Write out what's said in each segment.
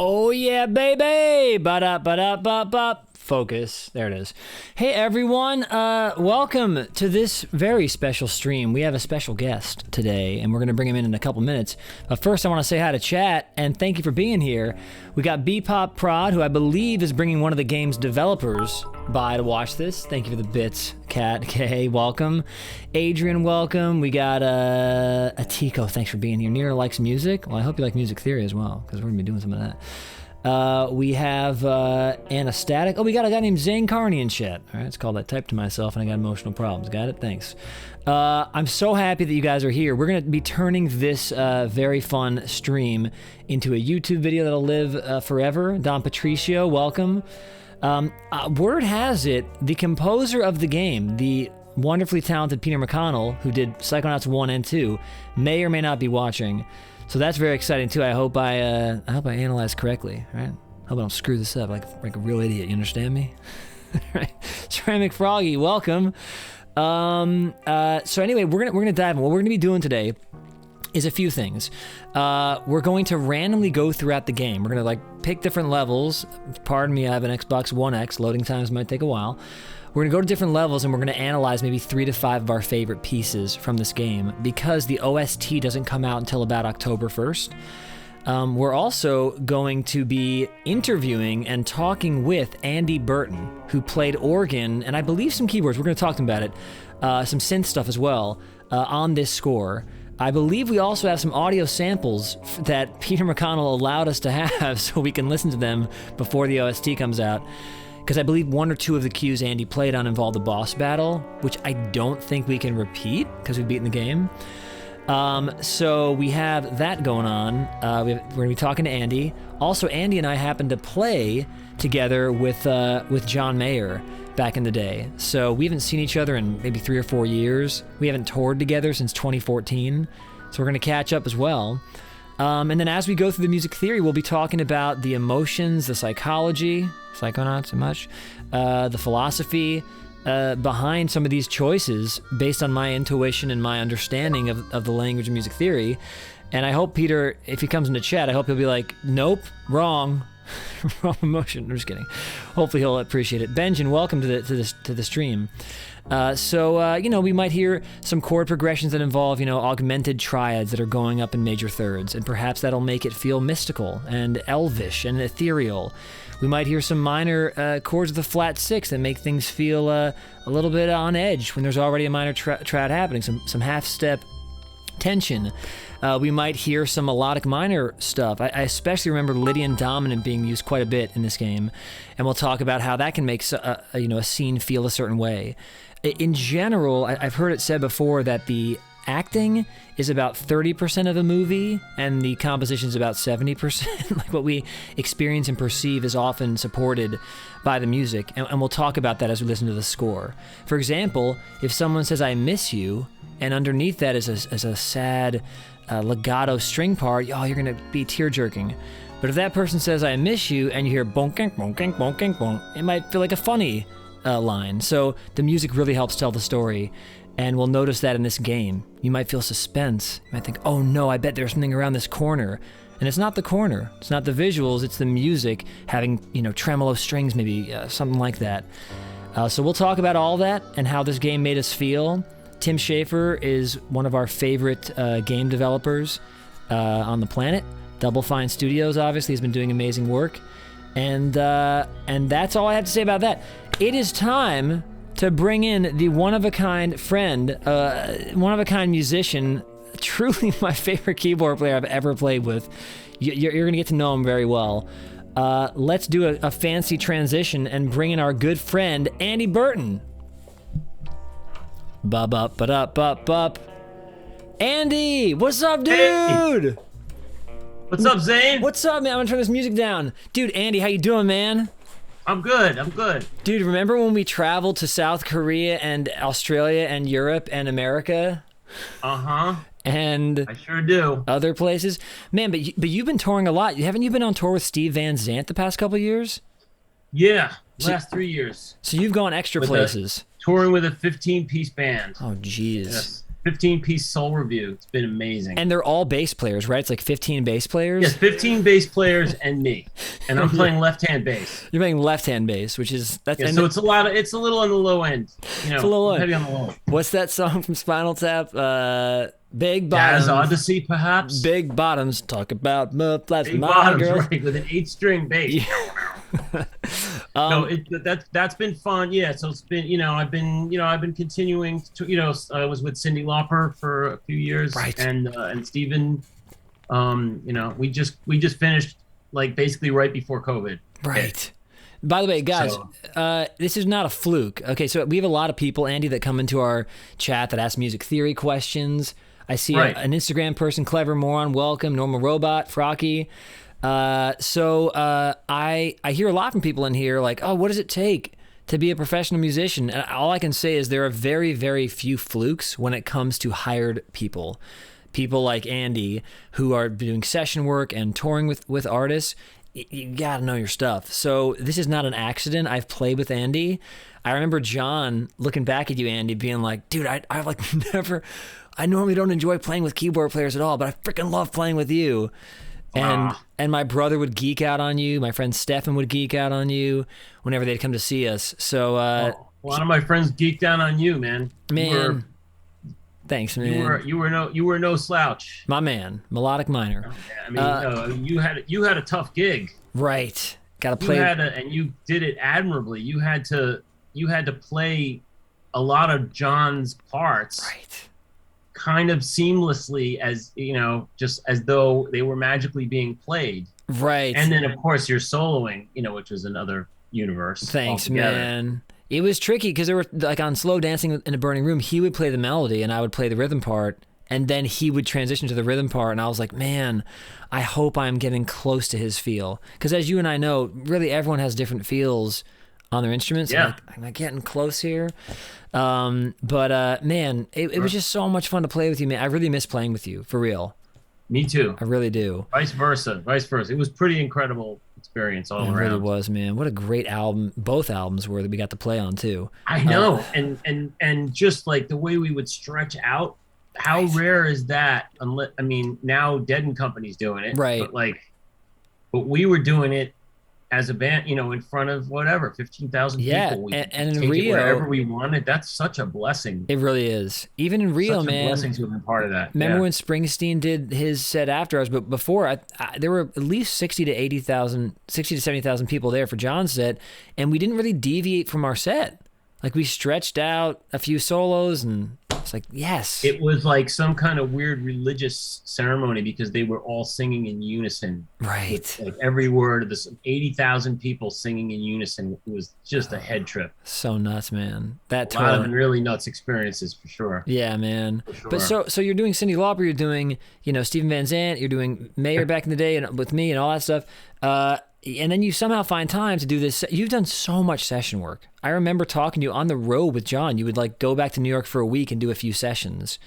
Oh yeah, baby! Ba-da-ba-da-ba-ba. Focus. There it is. Hey everyone, welcome to this very special stream. We have a special guest today, and we're going to bring him in a couple minutes. But first, I want to say hi to chat, and thank you for being here. We got Bpop Prod, who I believe is bringing one of the game's developers by to watch this. Thank you for the bits, Kat K. Welcome. Adrian, welcome. We got Atiko, thanks for being here. Nina likes music. Well, I hope you like music theory as well, because we're going to be doing some of that. We have Anastatic. Oh, we got a guy named Zane Carney in chat. All right, it's called I Typed to Myself and I Got Emotional Problems. Got it? Thanks. I'm so happy that you guys are here. We're going to be turning this very fun stream into a YouTube video that'll live forever. Don Patricio, welcome. Word has it, the composer of the game, the wonderfully talented Peter McConnell, who did Psychonauts 1 and 2, may or may not be watching. So that's very exciting too. I hope I analyze correctly, right? I hope I don't screw this up like a real idiot. You understand me? Right. Ceramic Froggy, welcome. So anyway, we're gonna dive in. What we're gonna be doing today is a few things. We're going to randomly go throughout the game. We're gonna pick different levels. Pardon me, I have an Xbox One X. Loading times might take a while. We're gonna go to different levels and we're gonna analyze maybe 3 to 5 of our favorite pieces from this game because the OST doesn't come out until about October 1st. We're also going to be interviewing and talking with Andy Burton, who played organ and I believe some keyboards. We're gonna talk to him about it. Some synth stuff as well on this score. I believe we also have some audio samples that Peter McConnell allowed us to have so we can listen to them before the OST comes out. Because I believe 1 or 2 of the cues Andy played on involved a boss battle, which I don't think we can repeat because we've beaten the game. So we have that going on. We're going to be talking to Andy. Also, Andy and I happened to play together with John Mayer back in the day. So we haven't seen each other in maybe 3 or 4 years. We haven't toured together since 2014. So we're going to catch up as well. And then as we go through the music theory, we'll be talking about the emotions, the psychology, Psychonauts and much, the philosophy behind some of these choices based on my intuition and my understanding of the language of music theory. And I hope Peter, if he comes into chat, I hope he'll be like, nope, wrong. Wrong emotion. I'm just kidding. Hopefully he'll appreciate it. Benjamin, welcome to the stream. We might hear some chord progressions that involve, augmented triads that are going up in major thirds, and perhaps that'll make it feel mystical and elvish and ethereal. We might hear some minor chords with a flat 6 that make things feel a little bit on edge when there's already a minor trad happening, some half-step tension. We might hear some melodic minor stuff. I especially remember Lydian dominant being used quite a bit in this game, and we'll talk about how that can make a scene feel a certain way. In general, I've heard it said before that the acting is about 30% of a movie and the composition is about 70%. Like what we experience and perceive is often supported by the music, and we'll talk about that as we listen to the score. For example, if someone says "I miss you" and underneath that is a sad legato string part, you're gonna be tear jerking. But if that person says "I miss you" and you hear bonking bonking bonking bonk, it might feel like a funny line. So the music really helps tell the story, and we'll notice that in this game. You might feel suspense. You might think, oh no, I bet there's something around this corner. And it's not the corner. It's not the visuals. It's the music having, tremolo strings, maybe something like that. So we'll talk about all that and how this game made us feel. Tim Schafer is one of our favorite game developers on the planet. Double Fine Studios, obviously, has been doing amazing work. And that's all I have to say about that. It is time to bring in the one-of-a-kind friend, one-of-a-kind musician, truly my favorite keyboard player I've ever played with. You're going to get to know him very well. Let's do a fancy transition and bring in our good friend, Andy Burton. Ba-ba-ba-da-ba-ba. Andy, what's up, dude? Hey. What's up, Zane? What's up, man? I'm gonna turn this music down. Dude, Andy, how you doing, man? I'm good. Dude, remember when we traveled to South Korea and Australia and Europe and America? Uh-huh. And I sure do. Other places? Man, but you've been touring a lot. Haven't you been on tour with Steve Van Zandt the past couple of years? Yeah, last 3 years. So you've gone extra places. Touring with a 15-piece band. Oh, jeez. Yes. 15-piece soul review. It's been amazing. And they're all bass players, right? It's like 15 bass players. Yes, 15 bass players and me, and I'm playing left-hand bass. You're playing left-hand bass, which is Yeah, so it's a little on the low end. You know, it's a little heavy on the low. What's that song from Spinal Tap? Big Bottoms. Jazz Odyssey, perhaps. Big Bottoms. Talk about flats Big my Bottoms, girls. right? With an 8-string bass. Yeah. No, that's been fun. Yeah, so it's been I've been continuing to I was with Cyndi Lauper for a few years, right? And Steven, we just finished like basically right before COVID. Right. By the way, guys, this is not a fluke. Okay, so we have a lot of people, Andy, that come into our chat that ask music theory questions. I see an Instagram person, Clever Moron, welcome, Normal Robot, Frocky. I hear a lot from people in here like, oh, what does it take to be a professional musician? And all I can say is there are very, very few flukes when it comes to hired people. People like Andy who are doing session work and touring with artists. You gotta know your stuff. So this is not an accident. I've played with Andy. I remember John looking back at you, Andy, being like, dude, I normally don't enjoy playing with keyboard players at all, but I freaking love playing with you. And my brother would geek out on you. My friend Stefan would geek out on you whenever they'd come to see us. So a lot of my friends geeked out on you, man. Thanks, man. You were no slouch. My man, melodic minor. I mean, you had a tough gig. Right. Got to play. And you did it admirably. You had to play a lot of John's parts. Right. Kind of seamlessly, as just as though they were magically being played. Right. And then of course you're soloing, which was another universe. Thanks, altogether. Man. It was tricky because there were like on Slow Dancing in a Burning Room, he would play the melody and I would play the rhythm part, and then he would transition to the rhythm part, and I was like, man, I hope I'm getting close to his feel, because as you and I know, really everyone has different feels on their instruments. Yeah. Am I getting close here? Man, it was just so much fun to play with you, man. I really miss playing with you, for real. Me too. I really do. Vice versa. It was pretty incredible experience all around. It really was, man. What a great album both albums were that we got to play on too. I know. And just like the way we would stretch out, how rare is that? Unless, now Dead and Company's doing it. Right. But we were doing it as a band, in front of 15,000 people. We and in take Rio, it wherever we wanted. That's such a blessing. It really is. Even in Rio, such a man. Blessing to have been part of that. Remember when Springsteen did his set after us? But before, there were at least 60 to 70,000 people there for John's set, and we didn't really deviate from our set. Like, we stretched out a few solos, and it's like, yes. It was like some kind of weird religious ceremony because they were all singing in unison. Right. Like every word of this, 80,000 people singing in unison. It was just a head trip. So nuts, man. That a lot of really nuts experiences for sure. Yeah, man. For sure. But so you're doing Cyndi Lauper, you're doing, Steven Van Zandt, you're doing Mayer back in the day and with me and all that stuff. And then you somehow find time to do this. You've done so much session work. I remember talking to you on the road with John. You would like go back to New York for a week and do a few sessions,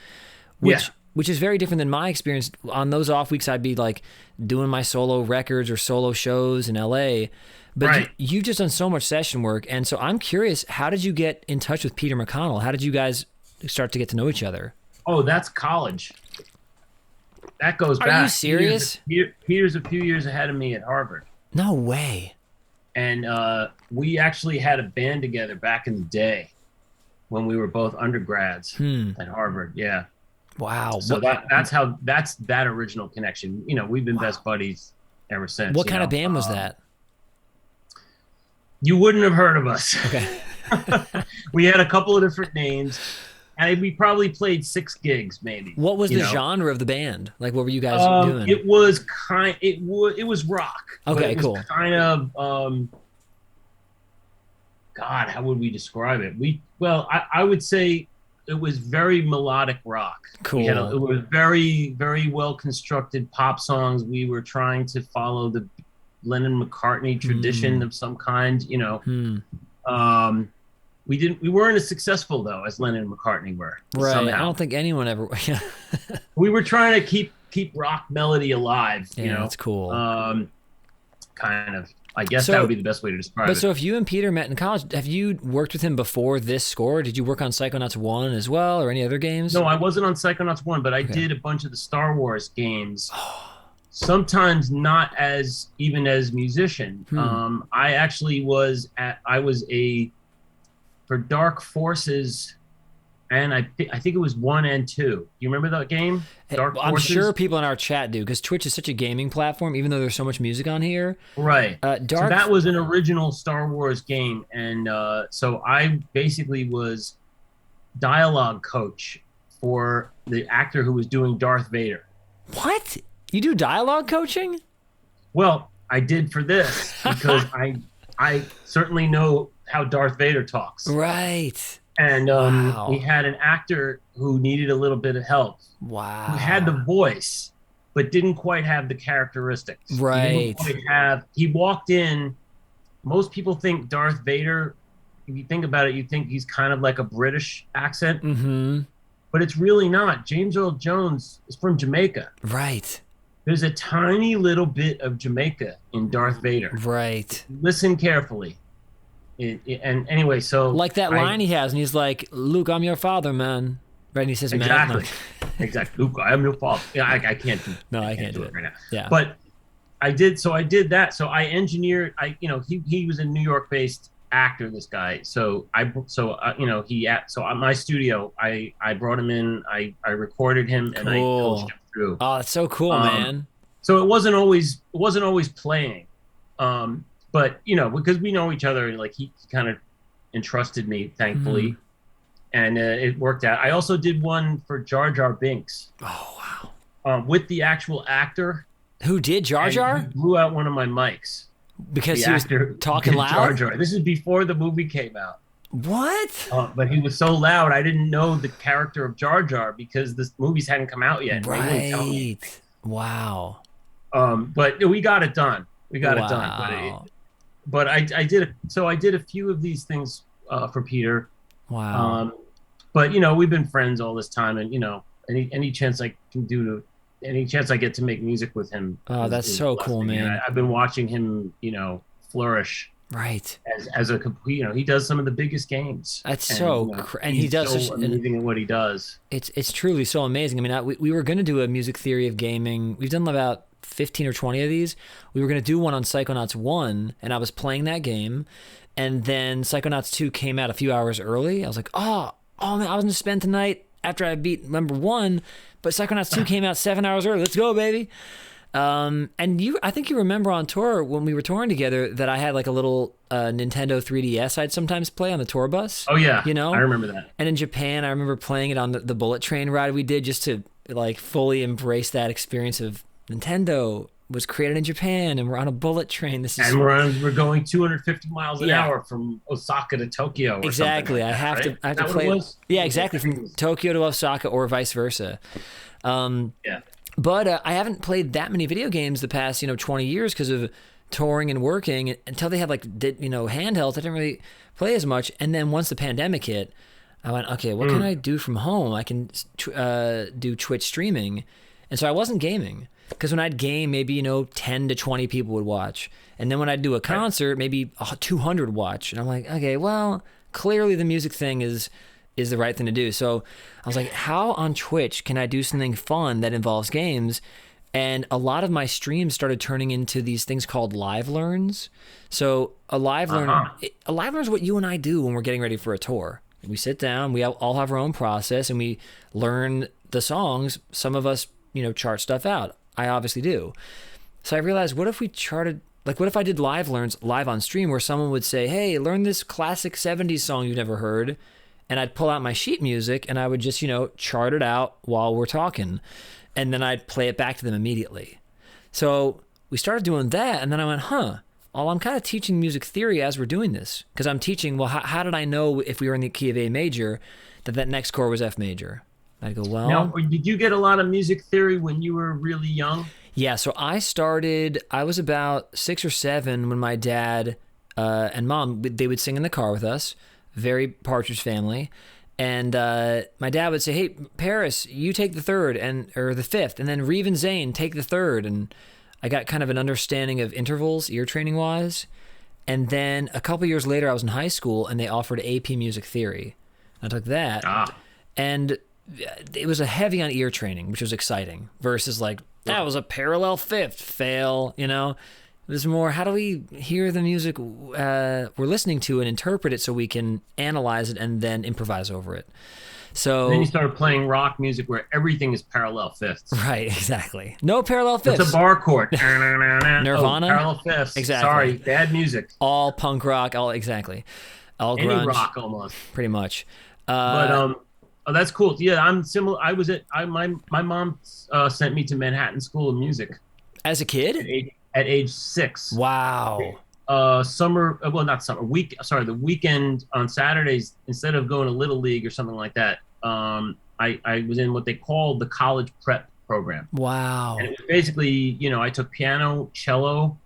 which is very different than my experience. On those off weeks, I'd be like doing my solo records or solo shows in LA. But you've just done so much session work. And so I'm curious, how did you get in touch with Peter McConnell? How did you guys start to get to know each other? Oh, that's college. That goes back. Are you serious? Peter's a few years ahead of me at Harvard. No way. And we actually had a band together back in the day when we were both undergrads at Harvard. Yeah. Wow. So that's that original connection. We've been best buddies ever since. What kind of band was that? You wouldn't have heard of us. Okay. We had a couple of different names. And we probably played 6 gigs, maybe. What was the genre of the band? Like, what were you guys doing? It was it was rock. Okay, cool. Kind of, God, how would we describe it? I would say it was very melodic rock. Cool. It was very, very well constructed pop songs. We were trying to follow the Lennon-McCartney tradition of some kind. We weren't as successful though as Lennon and McCartney were. Right. Somehow. I don't think anyone ever. We were trying to keep rock melody alive. Yeah, that's cool. Kind of. I guess that would be the best way to describe it. But so if you and Peter met in college, have you worked with him before this score? Did you work on Psychonauts 1 as well, or any other games? No, I wasn't on Psychonauts 1, but I did a bunch of the Star Wars games. Sometimes not as even as musician. I actually was for Dark Forces, and I think it was 1 and 2. Do you remember that game? Dark Forces? I'm sure people in our chat do, because Twitch is such a gaming platform, even though there's so much music on here. Right. So that was an original Star Wars game, and so I basically was dialogue coach for the actor who was doing Darth Vader. What? You do dialogue coaching? Well, I did for this because I certainly know how Darth Vader talks. Right. And we had an actor who needed a little bit of help. Wow. Who had the voice, but didn't quite have the characteristics. Right. He walked in. Most people think Darth Vader, if you think about it, you think he's kind of like a British accent. Mm-hmm. But it's really not. James Earl Jones is from Jamaica. Right. There's a tiny little bit of Jamaica in Darth Vader. Right. Listen carefully. And anyway, so... Like that line he has, and he's like, Luke, I'm your father, man. Right, and he says, exactly. man. No. Exactly. Luke, I am your father. Yeah, I can't do it. No, I can't do it right now. Yeah. But I did that. So I engineered, he was a New York-based actor, this guy. So my studio, I brought him in, I recorded him, and I coached him through. Oh, that's so cool, man. So it wasn't always playing. But because we know each other, like he kind of entrusted me, thankfully, and it worked out. I also did one for Jar Jar Binks. Oh wow! With the actual actor who did Jar Jar. He blew out one of my mics because he was talking loud. Jar Jar. This is before the movie came out. What? But he was so loud, I didn't know the character of Jar Jar because the movies hadn't come out yet. Right. Wow. But we got it done. We got it done. But I did a few of these things for Peter. Wow. But we've been friends all this time, and any chance I can any chance I get to make music with him. Oh, that's so cool, man. I've been watching him, flourish. Right. As a complete, he does some of the biggest games. That's and he does so amazing at what he does. It's truly so amazing. I mean, we were going to do a music theory of gaming. We've done about 15 or 20 of these. We were going to do one on Psychonauts 1, and I was playing that game, and then Psychonauts 2 came out a few hours early. I was like, oh man, I was going to spend tonight after I beat number 1, but Psychonauts 2 came out 7 hours early. Let's go, baby. And I think you remember on tour when we were touring together that I had like a little Nintendo 3DS I'd sometimes play on the tour bus. Oh yeah, I remember that. And in Japan, I remember playing it on the bullet train ride we did just to like fully embrace that experience of Nintendo was created in Japan, and we're on a bullet train. We're going 250 miles an hour from Osaka to Tokyo. Or exactly. Like I have to play it. Yeah, exactly. From Tokyo to Osaka or vice versa. But I haven't played that many video games the past 20 years because of touring and working. Until they had handhelds, I didn't really play as much. And then once the pandemic hit, I went, okay, what can I do from home? I can do Twitch streaming, and so I wasn't gaming. Because when I'd game, maybe 10 to 20 people would watch, and then when I'd do a concert, maybe 200 watch, and I'm like, okay, well, clearly the music thing is the right thing to do. So I was like, how on Twitch can I do something fun that involves games? And a lot of my streams started turning into these things called live learns. So a live learn is what you and I do when we're getting ready for a tour. We sit down, we all have our own process, and we learn the songs. Some of us chart stuff out. I obviously do. So I realized, what if I did live learns live on stream where someone would say, hey, learn this classic 70s song you've never heard. And I'd pull out my sheet music and I would just, chart it out while we're talking. And then I'd play it back to them immediately. So we started doing that. And then I went, I'm kind of teaching music theory as we're doing this. Because I'm teaching, well, how did I know if we were in the key of A major that next chord was F major? I go, well... Now, did you get a lot of music theory when you were really young? Yeah, so I was about 6 or 7 when my dad and mom, they would sing in the car with us, very Partridge Family, and my dad would say, hey, Paris, you take the 3rd or the 5th, and then Reeve and Zane take the 3rd, and I got kind of an understanding of intervals, ear training wise. And then a couple years later, I was in high school, and they offered AP Music Theory. I took that, and it was a heavy on ear training, which was exciting, versus like, that was a parallel fifth, fail, you know? It was more, how do we hear the music we're listening to and interpret it so we can analyze it and then improvise over it? So then you started playing rock music where everything is parallel fifths. Right, exactly. No parallel fifths. It's a bar chord. Nirvana. Parallel fifths. Exactly. Sorry, bad music. All punk rock. All grunge. Any rock almost. Pretty much. Oh, that's cool. Yeah, I'm similar. My mom sent me to Manhattan School of Music as a kid. At age 6. Wow. The weekend on Saturdays, instead of going to Little League or something like that, I was in what they called the college prep program. Wow. And it was basically, I took piano, cello,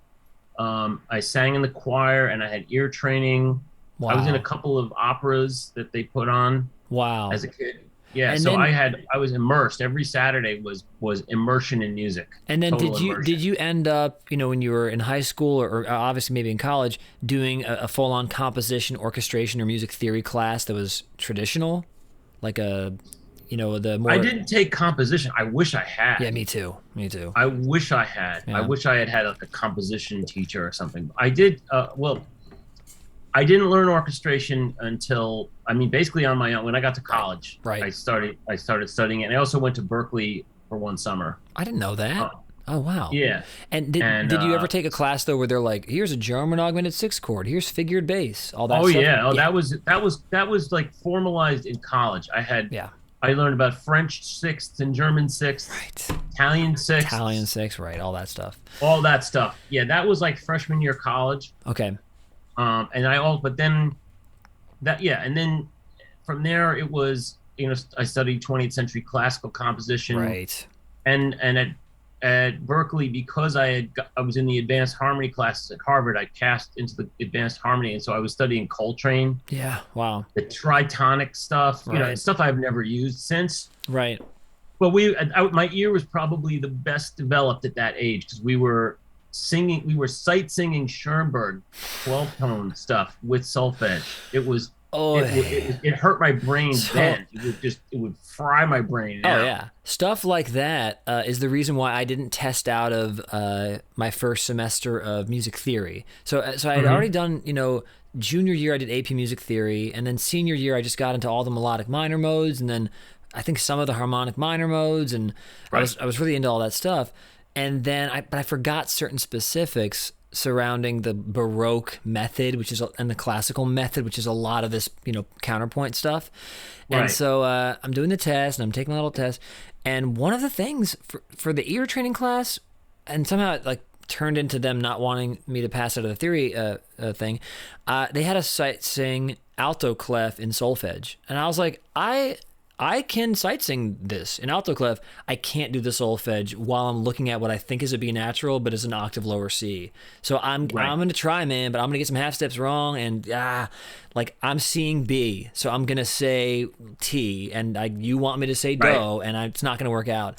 I sang in the choir, and I had ear training. Wow. I was in a couple of operas that they put on. Wow. As a kid. Yeah, and so then, I was immersed. Every Saturday was immersion in music. And then did you end up, when you were in high school or obviously maybe in college, doing a full-on composition, orchestration, or music theory class that was traditional? Like the more... I didn't take composition. I wish I had. Yeah, me too. I wish I had. Yeah. I wish I had like a composition teacher or something. I did, I didn't learn orchestration until, basically on my own. When I got to college, right. I started studying it. And I also went to Berkeley for one summer. I didn't know that. Oh, wow. Yeah. And did you ever take a class though where they're like, here's a German augmented sixth chord, here's figured bass, all that stuff? Yeah. That was like formalized in college. I learned about French sixths and German sixths, right. Italian sixths, right, all that stuff. Yeah, that was like freshman year college. Okay. And then from there it was, I studied 20th century classical composition. Right. And at Berkeley, because I was in the advanced harmony classes at Harvard, I cast into the advanced harmony, and so I was studying Coltrane. Yeah. Wow. The tritonic stuff, stuff I've never used since. Right. But my ear was probably the best developed at that age because we were sight singing Schoenberg 12-tone stuff with solfege. It hurt my brain then. It would fry my brain now. Oh yeah, stuff like that is the reason why I didn't test out of my first semester of music theory. So I had already done, junior year I did AP Music Theory, and then senior year I just got into all the melodic minor modes, and then I think some of the harmonic minor modes, and right. I was really into all that stuff. And then I forgot certain specifics surrounding the Baroque method, and the classical method, which is a lot of this, counterpoint stuff. Right. And so I'm doing the test, and I'm taking a little test. And one of the things for the ear training class, and somehow it like turned into them not wanting me to pass out of the theory thing, they had us sight sing alto clef in solfege. And I was like, I can sight sing this in alto clef. I can't do the solfege while I'm looking at what I think is a B natural, but is an octave lower C. So I'm going to try, man, but I'm going to get some half steps wrong, and I'm seeing B, so I'm going to say T, and you want me to say Do, and it's not going to work out.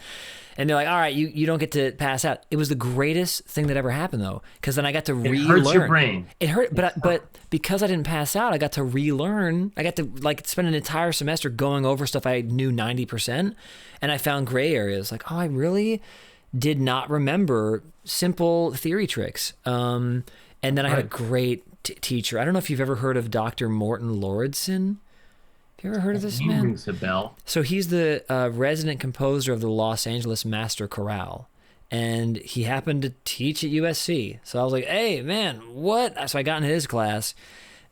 And they're like, all right, you don't get to pass out. It was the greatest thing that ever happened, though, because then I got to relearn. It hurts your brain. It hurt, but because I didn't pass out, I got to relearn. I got to spend an entire semester going over stuff I knew 90%, and I found gray areas. Like, I really did not remember simple theory tricks. And then I had a great teacher. I don't know if you've ever heard of Dr. Morton Lauridsen. Have you ever heard of this man? Rings a bell. So he's the resident composer of the Los Angeles Master Chorale, and he happened to teach at USC. So I was like, hey, man, what? So I got into his class,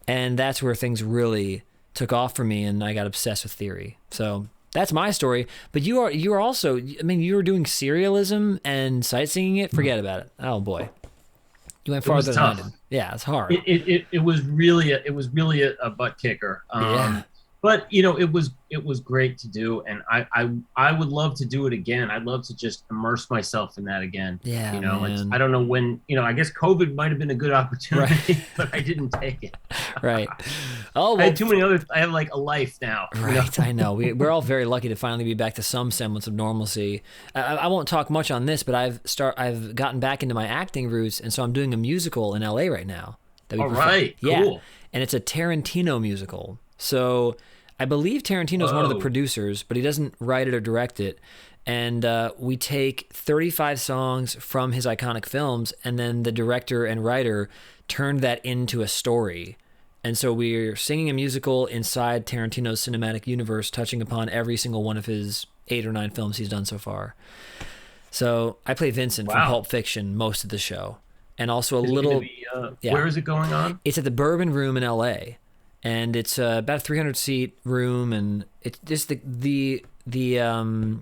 and that's where things really took off for me, and I got obsessed with theory. So that's my story. But you are also, you were doing serialism and sight singing it. Forget about it. Oh, boy. You went farther than I did. Yeah, it's hard. It was really a butt kicker. Yeah. But it was great to do, and I would love to do it again. I'd love to just immerse myself in that again. Yeah, man. I don't know when. I guess COVID might have been a good opportunity, Right. but I didn't take it. Right. Oh, I well, had too many other. I have like a life now. right. I know. We're all very lucky to finally be back to some semblance of normalcy. I won't talk much on this, but I've gotten back into my acting roots, and so I'm doing a musical in LA right now. All right. Yeah, Cool. and it's a Tarantino musical. So I believe Tarantino's one of the Whoa. producers, but he doesn't write it or direct it. And we take 35 songs from his iconic films, and then the director and writer turned that into a story. And so we're singing a musical inside Tarantino's cinematic universe, touching upon every single one of his 8 or 9 films he's done so far. So I play Vincent from Wow. Pulp Fiction most of the show. And also Is it little... gonna be, yeah. Where is it going on? It's at the Bourbon Room in LA, and it's about a 300-seat room, and it's just the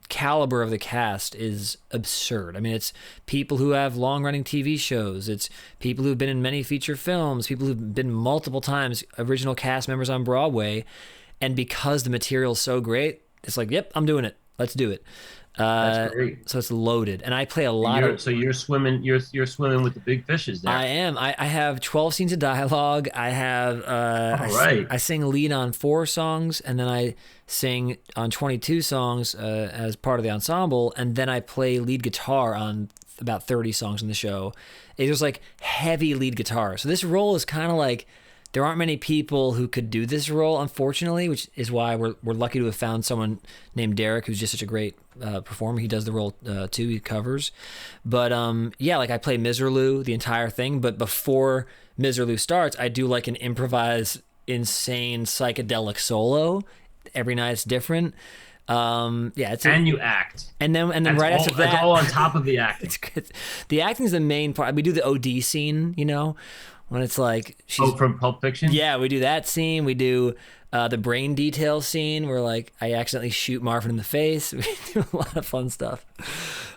caliber of the cast is absurd. I mean, it's people who have long-running TV shows. It's people who've been in many feature films, people who've been multiple times original cast members on Broadway, and because the material's so great, it's like, yep, I'm doing it. Let's do it. That's great. So it's loaded, and I play a lot of. So you're swimming. You're swimming with the big fishes there. I am. I have 12 scenes of dialogue. I have. Right. I sing lead on 4 songs, and then I sing on 22 songs as part of the ensemble, and then I play lead guitar on about 30 songs in the show. It was like heavy lead guitar. So this role is kind of like. There aren't many people who could do this role, unfortunately, which is why we're lucky to have found someone named Derek, who's just such a great performer. He does the role too. He covers. But yeah, like I play Miserlou the entire thing. But before Miserlou starts, I do like an improvised, insane psychedelic solo. Every night it's different. Yeah, and you act. And then right after that, that's all on top of the acting. The acting is the main part. We do the OD scene, when it's like she's from Pulp Fiction. Yeah, we do that scene. We do the brain detail scene where like I accidentally shoot Marvin in the face. We do a lot of fun stuff.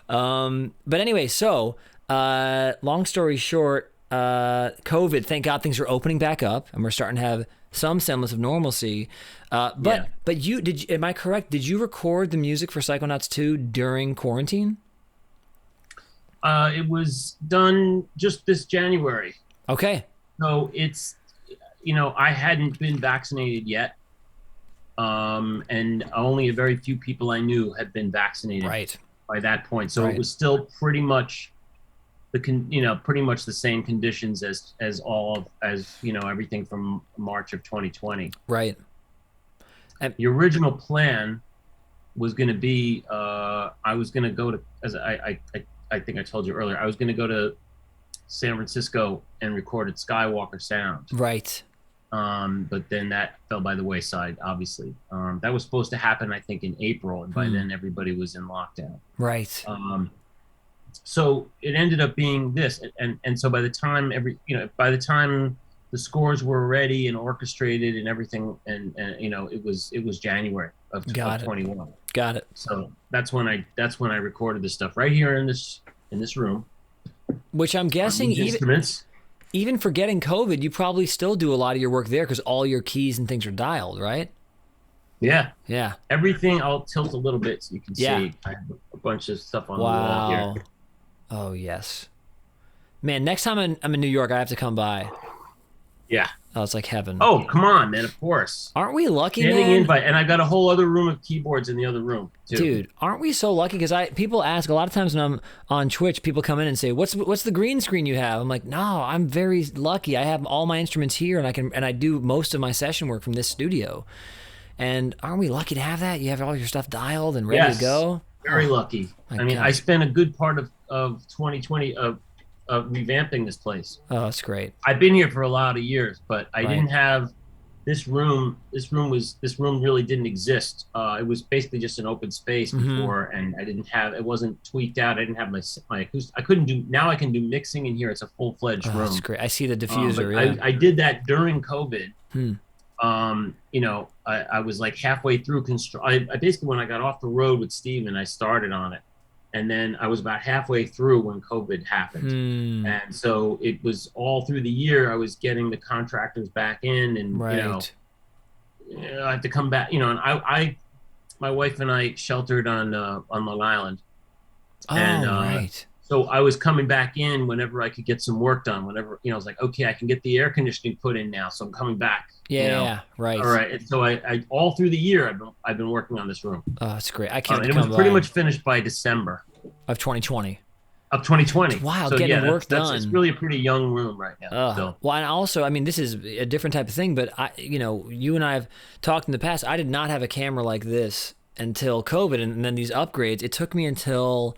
But anyway, so long story short, COVID. Thank God things are opening back up, and we're starting to have some semblance of normalcy. But you did? Am I correct? Did you record the music for Psychonauts 2 during quarantine? It was done just this January. Okay. So it's, I hadn't been vaccinated yet. And only a very few people I knew had been vaccinated by that point. So it was still pretty much pretty much the same conditions as everything from March of 2020. Right. The original plan was going to be, I was going to go to, as I think I told you earlier, I was going to go to San Francisco and recorded Skywalker Sound. Right. But then that fell by the wayside, obviously. That was supposed to happen, I think, in April, and by then everybody was in lockdown. Right. So it ended up being this, and so by the time the scores were ready and orchestrated and everything, and it was January of 21. Got it. So that's when I recorded this stuff right here in this room. Which I'm guessing even forgetting COVID, you probably still do a lot of your work there because all your keys and things are dialed, right? Yeah. Yeah. Everything, I'll tilt a little bit so you can see. I have a bunch of stuff on the wall here. Oh, yes. Man, next time I'm in New York, I have to come by. Yeah. Oh, it's like heaven. Oh, come on, man, of course. Aren't we lucky, Standing man? invite, and I got a whole other room of keyboards in the other room, too. Dude, aren't we so lucky? Because people ask a lot of times when I'm on Twitch, people come in and say, "What's the green screen you have?" I'm like, "No, I'm very lucky. I have all my instruments here, and I do most of my session work from this studio." And aren't we lucky to have that? You have all your stuff dialed and ready to go. Very lucky. I mean, I spent a good part of 2020 of revamping this place. Oh, that's great. I've been here for a lot of years, but I didn't have this room. This room really didn't exist. It was basically just an open space before, and it wasn't tweaked out. I didn't have my acoustic. I couldn't do. Now I can do mixing in here. It's a full-fledged room. That's great. I see the diffuser. I did that during COVID. I was like halfway through I basically, when I got off the road with Steven, I started on it. And then I was about halfway through when COVID happened. And so it was all through the year I was getting the contractors back in, and I have to come back, you know, and my wife and I sheltered on Long Island, Oh, and right. so I was coming back in whenever I could get some work done. Whenever, you know, I was like, okay, I can get the air conditioning put in now, so I'm coming back. Yeah, You yeah, know, yeah, right. all right. And so I all through the year I've been working on this room, Oh, that's great. I can't and wait it to was come pretty by much finished by December of 2020. of 2020. Wow, So getting yeah, the work that's it's done. really a pretty young room right now. So Well, and also, I mean, this is a different type of thing, but you know, you and I have talked in the past. I did not have a camera like this until COVID, and then these upgrades. It took me until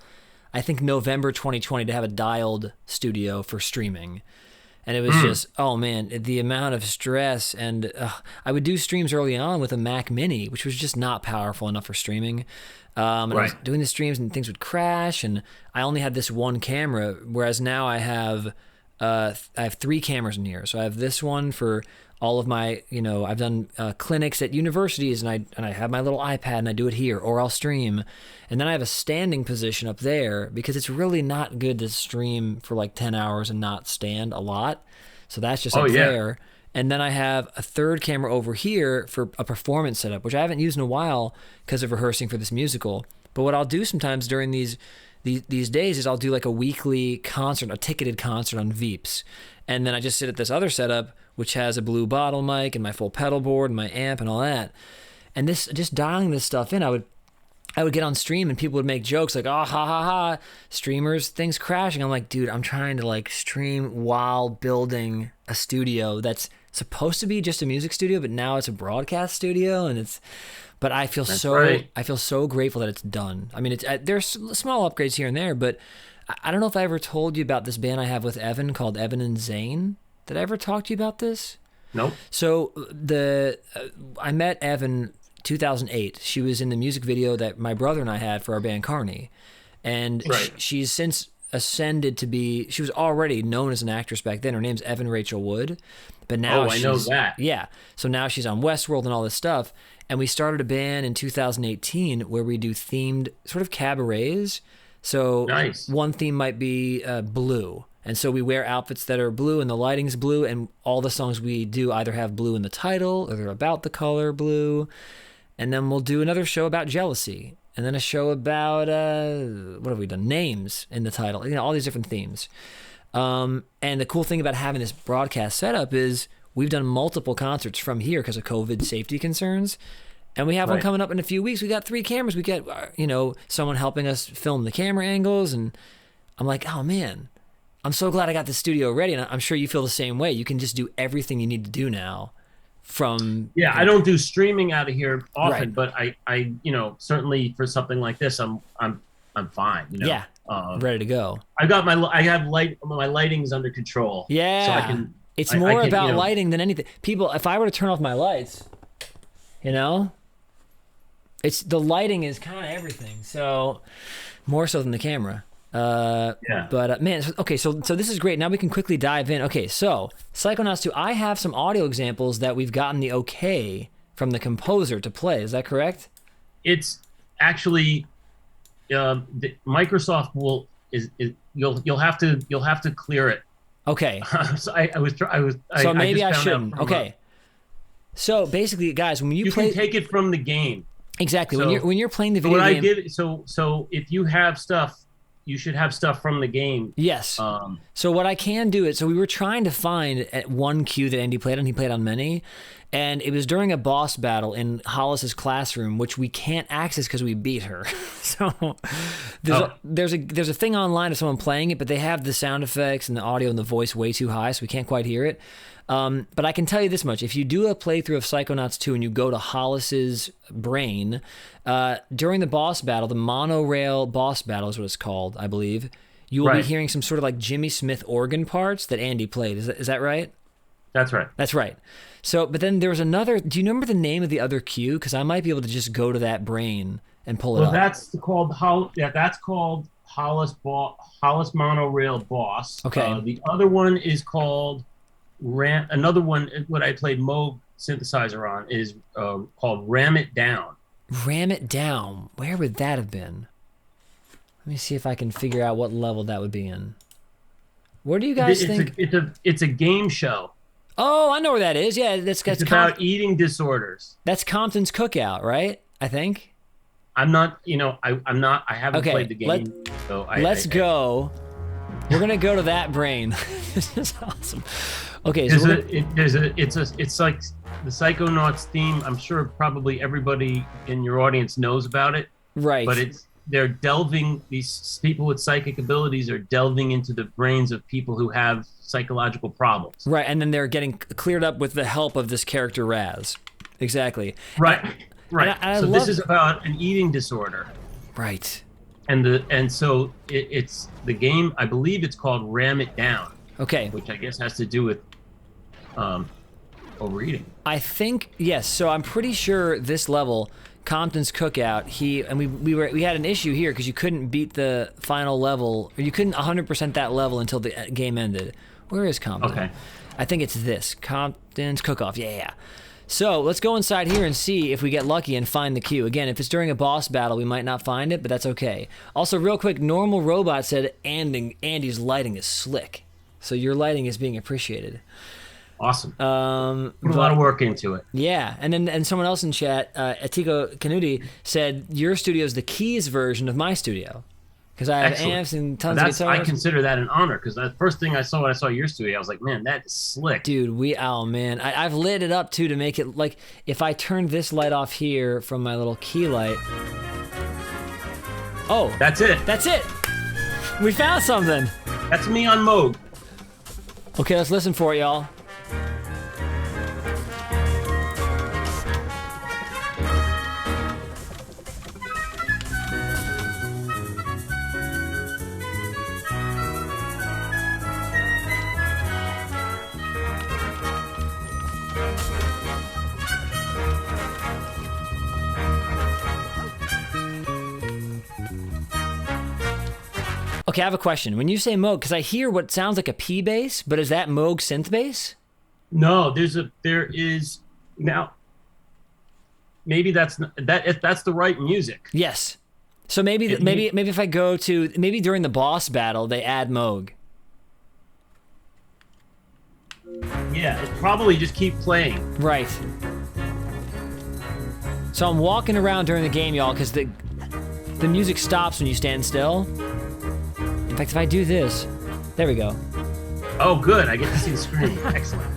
I think November 2020 to have a dialed studio for streaming. And it was just, oh man, the amount of stress. And I would do streams early on with a Mac Mini, which was just not powerful enough for streaming. And I was right. doing the streams and things would crash. And I only had this one camera, whereas now I have 3 cameras in here. So I have this one for all of my, you know, I've done clinics at universities, and I have my little iPad and I do it here, or I'll stream. And then I have a standing position up there because it's really not good to stream for like 10 hours and not stand a lot. So that's just Oh up yeah. there. And then I have a third camera over here for a performance setup, which I haven't used in a while because of rehearsing for this musical. But what I'll do sometimes during these days is I'll do like a weekly concert, a ticketed concert on Veeps. And then I just sit at this other setup, which has a blue bottle mic and my full pedal board and my amp and all that. And this, just dialing this stuff in, I would get on stream and people would make jokes like, oh, ha, ha, ha, streamers, things crashing. I'm like, dude, I'm trying to like stream while building a studio that's supposed to be just a music studio, but now it's a broadcast studio. And but I feel I feel so grateful that it's done. I mean, there's small upgrades here and there, but I don't know if I ever told you about this band I have with Evan called Evan and Zane. Did I ever talk to you about this? Nope. So I met Evan 2008. She was in the music video that my brother and I had for our band Carney, and Right. she's since ascended to be. She was already known as an actress back then. Her name's Evan Rachel Wood, but now I know that. Yeah, so now she's on Westworld and all this stuff. And we started a band in 2018 where we do themed sort of cabarets. So Nice. one theme might be blue. And so we wear outfits that are blue and the lighting's blue, and all the songs we do either have blue in the title or they're about the color blue. And then we'll do another show about jealousy, and then a show about what have we done? Names in the title. You know, all these different themes. And the cool thing about having this broadcast setup is we've done multiple concerts from here because of COVID safety concerns. And we have one coming up in a few weeks. We got 3 cameras. We got, you know, someone helping us film the camera angles. And I'm like, oh man, I'm so glad I got the studio ready. And I'm sure you feel the same way. You can just do everything you need to do now from. Yeah, I don't do streaming out of here often, Right. but I, you know, certainly for something like this, I'm fine. You know. Yeah, ready to go. I have my lighting's under control. Yeah. So I can. It's I more can, about you know, lighting than anything. People, if I were to turn off my lights, you know, the lighting is kind of everything. So more so than the camera. Yeah. But man, okay, so this is great. Now we can quickly dive in. Okay, so Psychonauts 2, I have some audio examples that we've gotten the okay from the composer to play. Is that correct? It's actually Microsoft you'll have to clear it. Okay. So Maybe I just found out shouldn't. from, Okay. So basically, guys, when you play, can take it from the game. exactly, So- when you're playing the video What I game. did, so if you have stuff, you should have stuff from the game. Yes. So what I can do is, so we were trying to find at one cue that Andy played on. He played on many, and it was during a boss battle in Hollis's classroom, which we can't access because we beat her. So there's a thing online of someone playing it, but they have the sound effects and the audio and the voice way too high, so we can't quite hear it. But I can tell you this much: if you do a playthrough of Psychonauts 2 and you go to Hollis's brain, during the boss battle, the monorail boss battle is what it's called, I believe, you will be hearing some sort of like Jimmy Smith organ parts that Andy played. Is that right? That's right. That's right. So, but then there was another. Do you remember the name of the other cue? Because I might be able to just go to that brain and pull it up. That's called Hollis Monorail Boss. Okay. The other one is called Another one, what I played Moog synthesizer on, is called Ram It Down. Ram It Down. Where would that have been? Let me see if I can figure out what level that would be in. Where do you guys think? It's a game show. Oh, I know where that is. Yeah, It's about eating disorders. That's Compton's Cookout, right? I think. I'm not, I'm not. I haven't played the game. Let's go. We're gonna go to that brain. This is awesome. Okay, it's like the Psychonauts theme. I'm sure probably everybody in your audience knows about it. Right. But these people with psychic abilities are delving into the brains of people who have psychological problems. Right, and then they're getting cleared up with the help of this character Raz. Exactly. Right. So this is about an eating disorder. Right. So it's the game. I believe it's called Ram It Down. Okay. Which I guess has to do with overeating. I think yes. So I'm pretty sure this level, Compton's Cookout. We had an issue here because you couldn't beat the final level, or you couldn't 100% that level until the game ended. Where is Compton? Okay. I think it's this Compton's Cook-Off. Yeah. So let's go inside here and see if we get lucky and find the cue. Again, if it's during a boss battle, we might not find it, but that's okay. Also, real quick, Normal Robot said Andy's lighting is slick. So your lighting is being appreciated. Awesome. Put a lot of work into it. Yeah, and someone else in chat, Atiko Kanuti, said your studio is the Keys version of my studio. Because I have amps and tons of guitars. I consider that an honor, because the first thing I saw when I saw your studio, I was like, man, that is slick. Dude, oh man. I've lit it up too to make it like, if I turn this light off here from my little key light. Oh. That's it. That's it. We found something. That's me on Moog. Okay, let's listen for it, y'all. Okay, I have a question. When you say Moog, because I hear what sounds like a P bass, but is that Moog synth bass? No, there is now. Maybe that's the right music. Yes. So maybe if I go to during the boss battle they add Moog. Yeah, it probably just keep playing. Right. So I'm walking around during the game, y'all, because the music stops when you stand still. In fact, if I do this, there we go. Oh, good. I get to see the screen. Excellent.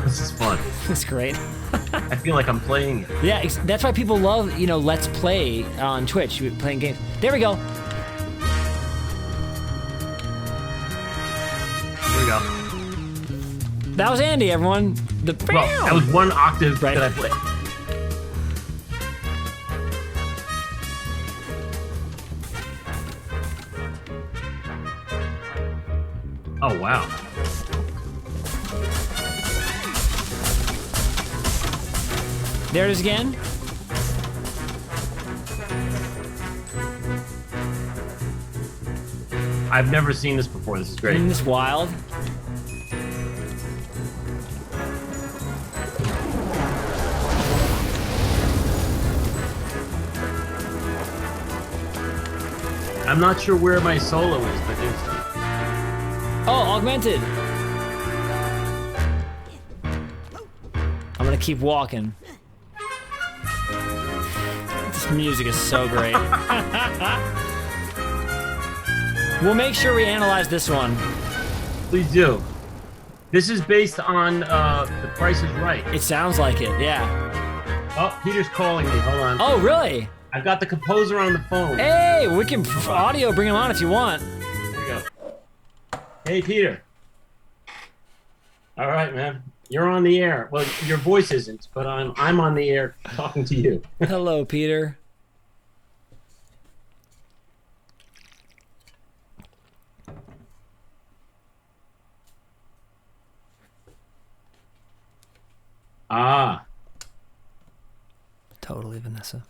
This is fun. It's great. I feel like I'm playing it. Yeah, that's why people love, Let's Play on Twitch, playing games. There we go. There we go. That was Andy, everyone. That was one octave that I played. Oh, wow. There it is again. I've never seen this before. This is great. Isn't this wild? I'm not sure where my solo is, but there's... Oh, augmented. I'm gonna keep walking. This music is so great. We'll make sure we analyze this one. Please do. This is based on The Price is Right. It sounds like it, yeah. Oh, Peter's calling me. Hold on. Oh, really? I've got the composer on the phone. Hey, we can audio bring him on if you want. Here we go. Hey, Peter. All right, man. You're on the air. Well, your voice isn't, but I'm on the air talking to you. Hello, Peter. Ah. Totally, Vanessa.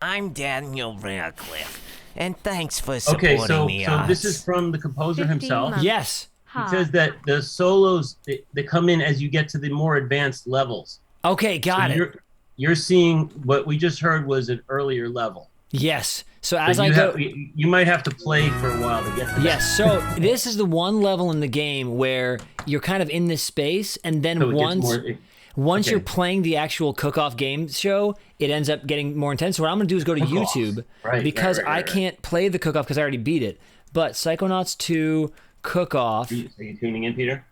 I'm Daniel Radcliffe, and thanks for supporting me. So this is from the composer himself. months. Yes. He says that the solos, they come in as you get to the more advanced levels. Okay, got it. You're seeing what we just heard was an earlier level. Yes. So But as I go, you might have to play for a while to get to that. yes. So this is the one level in the game where you're kind of in this space, and then So it gets once okay. you're playing the actual cook-off game show, it ends up getting more intense. So what I'm going to do is go to Cook-off. YouTube Right, I can't play the cook-off because I already beat it. But Psychonauts 2 cook-off, Are you tuning in, Peter?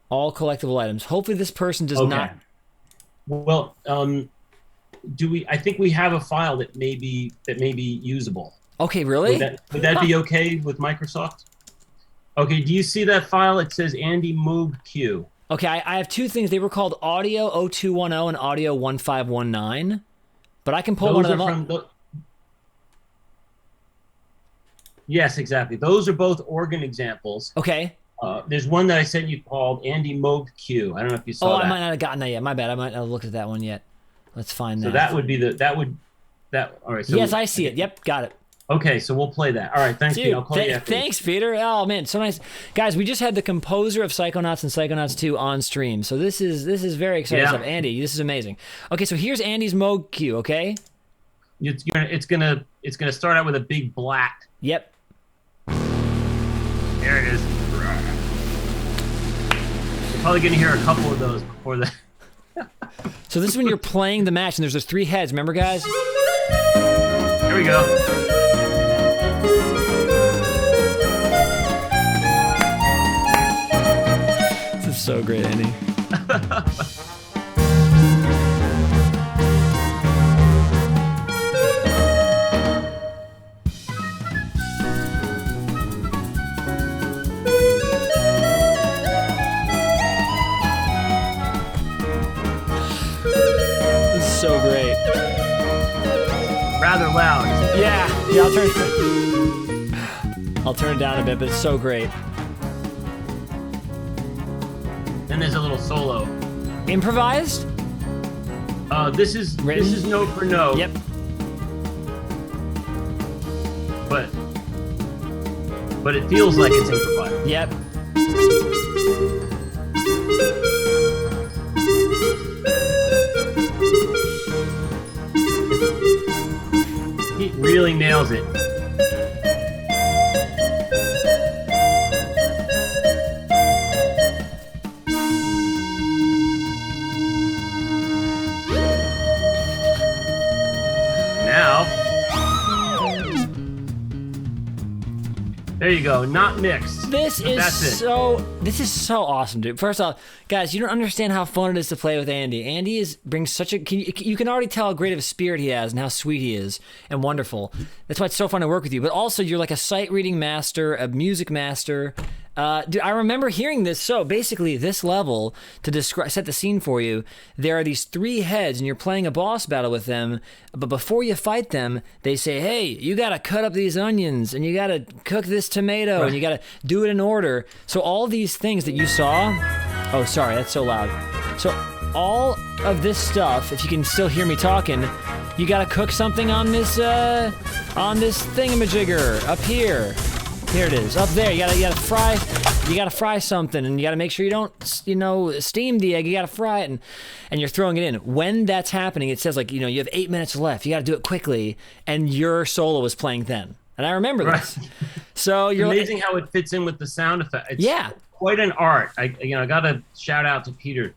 all collectible items. Hopefully this person does Okay. not. Well, I think we have a file that may be usable. Okay, really? Would that be okay with Microsoft? Okay, do you see that file? It says Andy Moog Q. Okay, I have two things. They were called Audio 0210 and Audio 1519, but I can pull one of them up. Yes, exactly. Those are both organ examples. Okay. There's one that I sent you called Andy Moog Q. I don't know if you saw that. I might not have gotten that yet. My bad. I might not have looked at that one yet. Let's find that. So that would be all right. So yes, I see it. Yep, got it. Okay, so we'll play that. All right, thanks, Dude, Pete. I'll call you after. thanks, Peter. Oh man, so nice, guys. We just had the composer of Psychonauts and Psychonauts 2 on stream, so this is very exciting stuff. Andy, this is amazing. Okay, so here's Andy's Moog cue. Okay, It's gonna start out with a big black. Yep. There it is. You're probably gonna hear a couple of those before the. So this is when you're playing the match, and there's those three heads. Remember, guys? Here we go. This is so great, Andy. This is so great. Rather loud. Yeah, I'll turn it down a bit, but it's so great. Then there's a little solo. Improvised? This is note for note. Yep. But it feels like it's improvised. Yep. He really nails it. Now, there you go. Not mixed. This is That's it. so awesome, dude. First off, guys, you don't understand how fun it is to play with Andy. Andy brings such a you can already tell how great of a spirit he has and how sweet he is and wonderful. That's why it's so fun to work with you. But also, you're like a sight reading master, a music master. Dude, I remember hearing this. So basically, this level, to set the scene for you, there are these three heads, and you're playing a boss battle with them. But before you fight them, they say, "Hey, you gotta cut up these onions, and you gotta cook this tomato, and you gotta do it in order." So all these things that you saw. Oh, sorry, that's so loud. So all of this stuff, if you can still hear me talking, you gotta cook something on this thingamajigger up here. Here it is, up there. You gotta fry something, and you gotta make sure you don't, steam the egg. You gotta fry it, and you're throwing it in. When that's happening, it says you have 8 minutes left. You gotta do it quickly, and your solo is playing then. And I remember this. So you're amazing how it fits in with the sound effect. It's yeah, quite an art. I gotta shout out to Peter.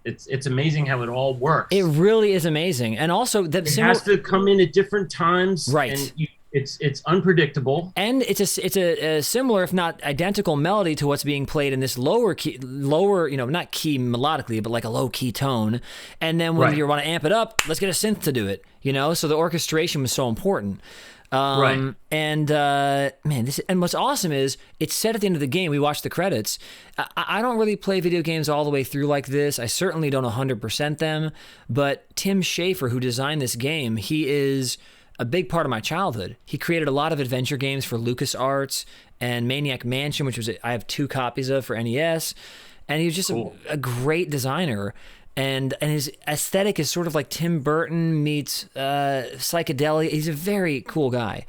It's amazing how it all works. it really is amazing, and also that It has to come in at different times, Right. And it's unpredictable. And it's a similar, if not identical, melody to what's being played in this lower, not key melodically, but like a low key tone. And then when you want to amp it up, let's get a synth to do it. So the orchestration was so important. Right. And and what's awesome is it's set at the end of the game. We watch the credits. I don't really play video games all the way through like this. I certainly don't 100% them. But Tim Schafer, who designed this game, he is a big part of my childhood. He created a lot of adventure games for LucasArts and Maniac Mansion, which I have 2 copies of for NES. And he was just a great designer. And his aesthetic is sort of like Tim Burton meets psychedelia. He's a very cool guy.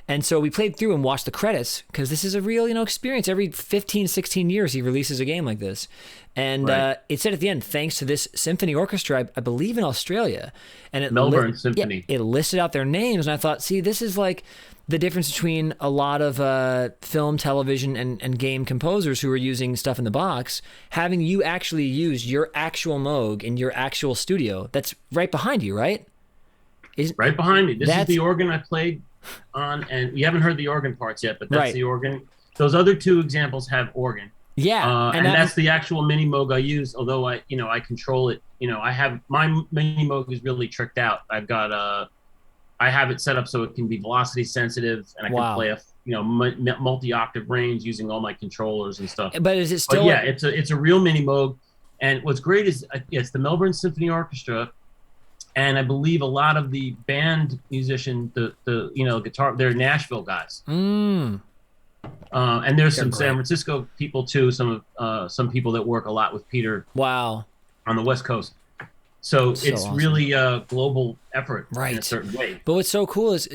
And so we played through and watched the credits because this is a real, experience. Every 15, 16 years, he releases a game like this. And it said at the end, thanks to this symphony orchestra, I believe in Australia. And it Melbourne Symphony. Yeah, it listed out their names. And I thought, see, this is like the difference between a lot of film, television, and game composers who are using stuff in the box, having you actually use your actual Moog in your actual studio. That's right behind you, right? Right behind me. This is the organ I played on, and we haven't heard the organ parts yet, but that's the organ. Those other two examples have organ. Yeah, and that's the actual mini Moog I use. Although I control it. I have my mini Moog is really tricked out. I've got I have it set up so it can be velocity sensitive, and I can play a multi-octave range using all my controllers and stuff. But is it still? But yeah, it's a real mini Moog, and what's great is it's the Melbourne Symphony Orchestra. And I believe a lot of the band musician, the guitar, they're Nashville guys. And there's some San Francisco people too. Some people that work a lot with Peter. Wow. On the West Coast. So it's awesome. Really a global effort in a certain way. But what's so cool is,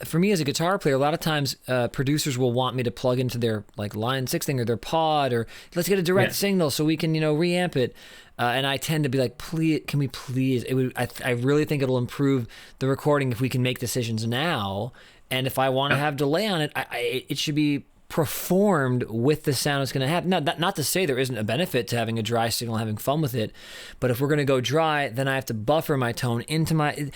for me as a guitar player, a lot of times producers will want me to plug into their Line 6 thing or their pod, or let's get a direct signal so we can, reamp it. And I tend to be like, please, can we please? I really think it'll improve the recording if we can make decisions now. And if I want to have delay on it, it should be performed with the sound it's going to have. Not to say there isn't a benefit to having a dry signal, having fun with it, but if we're going to go dry, then I have to buffer my tone into my.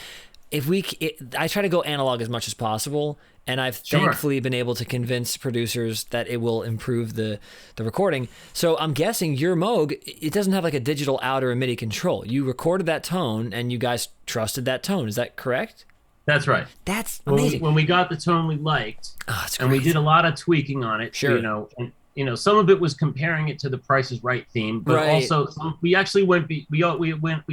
I try to go analog as much as possible, and I've thankfully been able to convince producers that it will improve the recording. So I'm guessing your Moog, it doesn't have like a digital out or a MIDI control. You recorded that tone, and you guys trusted that tone. Is that correct? That's right. That's amazing. When we got the tone we liked, and we did a lot of tweaking on it. Sure. And some of it was comparing it to the Price is Right theme, but also we actually we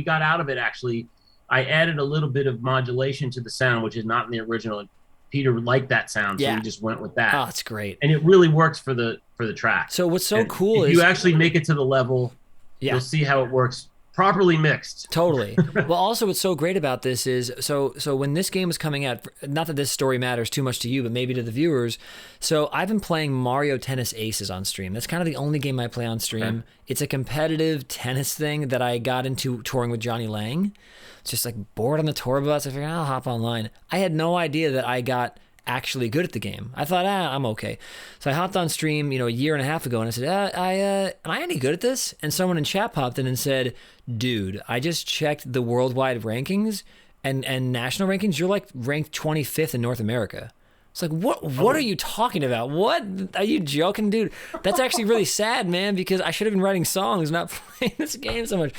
got out of it actually. I added a little bit of modulation to the sound, which is not in the original. Peter liked that sound, so we just went with that. Oh, that's great. And it really works for the track. So what's so cool is you actually make it to the level, you'll see how it works properly mixed. Totally. Well, also what's so great about this is, so when this game was coming out, not that this story matters too much to you, but maybe to the viewers. So I've been playing Mario Tennis Aces on stream. That's kind of the only game I play on stream. Okay. It's a competitive tennis thing that I got into touring with Johnny Lang. It's just like bored on the tour bus. I figured I'll hop online. I had no idea that I got actually good at the game. I thought, I'm okay. So I hopped on stream, a year and a half ago, and I said, am I any good at this? And someone in chat popped in and said, dude, I just checked the worldwide rankings and national rankings. You're like ranked 25th in North America. It's like, what are you talking about? What? Are you joking, dude? That's actually really sad, man, because I should have been writing songs, not playing this game so much.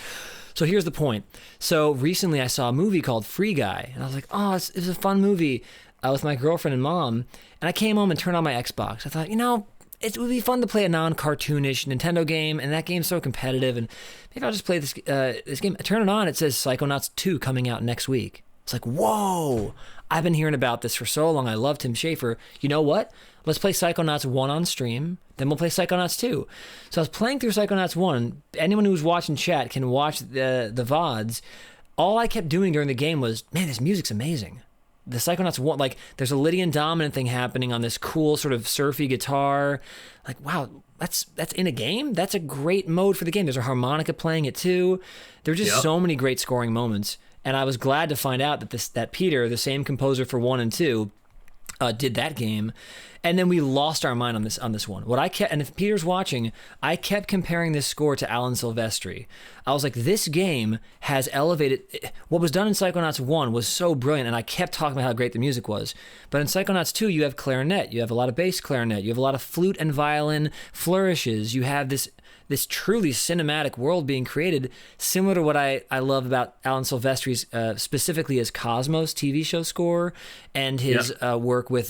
So here's the point. So recently I saw a movie called Free Guy, and I was like, it was a fun movie. With my girlfriend and mom, and I came home and turned on my Xbox. I thought, it would be fun to play a non-cartoonish Nintendo game, and that game's so competitive, and maybe I'll just play this game. I turn it on, it says Psychonauts 2 coming out next week. It's like, whoa! I've been hearing about this for so long. I love Tim Schafer. You know what? Let's play Psychonauts 1 on stream, then we'll play Psychonauts 2. So I was playing through Psychonauts 1. Anyone who's watching chat can watch the VODs. All I kept doing during the game was, man, this music's amazing. The Psychonauts 1, there's a Lydian dominant thing happening on this cool sort of surfy guitar. Like, wow, that's in a game? That's a great mode for the game. There's a harmonica playing it too. There are just so many great scoring moments. And I was glad to find out that Peter, the same composer for 1 and 2, did that game. And then we lost our mind on this one. And if Peter's watching, I kept comparing this score to Alan Silvestri. I was like, this game has elevated. What was done in Psychonauts 1 was so brilliant, and I kept talking about how great the music was. But in Psychonauts 2, you have clarinet, you have a lot of bass clarinet, you have a lot of flute and violin flourishes. You have this truly cinematic world being created, similar to what I love about Alan Silvestri's, specifically his Cosmos TV show score and his work with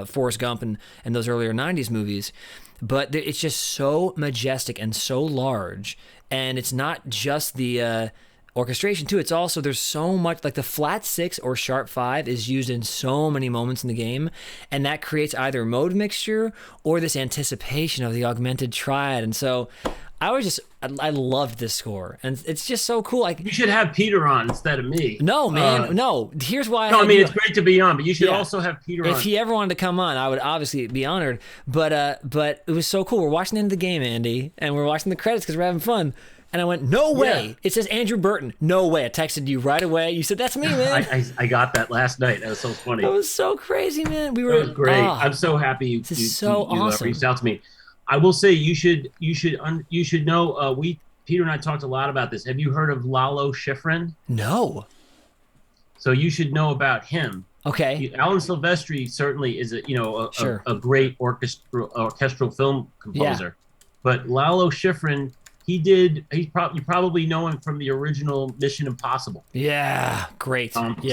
Forrest Gump and those earlier 90s movies. But it's just so majestic and so large. And it's not just the orchestration too. It's also, there's so much, like the flat 6 or sharp 5 is used in so many moments in the game, and that creates either mode mixture or this anticipation of the augmented triad. And so I loved this score, and it's just so cool. Like you should have Peter on instead of me. No, man, no. Here's why. No, I mean it's great to be on, but you should also have Peter on. If he ever wanted to come on, I would obviously be honored. But it was so cool. We're watching the end of the game, Andy, and we're watching the credits because we're having fun. And I went, no way. Yeah. It says Andrew Burton. No way. I texted you right away. You said, that's me, man. I got that last night. That was so funny. That was so crazy, man. That was great. I'm so happy you awesome. reached out to me. I will say you should know. Peter and I talked a lot about this. Have you heard of Lalo Schifrin? No. So you should know about him. Okay. Alan Silvestri certainly is a great orchestral film composer. Yeah. But Lalo Schifrin, you probably know him from the original Mission Impossible. Yeah, great. Wow. If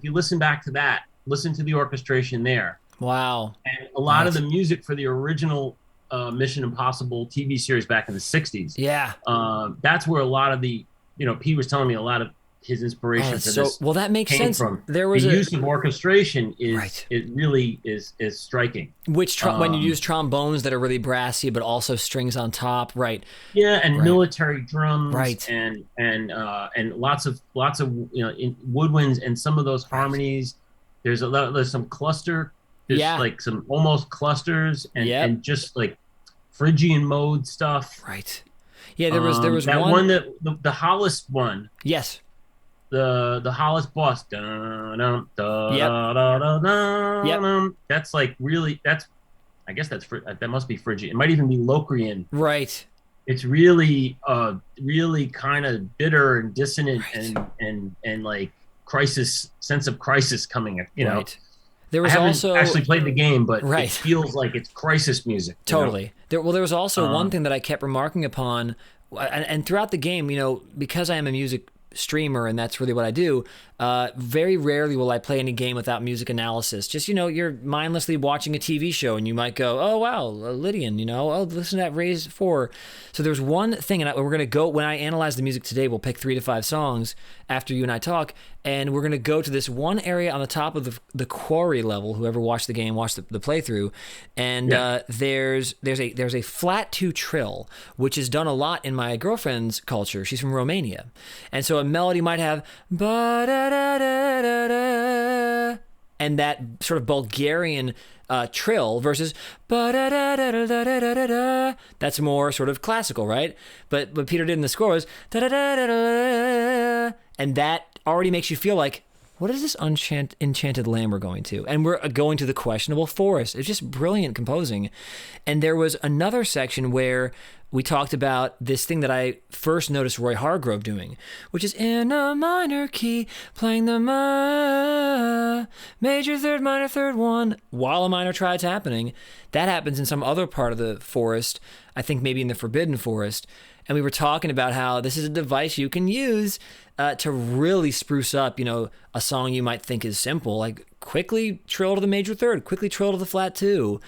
you listen back to that, listen to the orchestration there. Wow. And a lot of the music for the original Mission Impossible TV series back in the 60s. Yeah. That's where a lot of the, Pete was telling me a lot of his inspiration for this. Well, that makes sense. From. There was the use of orchestration it really is striking. Which when you use trombones that are really brassy, but also strings on top, right? Yeah, and military drums, right? And lots of in woodwinds and some of those harmonies. There's some cluster. There's like some almost clusters and just like Phrygian mode stuff. Right. Yeah, there was that one that the Hollis one. Yes. The Hollis boss. Yep. That's like really. I guess that must be Phrygian. It might even be Locrian. Right. It's really kind of bitter and dissonant and like sense of crisis coming. Right. There was I haven't also actually played the game, but it feels like it's crisis music. Totally. There was also one thing that I kept remarking upon, and throughout the game, because I am a music streamer and that's really what I do, very rarely will I play any game without music analysis. Just, you're mindlessly watching a TV show and you might go, oh, wow, Lydian, listen to that Raise 4. So there's one thing, and we're going to go, when I analyze the music today, we'll pick 3 to 5 songs after you and I talk, and we're going to go to this one area on the top of the quarry level, whoever watched the game, watched the playthrough, and there's a flat 2 trill, which is done a lot in my girlfriend's culture. She's from Romania. And so a melody might have ba-da-da-da-da-da, and that sort of Bulgarian trill versus ba-da-da-da-da-da-da-da. That's more sort of classical, right? But what Peter did in the score was da-da-da-da-da-da, and that already makes you feel like, what is this enchanted land we're going to? And we're going to the questionable forest. It's just brilliant composing. And there was another section where we talked about this thing that I first noticed Roy Hargrove doing, which is in a minor key, playing the major third, minor third 1, while a minor triad's happening. That happens in some other part of the forest, I think maybe in the Forbidden Forest. And we were talking about how this is a device you can use to really spruce up, a song you might think is simple, like quickly trill to the major third, quickly trill to the flat 2.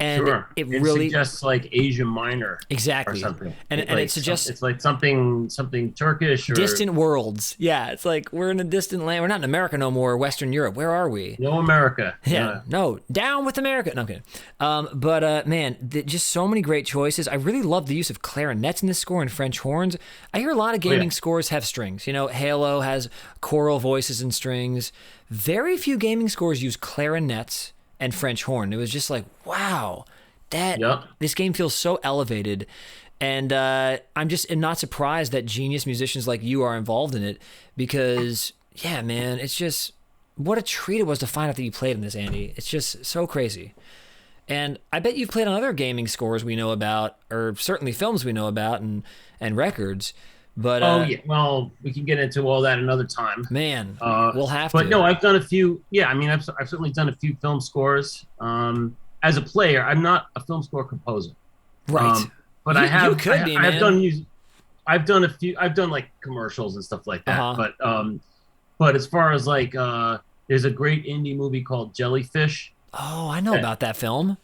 And it really suggests like Asia Minor, exactly, or something. And it suggests it's like something Turkish or distant worlds. Yeah, it's like we're in a distant land. We're not in America no more. Western Europe. Where are we? No America. Yeah, no, down with America. No, I'm kidding. Man, just so many great choices. I really love the use of clarinets in this score and French horns. I hear a lot of gaming scores have strings. Halo has choral voices and strings. Very few gaming scores use clarinets and French horn. It was just like, wow, this game feels so elevated. And I'm not surprised that genius musicians like you are involved in it, because, yeah, man, it's just, what a treat it was to find out that you played in this, Andy. It's just so crazy. And I bet you've played on other gaming scores we know about, or certainly films we know about and records. But well, we can get into all that another time. Man, we'll have to. But no, I've done a few. Yeah, I mean, I've certainly done a few film scores. As a player, I'm not a film score composer. Right. But I have. You could be, man. I've done music. I've done a few. I've done like commercials and stuff like that. But as far as like, there's a great indie movie called Jellyfish. Oh, I know about that film.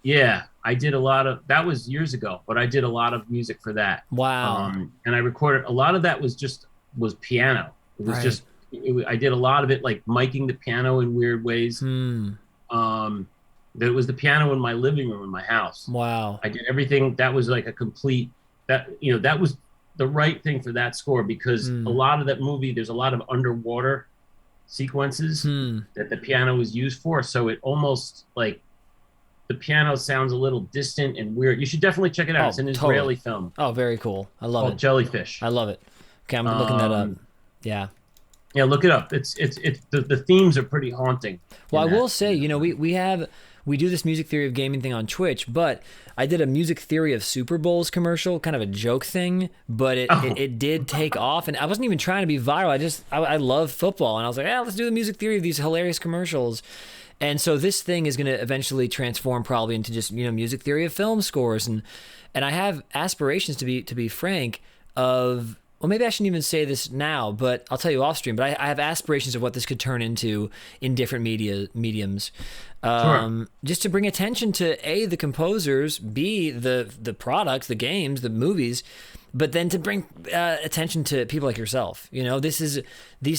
Yeah, I did a lot of, that was years ago, but I did a lot of music for that. Wow. And I recorded, a lot of that was piano. It was I did a lot of it, like miking the piano in weird ways. There was the piano in my living room in my house. Wow. I did everything. That was like a complete, that was the right thing for that score, because a lot of that movie, there's a lot of underwater sequences that the piano was used for. So it almost like the piano sounds a little distant and weird. You should definitely check it out. It's an Israeli film. Oh, very cool. I love it. Jellyfish. I love it. Okay, I'm looking that up. Yeah. Yeah, look it up. It's the themes are pretty haunting. Well, I will say, you know, we do this music theory of gaming thing on Twitch, but I did a music theory of Super Bowls commercial, kind of a joke thing, but it did take off, and I wasn't even trying to be viral. I love football, and I was like, let's do the music theory of these hilarious commercials. And so this thing is going to eventually transform probably into just, you know, music theory of film scores, and I have aspirations, to be frank, of, well, maybe I shouldn't even say this now, but I'll tell you off stream. But I have aspirations of what this could turn into in different mediums, Sure. just to bring attention to A, the composers, B, the products, the games, the movies, but then to bring attention to people like yourself. You know, these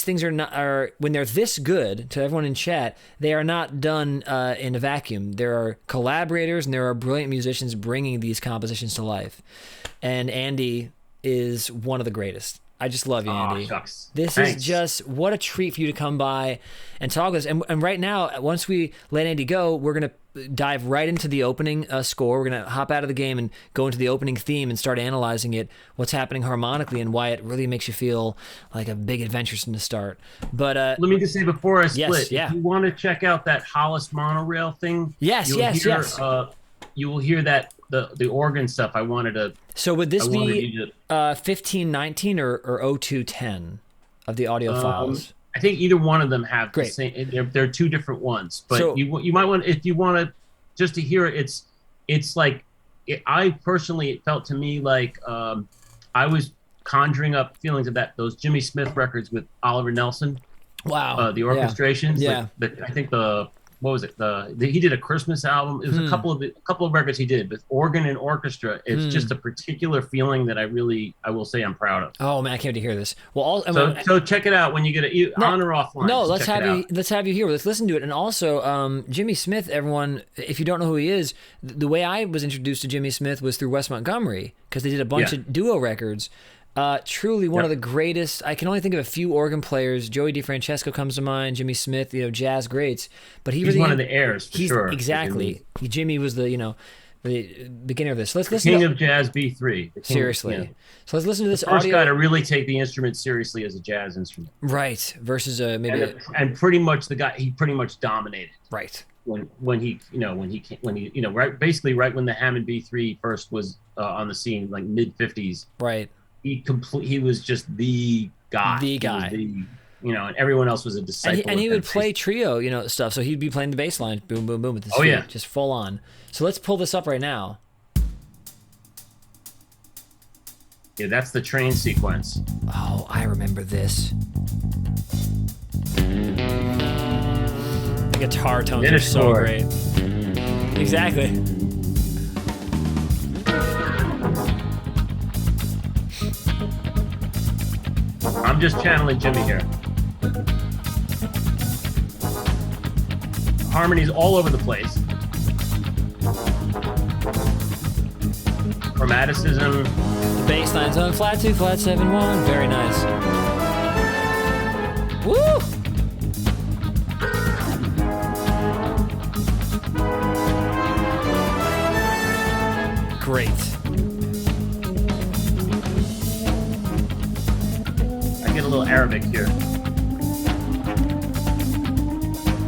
things are when they're this good, to everyone in chat, they are not done in a vacuum. There are collaborators and there are brilliant musicians bringing these compositions to life, and Andy is one of the greatest. I just love you, Andy. Shucks. This Thanks. is just, what a treat for you to come by and talk with us. And right now, once we let Andy go, we're going to dive right into the opening score. We're going to hop out of the game and go into the opening theme and start analyzing it, what's happening harmonically, and why it really makes you feel like a big adventure from the start. But let me just say before I split, yeah. if you want to check out that Hollis monorail thing, yes. You will hear that the organ stuff. I wanted to. So would this be 1519 or 0210 of the audio files? I think either one of them have Great. the same. They're two different ones, but So, you might want, if you want to just to hear it. It's like I personally, it felt to me like I was conjuring up feelings of those Jimmy Smith records with Oliver Nelson. Wow. The orchestrations. Yeah. I think what was it? He did a Christmas album. It was a couple of records he did, but organ and orchestra. It's just a particular feeling that I will say I'm proud of. Oh man, I can't wait to hear this. Well, so check it out when you get it on or offline. No, let's have you here. Let's listen to it. And also, Jimmy Smith. Everyone, if you don't know who he is, the way I was introduced to Jimmy Smith was through Wes Montgomery, because they did a bunch of duo records. Truly one of the greatest. I can only think of a few organ players. Joey DeFrancesco comes to mind. Jimmy Smith, jazz greats. But he's one of the heirs for sure. Exactly. Jimmy was the beginner of this. Let's listen. King of Jazz B3. Seriously. So let's listen to this the first audio. guy to really take the instrument seriously as a jazz instrument. Right. Versus maybe. And pretty much the guy, he pretty much dominated. Right. When he basically right when the Hammond B3 first was on the scene, like mid 50s. Right. He was just the guy. And everyone else was a disciple. And he would play trio, stuff. So he'd be playing the bass line, boom, boom, boom, with his feet, just full on. So let's pull this up right now. Yeah, that's the train sequence. Oh, I remember this. The guitar tones are so great. Exactly. I'm just channeling Jimmy here. Harmonies all over the place. Chromaticism. The bass line's on flat 2, flat 7, 1. Very nice. Woo! Great. Get a little Arabic here.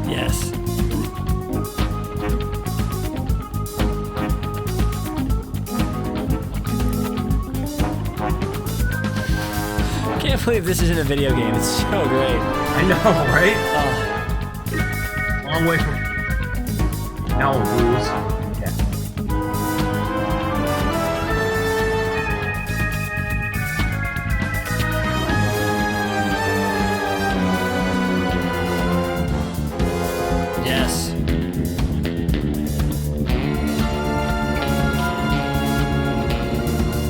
Yes. I can't believe this isn't a video game. It's so great. I know, right? Long way from now rules.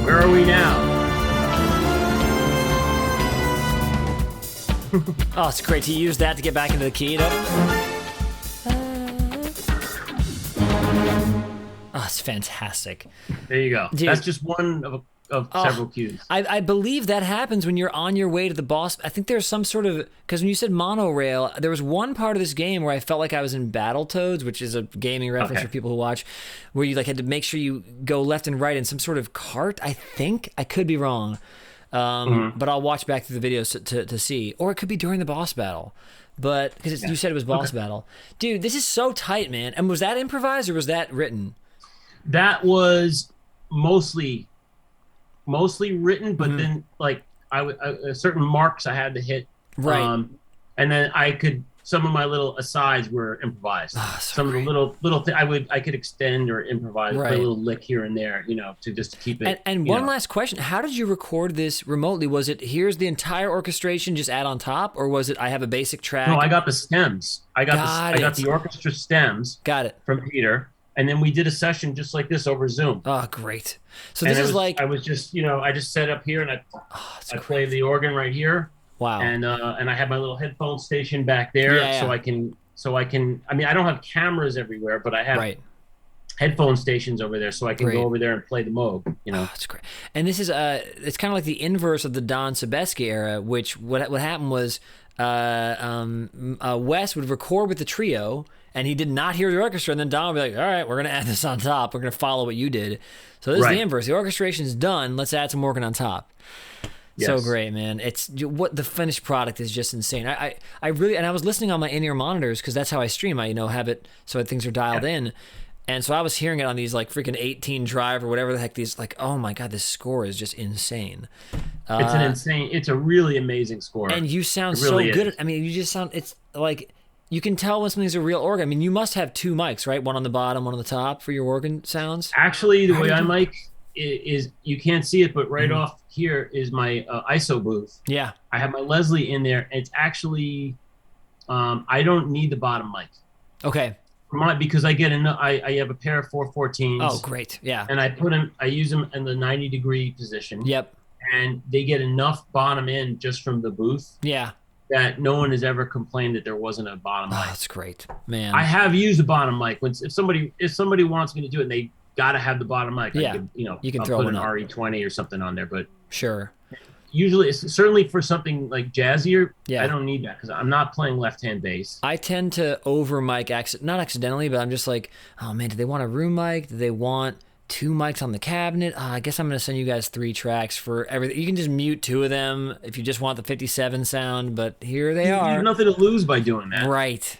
Where are we now? Oh, it's great to use that to get back into the key. it's fantastic. There you go. Dude. That's just one of several cues. I believe that happens when you're on your way to the boss. I think there's some sort of, because when you said monorail, there was one part of this game where I felt like I was in Battletoads, which is a gaming reference for people who watch, where you like had to make sure you go left and right in some sort of cart. I think I could be wrong, but I'll watch back through the videos to see, or it could be during the boss battle. But because you said it was boss battle, dude, this is so tight, man. And was that improvised or was that written? That was mostly written, but then like certain marks I had to hit, right? And then some of my little asides were improvised. Some of the little I could extend or improvise, put a little lick here and there, to keep it. And one last question: how did you record this remotely? Was it here's the entire orchestration, just add on top, or was it I have a basic track? No, I got the stems. I got the orchestra stems. Got it from Peter. And then we did a session just like this over Zoom. Oh, great. So this is like... I was just, I just set up here and I played the organ right here. Wow. And I had my little headphone station back there so I can, I mean, I don't have cameras everywhere, but I have headphone stations over there so I can go over there and play the Moog, Oh, that's great. And this is, it's kind of like the inverse of the Don Sebesky era, which what happened was Wes would record with the trio, and he did not hear the orchestra, and then Don would be like, all right, we're going to add this on top. We're going to follow what you did. So this is the inverse. The orchestration's done. Let's add some organ on top. Yes. So great, man. It's what the finished product is just insane. I really, and I was listening on my in-ear monitors because that's how I stream. I, have it so that things are dialed in. And so I was hearing it on these like freaking 18 drive or whatever the heck these, like, oh my God, this score is just insane. It's a really amazing score. And you sound so good. I mean, you just sound, it's like, you can tell when something's a real organ. I mean, you must have two mics, right? One on the bottom, one on the top for your organ sounds. Actually, the way I mic is, you can't see it, but right off here is my ISO booth. Yeah. I have my Leslie in there. It's actually, I don't need the bottom mic. Okay. Because I get I have a pair of 414s. Oh, great. Yeah. And I use them in the 90-degree position. Yep. And they get enough bottom in just from the booth. Yeah. That no one has ever complained that there wasn't a bottom mic. That's great, man. I have used a bottom mic if somebody wants me to do it, and they got to have the bottom mic. Yeah, you can throw an RE20 or something on there, but sure. Usually, certainly for something like jazzier, I don't need that because I'm not playing left-hand bass. I tend to over mic, not accidentally, but I'm just like, oh man, do they want a room mic? Do they want two mics on the cabinet? I guess I'm going to send you guys 3 tracks for everything. You can just mute 2 of them if you just want the 57 sound, but here they are. You have nothing to lose by doing that. Right.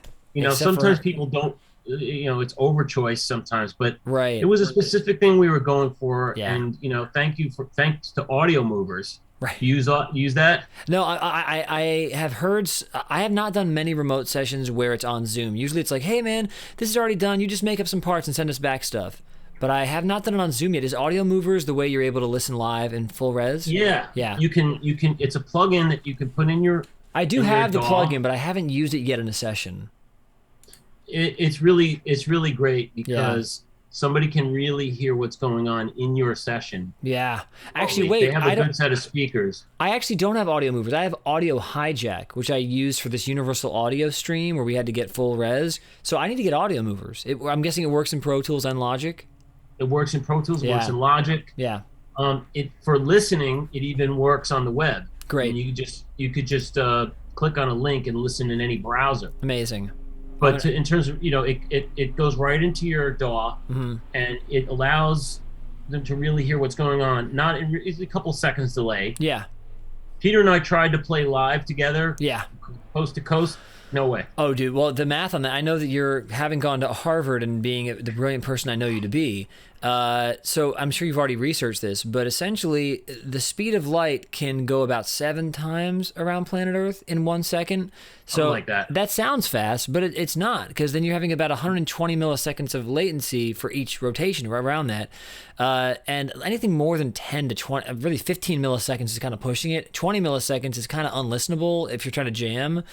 Sometimes people don't, it's over choice sometimes, but it was a specific thing we were going for. Yeah. And, thanks to Audio Movers. Right. Use that? No, I have heard. I have not done many remote sessions where it's on Zoom. Usually it's like, hey man, this is already done. You just make up some parts and send us back stuff. But I have not done it on Zoom yet. Is Audio Movers the way you're able to listen live in full res? Yeah. Yeah. You can. It's a plugin that you can put in your. I do have the plugin, but I haven't used it yet in a session. It's really great because somebody can really hear what's going on in your session. Yeah. Actually, wait. They have a good set of speakers. I actually don't have Audio Movers. I have Audio Hijack, which I use for this universal audio stream where we had to get full res. So I need to get Audio Movers. I'm guessing it works in Pro Tools and Logic. It works in Pro Tools. It works in Logic. Yeah. For listening, it even works on the web. Great. And you could just click on a link and listen in any browser. Amazing. But in terms of, it goes right into your DAW, and it allows them to really hear what's going on. It's a couple seconds delay. Yeah. Peter and I tried to play live together. Yeah. Coast to coast. No way. Oh, dude. Well, the math on that, I know that you're having gone to Harvard and being the brilliant person I know you to be. So I'm sure you've already researched this, but essentially the speed of light can go about 7 times around planet Earth in 1 second. So like that. That sounds fast, but it's not, because then you're having about 120 milliseconds of latency for each rotation around that. And anything more than 10 to 20, really 15 milliseconds is kind of pushing it. 20 milliseconds is kind of unlistenable if you're trying to jam.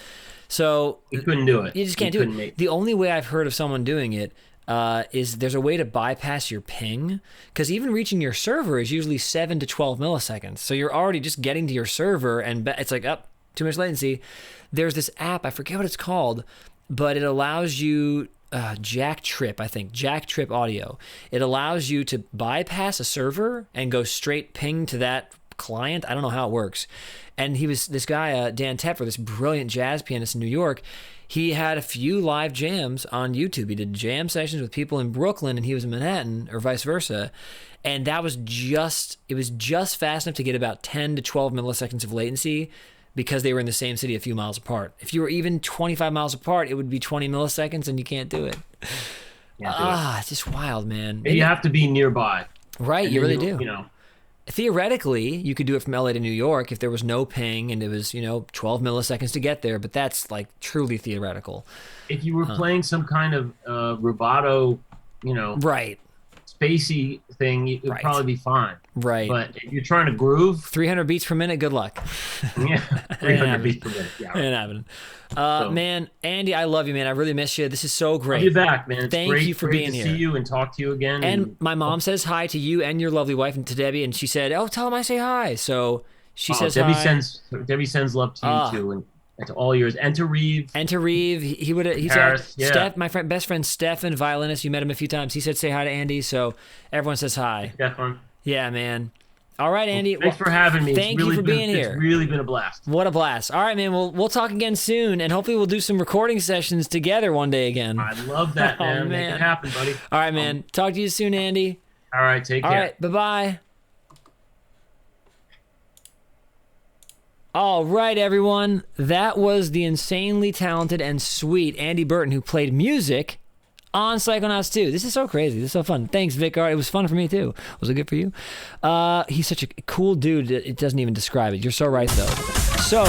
So you couldn't do it. You just can't do it. The only way I've heard of someone doing it is there's a way to bypass your ping, because even reaching your server is usually 7 to 12 milliseconds. So you're already just getting to your server, and it's like, too much latency. There's this app, I forget what it's called, but it allows you Jack Trip, I think. Jack Trip Audio. It allows you to bypass a server and go straight ping to that client. I don't know how it works. And he was this guy, Dan Tepper, this brilliant jazz pianist in New York. He had a few live jams on YouTube. He did jam sessions with people in Brooklyn, and he was in Manhattan, or vice versa. And it was just fast enough to get about 10 to 12 milliseconds of latency, because they were in the same city a few miles apart. If you were even 25 miles apart, it would be 20 milliseconds, and you can't do it. It's just wild, man. And you have to be nearby. Right, you really do. You know. Theoretically, you could do it from LA to New York if there was no ping and it was, 12 milliseconds to get there, but that's like truly theoretical. If you were playing some kind of rubato, right, spacey thing, it would probably be fine. Right. But if you're trying to groove, 300 beats per minute, good luck. Yeah, 300 beats per minute. Yeah. Ain't happening. Man, Andy, I love you, man. I really miss you. This is so great. I'll be back, man. It's Thank great, you for great being to here. See you and talk to you again. And my mom says hi to you and your lovely wife and to Debbie, and she said, "Oh, tell them I say hi." So she says Debbie hi. Debbie sends love to you too, and to all yours, and to Reeve. He would have. He Paris, said, "Steph, my best friend Stefan, violinist. You met him a few times. He said say hi to Andy." So everyone says hi. Stefan. Yeah, man. All right, Andy. Thanks for having me. Thank you for being here. It's really been a blast. What a blast. All right, man. We'll talk again soon, and hopefully we'll do some recording sessions together one day again. I love that, man. Oh, man. Make it happen, buddy. All right, man. Talk to you soon, Andy. All right, take care. All right, bye-bye. All right, everyone. That was the insanely talented and sweet Andy Burton, who played music on Psychonauts 2. This is so crazy. This is so fun. Thanks, Vic. It was fun for me, too. Was it good for you? He's such a cool dude. It doesn't even describe it. You're so right, though. So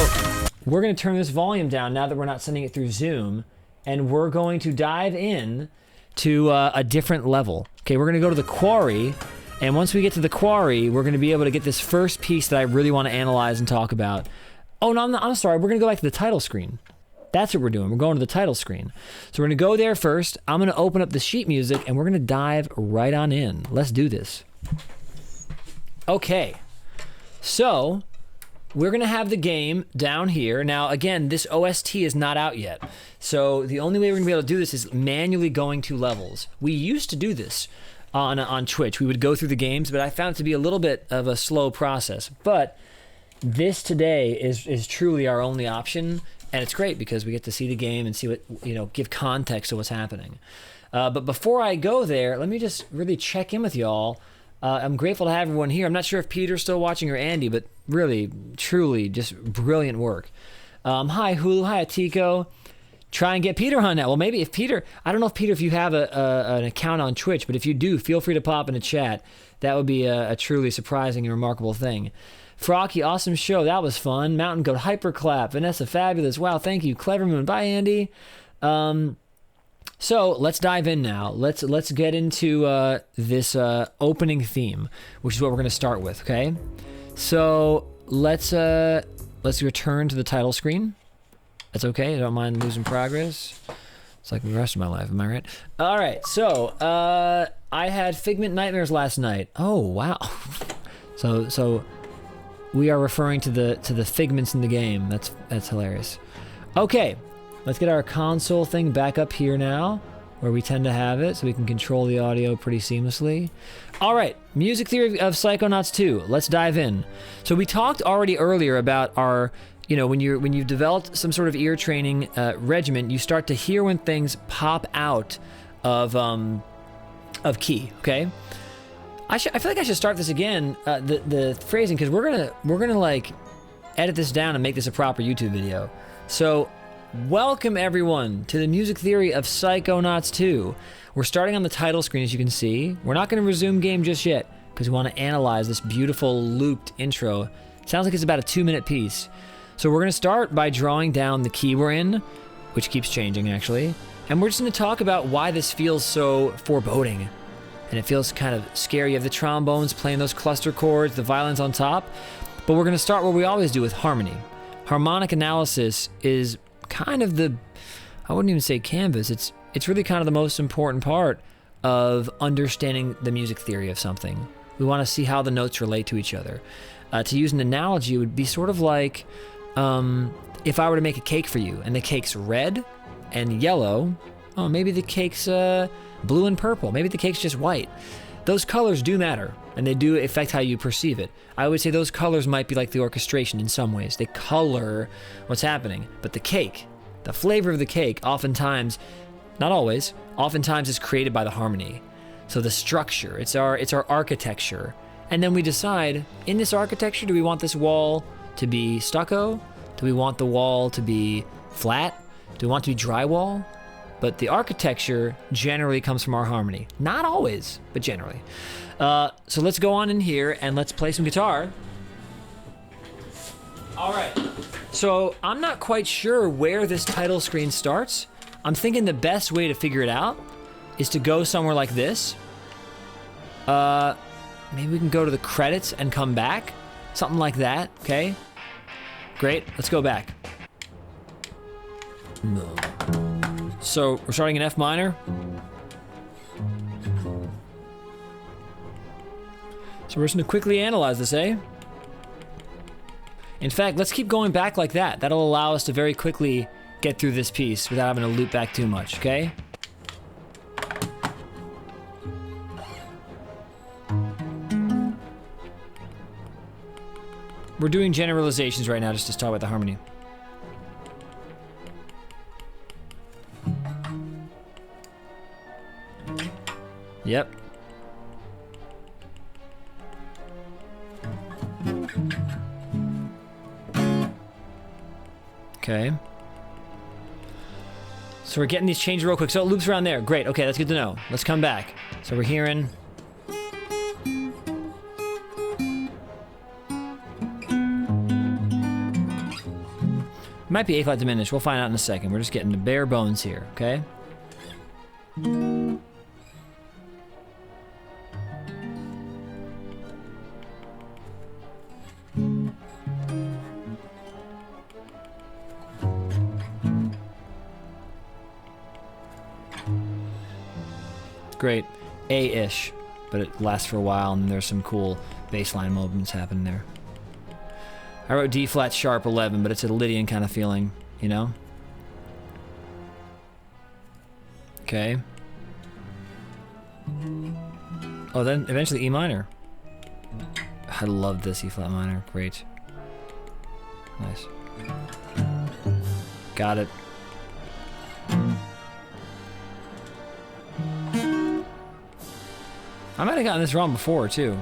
we're going to turn this volume down now that we're not sending it through Zoom, and we're going to dive in to a different level. Okay, we're going to go to the quarry, and once we get to the quarry, we're going to be able to get this first piece that I really want to analyze and talk about. Oh, no, I'm sorry. We're going to go back to the title screen. That's what we're doing. We're going to the title screen. So we're going to go there first. I'm going to open up the sheet music, and we're going to dive right on in. Let's do this. Okay. So we're going to have the game down here. Now, again, this OST is not out yet. So the only way we're going to be able to do this is manually going to levels. We used to do this on Twitch. We would go through the games, but I found it to be a little bit of a slow process. But this today is truly our only option. And it's great because we get to see the game and see what, give context to what's happening. But before I go there, let me just really check in with y'all. I'm grateful to have everyone here. I'm not sure if Peter's still watching or Andy, but really, truly, just brilliant work. Hi, Hulu. Hi, Atiko. Try and get Peter on that. Well, maybe if Peter, I don't know if Peter, if you have an account on Twitch, but if you do, feel free to pop in a chat. That would be a truly surprising and remarkable thing. Froggy, awesome show. That was fun. Mountain Goat, Hyperclap. Vanessa, fabulous. Wow, thank you. Clever Moon. Bye, Andy. So let's dive in now. Let's get into this opening theme, which is what we're going to start with, okay? So let's return to the title screen. That's okay. I don't mind losing progress. It's like the rest of my life. Am I right? All right. So I had Figment nightmares last night. Oh, wow. So we are referring to the figments in the game. That's hilarious. Okay, let's get our console thing back up here now, where we tend to have it, so we can control the audio pretty seamlessly. All right, music theory of Psychonauts 2. Let's dive in. So we talked already earlier about our, when you've developed some sort of ear training regimen, you start to hear when things pop out of key. Okay. I feel like I should start this again, the phrasing, because we're gonna like edit this down and make this a proper YouTube video. So, welcome everyone to the music theory of Psychonauts 2. We're starting on the title screen, as you can see. We're not gonna resume game just yet because we want to analyze this beautiful looped intro. Sounds like it's about a 2-minute piece. So we're gonna start by drawing down the key we're in, which keeps changing actually, and we're just gonna talk about why this feels so foreboding. And it feels kind of scary. You have the trombones playing those cluster chords, the violins on top. But we're going to start where we always do, with harmony. Harmonic analysis is kind of I wouldn't even say canvas. It's really kind of the most important part of understanding the music theory of something. We want to see how the notes relate to each other. To use an analogy, it would be sort of like if I were to make a cake for you, and the cake's red and yellow Oh, maybe the cake's blue and purple. Maybe the cake's just white. Those colors do matter, and they do affect how you perceive it. I would say those colors might be like the orchestration in some ways. They color what's happening. But the cake, the flavor of the cake, oftentimes, not always, oftentimes is created by the harmony. So the structure, it's our architecture. And then we decide, in this architecture, do we want this wall to be stucco? Do we want the wall to be flat? Do we want it to be drywall? But the architecture generally comes from our harmony. Not always, but generally. So let's go on in here and let's play some guitar. All right. So I'm not quite sure where this title screen starts. I'm thinking the best way to figure it out is to go somewhere like this. Maybe we can go to the credits and come back. Something like that, okay? Great, let's go back. So we're starting in F minor. So we're just gonna quickly analyze this, eh? In fact, let's keep going back like that. That'll allow us to very quickly get through this piece without having to loop back too much, okay? We're doing generalizations right now just to talk about the harmony. Yep. Okay. So we're getting these changed real quick. So it loops around there. Great. Okay, that's good to know. Let's come back. So we're hearing... Might be A flat diminished. We'll find out in a second. We're just getting the bare bones here, okay? Great. A-ish, but it lasts for a while and there's some cool bassline moments happening there. I wrote D flat sharp 11, but it's a Lydian kind of feeling, you know? Okay. Oh, then eventually E minor. I love this E flat minor. Great. Nice. Got it. I might have gotten this wrong before, too.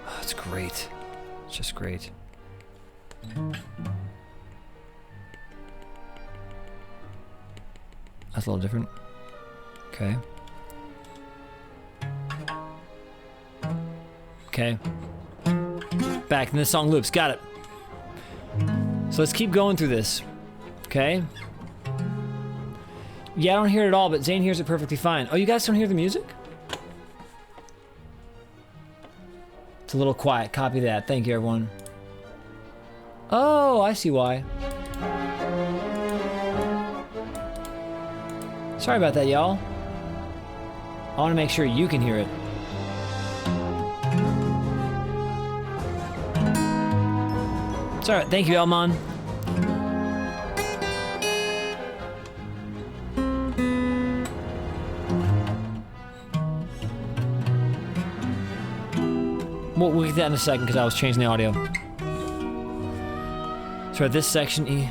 Oh, it's great. It's just great. That's a little different. Okay. Okay. Back, and this song loops. Got it. So let's keep going through this. Okay. Yeah, I don't hear it at all, but Zane hears it perfectly fine. Oh, you guys don't hear the music? It's a little quiet. Copy that. Thank you, everyone. Oh, I see why. Sorry about that, y'all. I want to make sure you can hear it. It's alright. Thank you, Elmon. We'll get that in a second because I was changing the audio. So at this section E.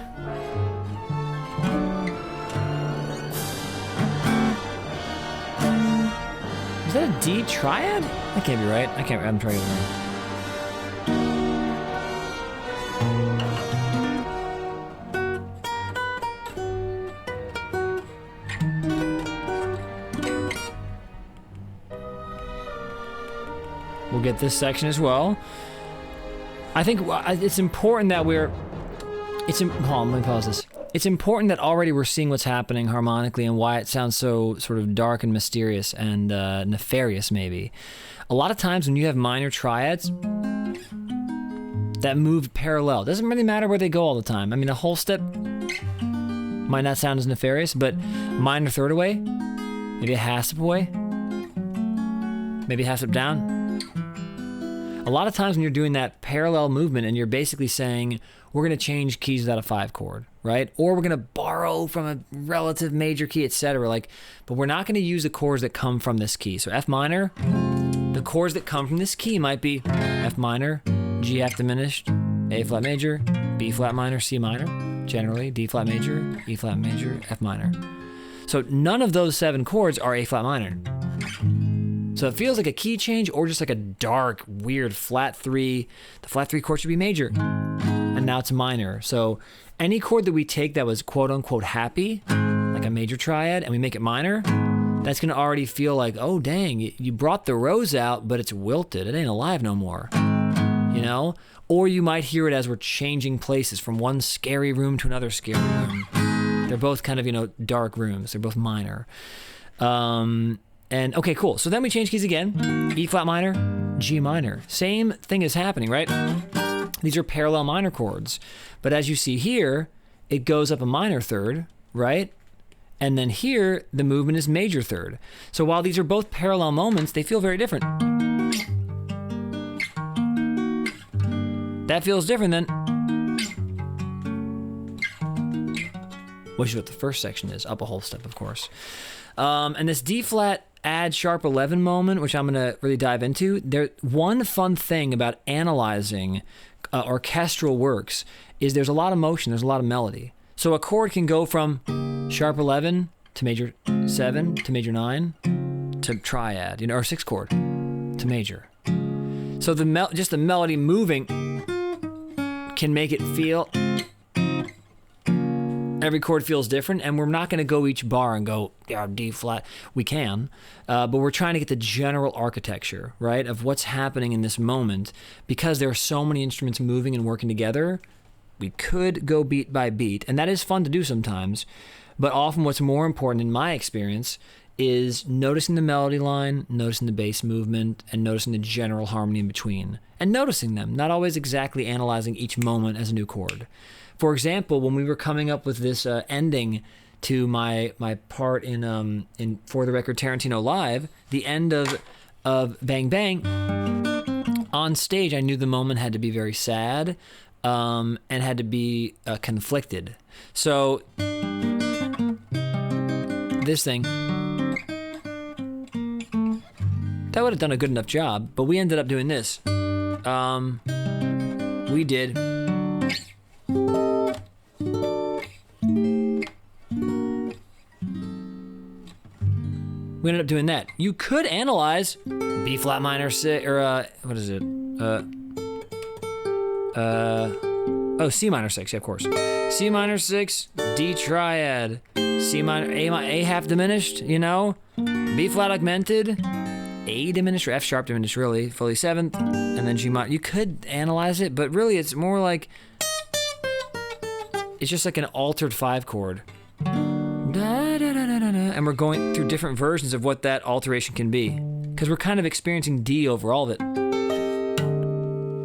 Is that a D triad? That can't be right. I'm trying to get it wrong. We'll get this section as well. I think it's important that hold on, let me pause this. It's important that already we're seeing what's happening harmonically and why it sounds so sort of dark and mysterious and nefarious, maybe. A lot of times when you have minor triads that move parallel, doesn't really matter where they go all the time. I mean, a whole step might not sound as nefarious, but minor third away, maybe a half step away, maybe a half step down. A lot of times when you're doing that parallel movement and you're basically saying, we're going to change keys without a 5 chord, right? Or we're going to borrow from a relative major key, etc. But we're not going to use the chords that come from this key. So F minor, the chords that come from this key might be F minor, G half diminished, A flat major, B flat minor, C minor, generally, D flat major, E flat major, F minor. So none of those 7 chords are A flat minor. So it feels like a key change or just like a dark, weird flat 3. The flat 3 chord should be major. And now it's minor. So any chord that we take that was quote unquote happy, like a major triad, and we make it minor, that's going to already feel like, oh dang, you brought the rose out, but it's wilted. It ain't alive no more. You know? Or you might hear it as we're changing places from one scary room to another scary room. They're both kind of, dark rooms. They're both minor. And okay, cool. So then we change keys again. E flat minor, G minor. Same thing is happening, right? These are parallel minor chords. But as you see here, it goes up a minor third, right? And then here, the movement is major third. So while these are both parallel moments, they feel very different. That feels different than... which is what the first section is, up a whole step, of course. And this D flat add sharp 11 moment, which I'm going to really dive into, one fun thing about analyzing orchestral works is there's a lot of motion, there's a lot of melody. So a chord can go from sharp 11 to major 7 to major 9 to triad, or 6 chord to major. So just the melody moving can make it feel... every chord feels different, and we're not going to go each bar and go, D flat. We can, but we're trying to get the general architecture, right, of what's happening in this moment. Because there are so many instruments moving and working together, we could go beat by beat, and that is fun to do sometimes. But often what's more important in my experience is noticing the melody line, noticing the bass movement, and noticing the general harmony in between. And noticing them, not always exactly analyzing each moment as a new chord. For example, when we were coming up with this ending to my part in For the Record Tarantino Live, the end of Bang Bang, on stage I knew the moment had to be very sad and had to be conflicted. So this thing, that would have done a good enough job, but we ended up doing this. We did... we ended up doing that. You could analyze B flat minor 6, or what is it? C minor 6, yeah, of course. C minor 6, D triad, C minor, A half diminished, B flat augmented, A diminished, or F sharp diminished, really, fully 7th, and then G minor. You could analyze it, but really it's more like, it's just like an altered 5 chord. And we're going through different versions of what that alteration can be, because we're kind of experiencing D over all of it.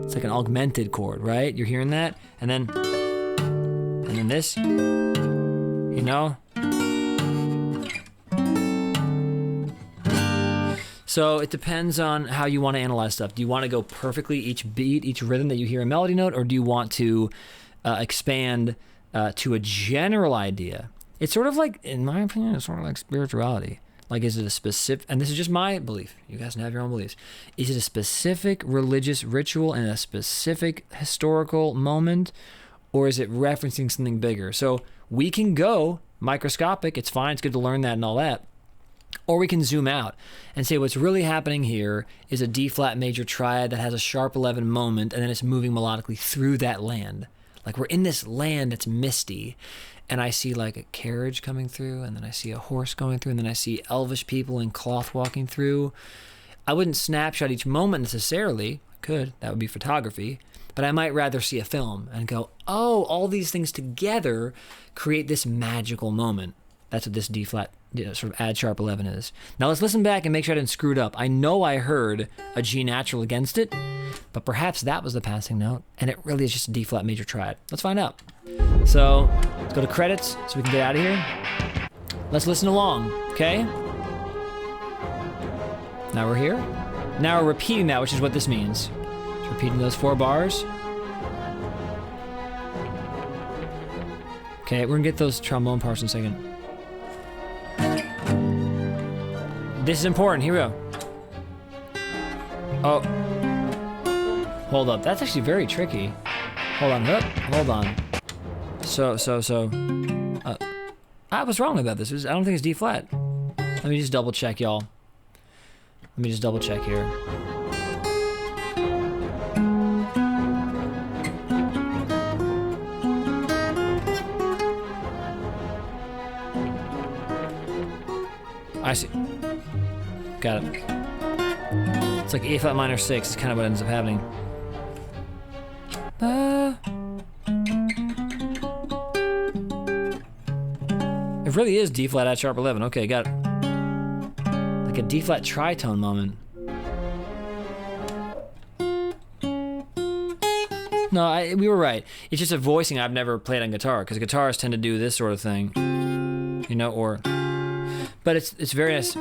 It's like an augmented chord, right? You're hearing that, and then this, So it depends on how you want to analyze stuff. Do you want to go perfectly each beat, each rhythm that you hear a melody note, or do you want to expand to a general idea? It's sort of like, in my opinion, it's sort of like spirituality. Like, is it a specific, and this is just my belief, you guys can have your own beliefs. Is it a specific religious ritual in a specific historical moment, or is it referencing something bigger? So we can go microscopic, it's fine, it's good to learn that and all that. Or we can zoom out and say what's really happening here is a D flat major triad that has a sharp 11 moment, and then it's moving melodically through that land. Like, we're in this land that's misty, and I see like a carriage coming through, and then I see a horse going through, and then I see elvish people in cloth walking through. I wouldn't snapshot each moment necessarily. I could, that would be photography. But I might rather see a film and go, oh, all these things together create this magical moment. That's what this D flat, sort of add sharp 11 is. Now let's listen back and make sure I didn't screw it up. I know I heard a G natural against it, but perhaps that was the passing note, and it really is just a D flat major triad. Let's find out. So let's go to credits so we can get out of here. Let's listen along, okay? Now we're here. Now we're repeating that, which is what this means. Repeating those 4 bars. Okay, we're gonna get those trombone parts in a second. This is important, here we go. Oh. Hold up, that's actually very tricky. Hold on, hold on. I was wrong about this. I don't think it's D flat. Let me just double check, y'all. Let me just double check here. I see. Got it. It's like A flat minor 6 is kind of what ends up happening. It really is D flat at sharp 11. Okay, got it. Like a D flat tritone moment. No, we were right. It's just a voicing I've never played on guitar, because guitarists tend to do this sort of thing, you know, or. But it's very nice.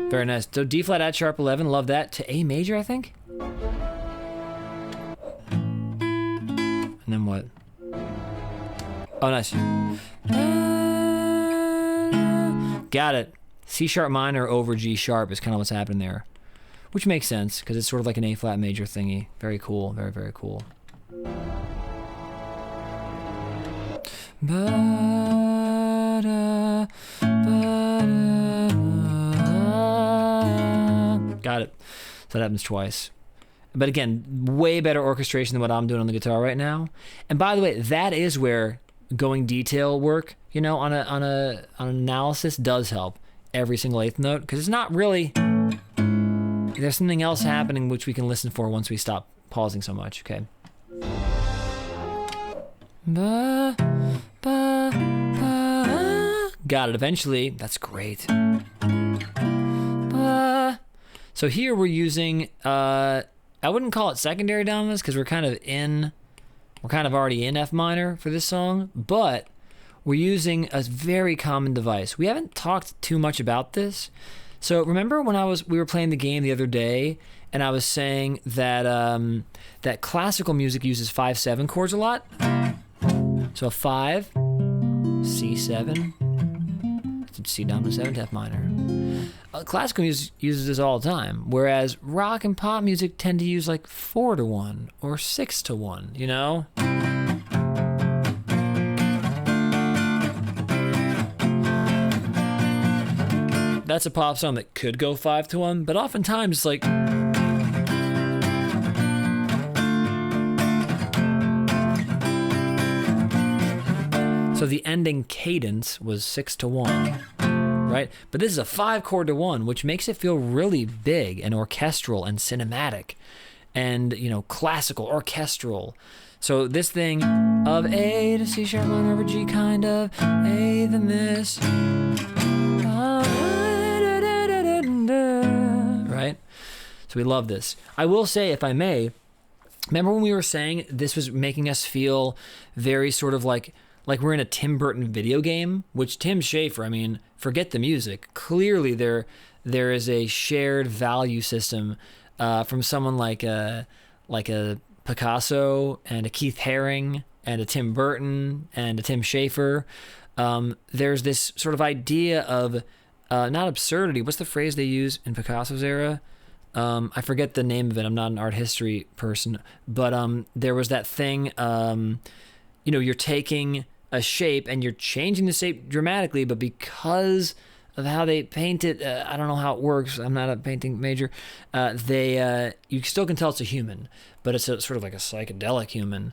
Very nice. So D flat at sharp 11, love that. To A major, I think. And then what? Oh, nice. Got it. C sharp minor over G sharp is kind of what's happening there, which makes sense because it's sort of like an A flat major thingy. Very cool. Very, very cool. Got it. So that happens twice. But again, way better orchestration than what I'm doing on the guitar right now. And by the way, that is where going detail work, you know, on an analysis does help every single eighth note, because it's not really. There's something else happening which we can listen for once we stop pausing so much. Okay. Got it. Eventually, that's great. So here we're using. I wouldn't call it secondary dominance because we're kind of already in F minor for this song, but we're using a very common device. We haven't talked too much about this. So remember when we were playing the game the other day, and I was saying that that classical music uses 5/7 chords a lot. So 5, C7, C dominant 7 to F minor. Classical music uses this all the time, whereas rock and pop music tend to use like 4-1 or 6-1, you know? That's a pop song that could go 5-1, but oftentimes it's like. So the ending cadence was 6-1. Right? But this is a 5 chord to 1, which makes it feel really big and orchestral and cinematic and, you know, classical, orchestral. So this thing of A to C sharp minor over G, kind of, A then this. Right? So we love this. I will say, if I may, remember when we were saying this was making us feel very sort of like we're in a Tim Burton video game, which Tim Schafer, I mean, forget the music. Clearly there is a shared value system from someone like a Picasso and a Keith Haring and a Tim Burton and a Tim Schafer. There's this sort of idea of not absurdity. What's the phrase they use in Picasso's era? I forget the name of it. I'm not an art history person, but there was that thing, you know, you're taking a shape and you're changing the shape dramatically, but because of how they paint it, I don't know how it works. I'm not a painting major. You still can tell it's a human, but it's sort of like a psychedelic human.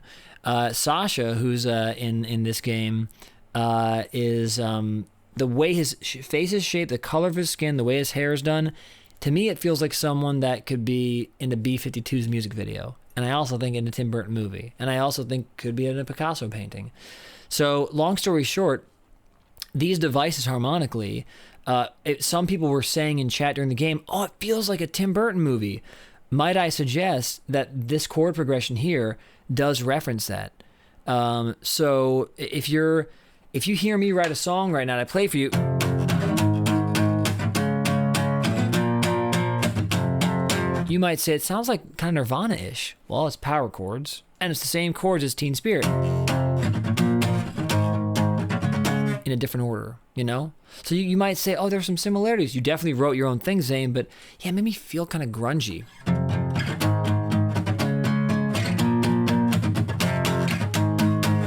Sasha, who's in this game, is the way his face is shaped, the color of his skin, the way his hair is done. To me, it feels like someone that could be in the B-52's music video. And I also think in a Tim Burton movie. And I also think could be in a Picasso painting. So long story short, these devices harmonically, some people were saying in chat during the game, oh, it feels like a Tim Burton movie. Might I suggest that this chord progression here does reference that? So if you hear me write a song right now and I play for you, You might say it sounds like kind of Nirvana-ish. Well, it's power chords, and it's the same chords as Teen Spirit. In a different order, you know? So you might say, oh, there's some similarities. You definitely wrote your own thing, Zane, but yeah, it made me feel kind of grungy.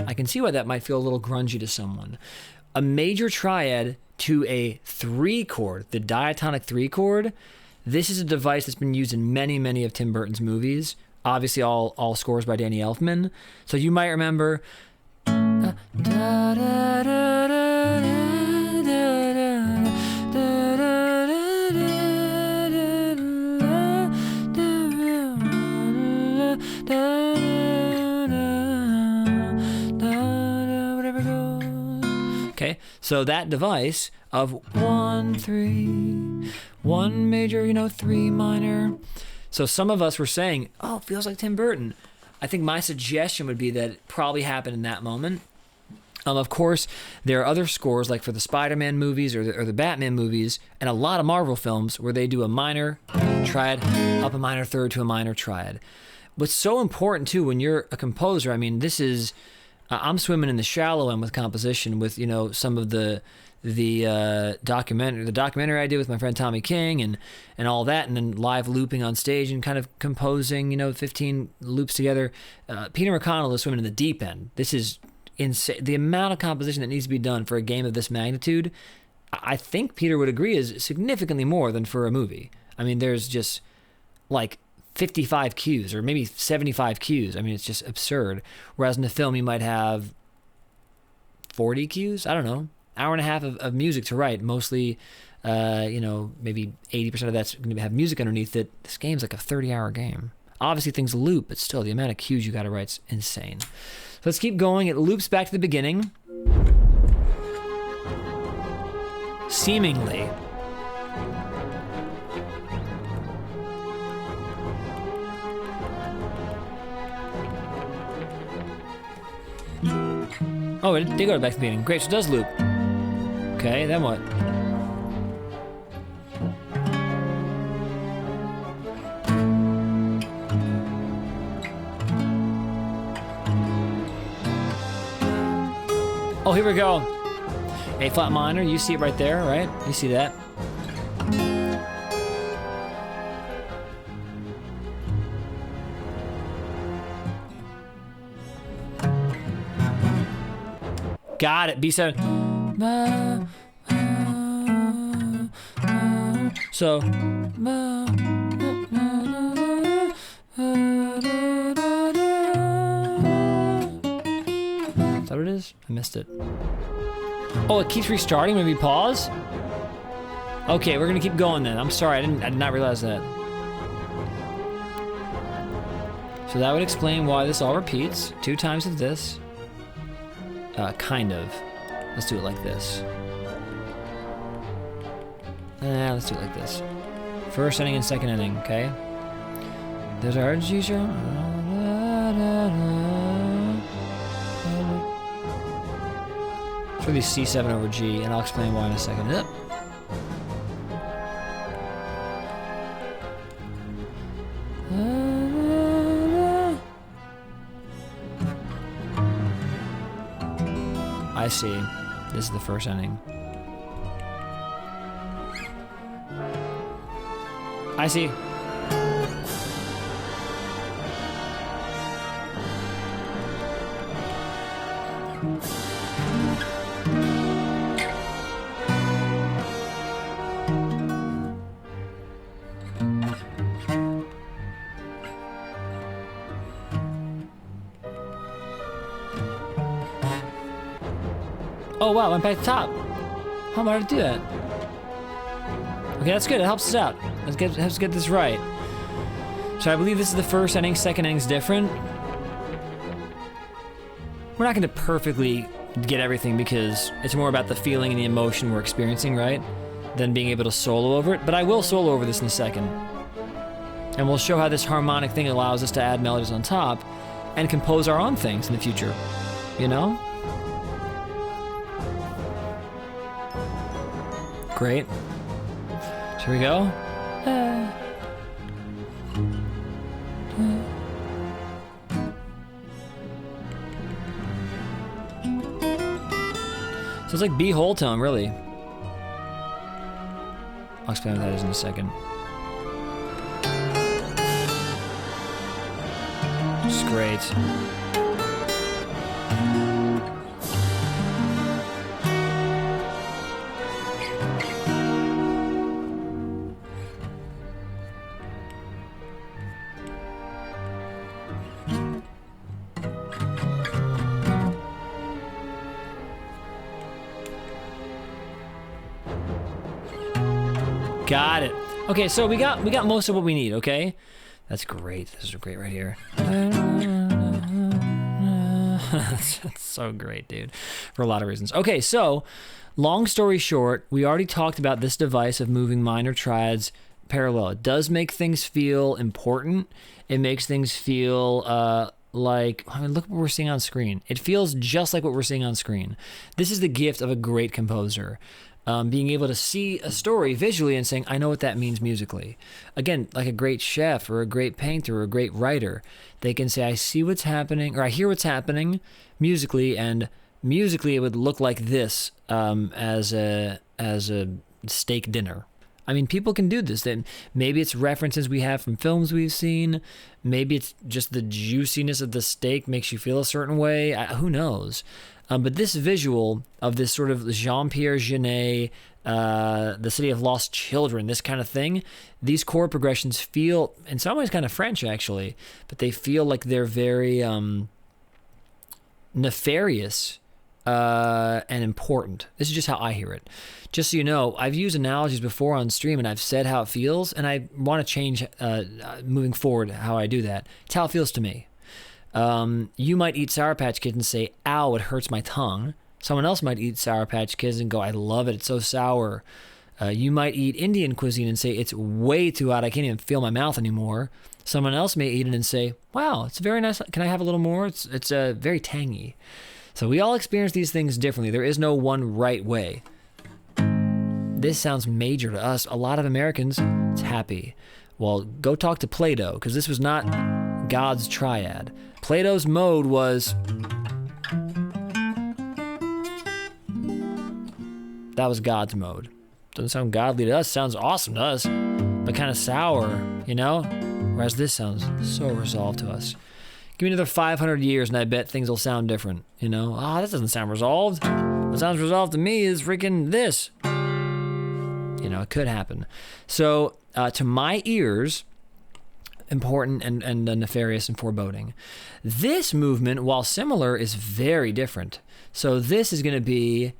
I can see why that might feel a little grungy to someone. A major triad to a 3-chord, the diatonic 3-chord, this is a device that's been used in many, many of Tim Burton's movies. Obviously, all scores by Danny Elfman. So you might remember... Okay, so that device of 1, 3, 1 major, 3 minor. So some of us were saying, oh, it feels like Tim Burton. I think my suggestion would be that it probably happened in that moment. Of course, there are other scores, like for the Spider-Man movies or the Batman movies, and a lot of Marvel films where they do a minor triad, up a minor third to a minor triad. What's so important, too, when you're a composer, I mean, this is... I'm swimming in the shallow end with composition with, some of the documentary I did with my friend Tommy King and all that, and then live looping on stage and kind of composing, 15 loops together. Peter McConnell is swimming in the deep end. This is insane. The amount of composition that needs to be done for a game of this magnitude, I think Peter would agree, is significantly more than for a movie. I mean, there's just like 55 cues or maybe 75 cues. I mean, it's just absurd. Whereas in the film, you might have 40 cues. I don't know. Hour and a half of music to write. Mostly, maybe 80% of that's going to have music underneath it. This game's like a 30-hour game. Obviously, things loop, but still, the amount of cues you got to write's insane. So let's keep going. It loops back to the beginning. Seemingly. Oh, it did go back to the beginning. Great, so it does loop. Okay, then what? Oh, here we go. A flat minor, you see it right there, right? You see that? Got it, B7. So. Is that what it is? I missed it. Oh, it keeps restarting when we pause? Okay, we're gonna keep going then. I'm sorry, I did not realize that. So that would explain why this all repeats 2 times of this. Kind of. Let's do it like this. Let's do it like this. First inning and second inning, okay? There's our G sharp. It's really C7 over G, and I'll explain why in a second. Yep. I see. This is the first inning. I see. Oh wow, went back to the top. How am I going to do that? Okay, that's good. It helps us out. Let's get this right. So I believe this is the first inning. Second inning's different. We're not going to perfectly get everything because it's more about the feeling and the emotion we're experiencing, right? Than being able to solo over it. But I will solo over this in a second. And we'll show how this harmonic thing allows us to add melodies on top and compose our own things in the future. You know? Great. So here we go. it's like B whole tone, really. I'll explain what that is in a second. It's great. Got it. Okay, so we got most of what we need, okay? That's great. This is great right here. That's so great, dude, for a lot of reasons. Okay, so long story short, we already talked about this device of moving minor triads parallel. It does make things feel important. It makes things feel like, I mean, look what we're seeing on screen. It feels just like what we're seeing on screen. This is the gift of a great composer. Being able to see a story visually and saying, I know what that means musically. Again, like a great chef or a great painter or a great writer, they can say, I see what's happening, or I hear what's happening musically, and musically it would look like this as a steak dinner. I mean, people can do this. Then maybe it's references we have from films we've seen. Maybe it's just the juiciness of the steak makes you feel a certain way. Who knows? But this visual of this sort of Jean-Pierre Jeunet, the City of Lost Children, this kind of thing, these chord progressions feel, in some ways, kind of French, actually, but they feel like they're very nefarious and important. This is just how I hear it. Just so you know, I've used analogies before on stream, and I've said how it feels, and I want to change, moving forward, how I do that. It's how it feels to me. You might eat Sour Patch Kids and say, ow, it hurts my tongue. Someone else might eat Sour Patch Kids and go, I love it, it's so sour. You might eat Indian cuisine and say, it's way too hot, I can't even feel my mouth anymore. Someone else may eat it and say, wow, it's very nice, can I have a little more? It's very tangy. So we all experience these things differently. There is no one right way. This sounds major to us. A lot of Americans, it's happy. Well, go talk to Plato, because this was not God's triad. Plato's mode was, that was God's mode. Doesn't sound godly to us, sounds awesome to us, but kind of sour, you know? Whereas this sounds so resolved to us. Give me another 500 years and I bet things will sound different, you know? Ah, this doesn't sound resolved. What sounds resolved to me is freaking this. You know, it could happen. So, to my ears, important and nefarious and foreboding. This movement, while similar, is very different. So this is going to be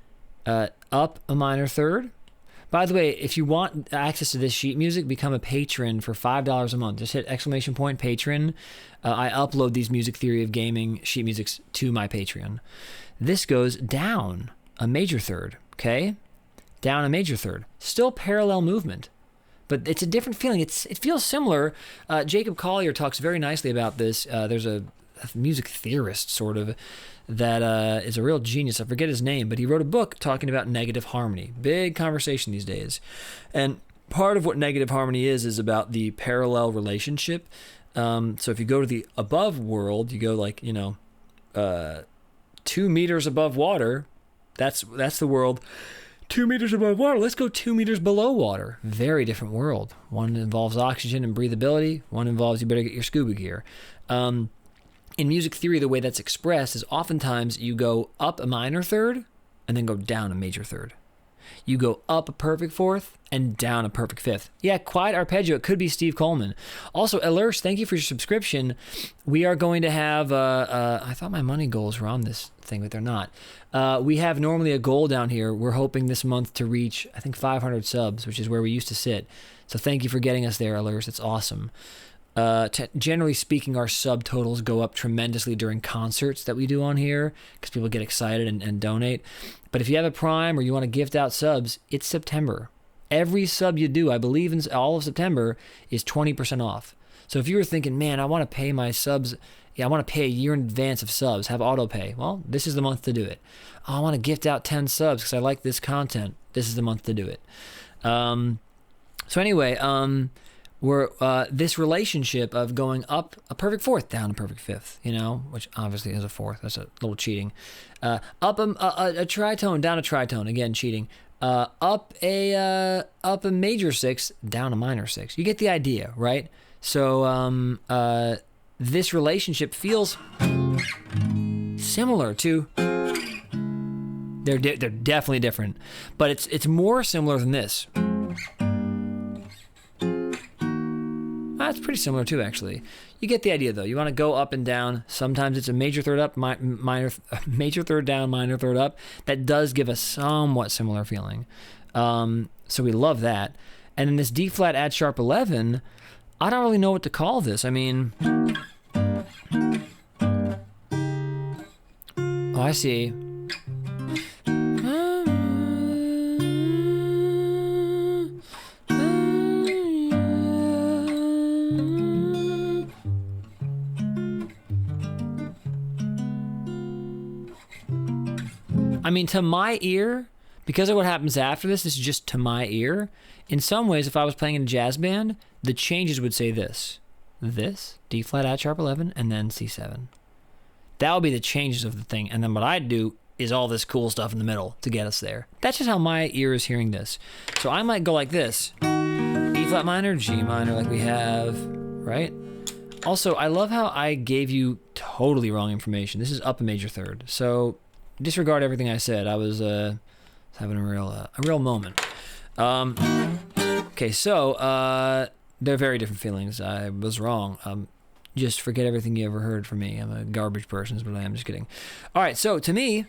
up a minor third. By the way, if you want access to this sheet music, become a patron for $5 a month. Just hit !patron. I upload these Music Theory of Gaming sheet musics to my Patreon. This goes down a major third, okay? Down a major third. Still parallel movement. But it's a different feeling. It feels similar. Jacob Collier talks very nicely about this. There's a music theorist, sort of, that is a real genius. I forget his name, but he wrote a book talking about negative harmony. Big conversation these days. And part of what negative harmony is about the parallel relationship. So if you go to the above world, you go like, 2 meters above water. That's the world. 2 meters above water. Let's go 2 meters below water. Very different world. One involves oxygen and breathability. One involves you better get your scuba gear. In music theory, the way that's expressed is oftentimes you go up a minor third and then go down a major third. You go up a perfect fourth and down a perfect fifth. Yeah, quiet arpeggio. It could be Steve Coleman. Also, Elers, thank you for your subscription. We are going to have, I thought my money goals were on this thing, but they're not. We have normally a goal down here. We're hoping this month to reach, I think, 500 subs, which is where we used to sit. So thank you for getting us there, Elers. It's awesome. Generally speaking, our subtotals go up tremendously during concerts that we do on here because people get excited and donate. But if you have a Prime or you want to gift out subs, it's September. Every sub you do, I believe in all of September, is 20% off. So if you were thinking, man, I want to pay my subs, I want to pay a year in advance of subs, have auto pay. Well, this is the month to do it. Oh, I want to gift out 10 subs because I like this content. This is the month to do it. So anyway, where this relationship of going up a perfect fourth, down a perfect fifth, you know, which obviously is a fourth. That's a little cheating. Up a tritone, down a tritone, again cheating. Up a major sixth, down a minor sixth. You get the idea, right? So this relationship feels similar to. They're definitely different, but it's more similar than this. That's pretty similar too, actually. You get the idea, though. You want to go up and down. Sometimes it's a major third up, major third down, minor third up. That does give a somewhat similar feeling. So we love that. And then this D flat add sharp 11, I don't really know what to call this. I mean, oh, I see. I mean, to my ear, because of what happens after this is just to my ear. In some ways, if I was playing in a jazz band, the changes would say this, D flat add sharp 11, and then C7. That would be the changes of the thing. And then what I'd do is all this cool stuff in the middle to get us there. That's just how my ear is hearing this. So I might go like this, E flat minor, G minor, like we have, right? Also, I love how I gave you totally wrong information. This is up a major third. So disregard everything I said. I was having a real moment. Okay, so they're very different feelings. I was wrong. Just forget everything you ever heard from me. I'm a garbage person, but I am just kidding. All right, so to me,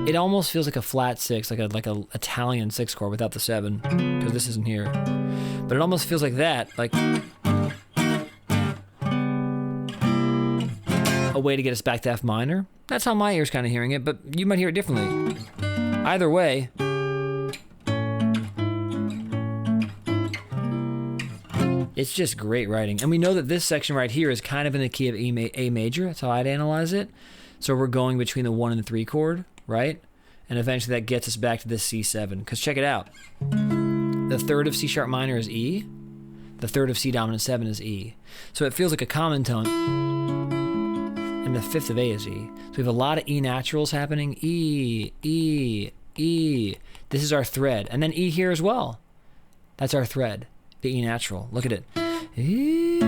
it almost feels like a flat six, like a Italian six chord without the 7, because this isn't here. But it almost feels like that, like a way to get us back to F minor. That's how my ear's kind of hearing it, but you might hear it differently. Either way, it's just great writing. And we know that this section right here is kind of in the key of A major. That's how I'd analyze it. So we're going between the 1 and the 3 chord, right? And eventually that gets us back to this C7. Because check it out. The third of C sharp minor is E. The third of C dominant 7 is E. So it feels like a common tone. And the fifth of A is E. So we have a lot of E naturals happening. E, E, E. This is our thread. And then E here as well. That's our thread. The E natural. Look at it. E, F.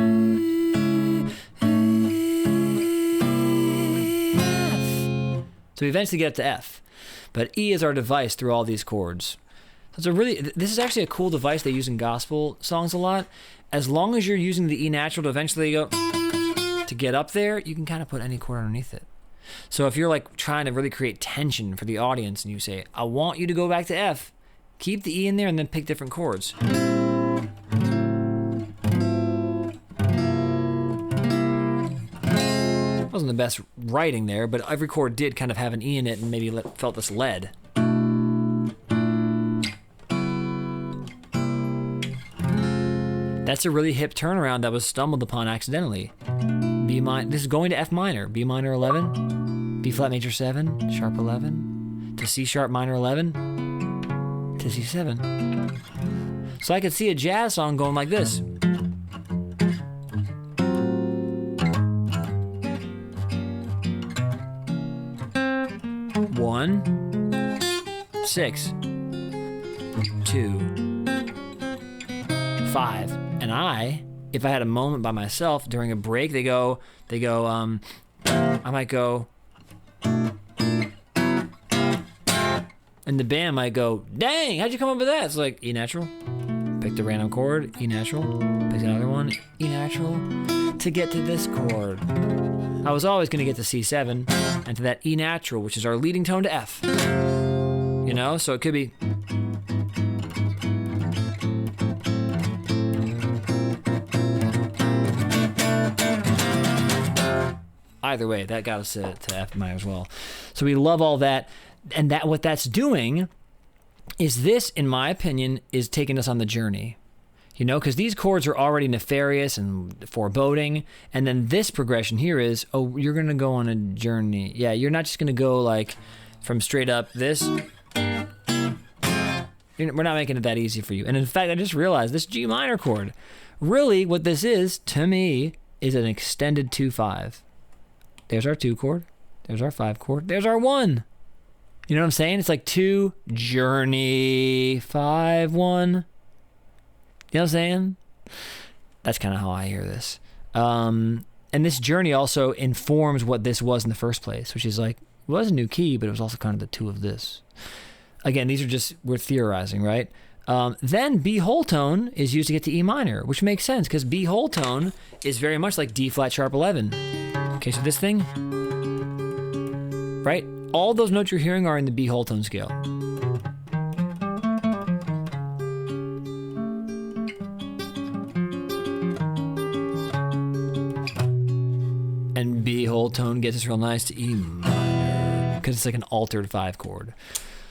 So we eventually get to F. But E is our device through all these chords. So this is actually a cool device they use in gospel songs a lot. As long as you're using the E natural to eventually go to get up there, you can kind of put any chord underneath it. So if you're like trying to really create tension for the audience and you say, I want you to go back to F, keep the E in there and then pick different chords. Wasn't the best writing there, but every chord did kind of have an E in it and maybe felt this lead. That's a really hip turnaround that was stumbled upon accidentally. B minor, this is going to F minor, B minor 11, B flat major 7, sharp 11, to C sharp minor 11, to C7. So I could see a jazz song going like this. One, 6, 2, 5. And if I had a moment by myself during a break, I might go, and the band might go, dang, how'd you come up with that? It's like E natural, picked a random chord, E natural, picked another one, E natural, to get to this chord. I was always going to get to C7 and to that E natural, which is our leading tone to F. You know, so it could be. Either way, that got us to F minor as well. So we love all that. And that what that's doing is this, in my opinion, is taking us on the journey. You know, because these chords are already nefarious and foreboding. And then this progression here is, oh, you're going to go on a journey. Yeah, you're not just going to go like from straight up this. We're not making it that easy for you. And in fact, I just realized this G minor chord, really what this is, to me, is an extended 2-5. There's our 2 chord. There's our 5 chord. There's our 1. You know what I'm saying? It's like 2, journey, 5, 1. You know what I'm saying? That's kind of how I hear this. And this journey also informs what this was in the first place, which is like, it was a new key, but it was also kind of the 2 of this. Again, these are just, we're theorizing, right? Then B whole tone is used to get to E minor, which makes sense because B whole tone is very much like D flat sharp 11. Okay, so this thing, right? All those notes you're hearing are in the B whole tone scale. And B whole tone gets us real nice to E minor because it's like an altered 5 chord.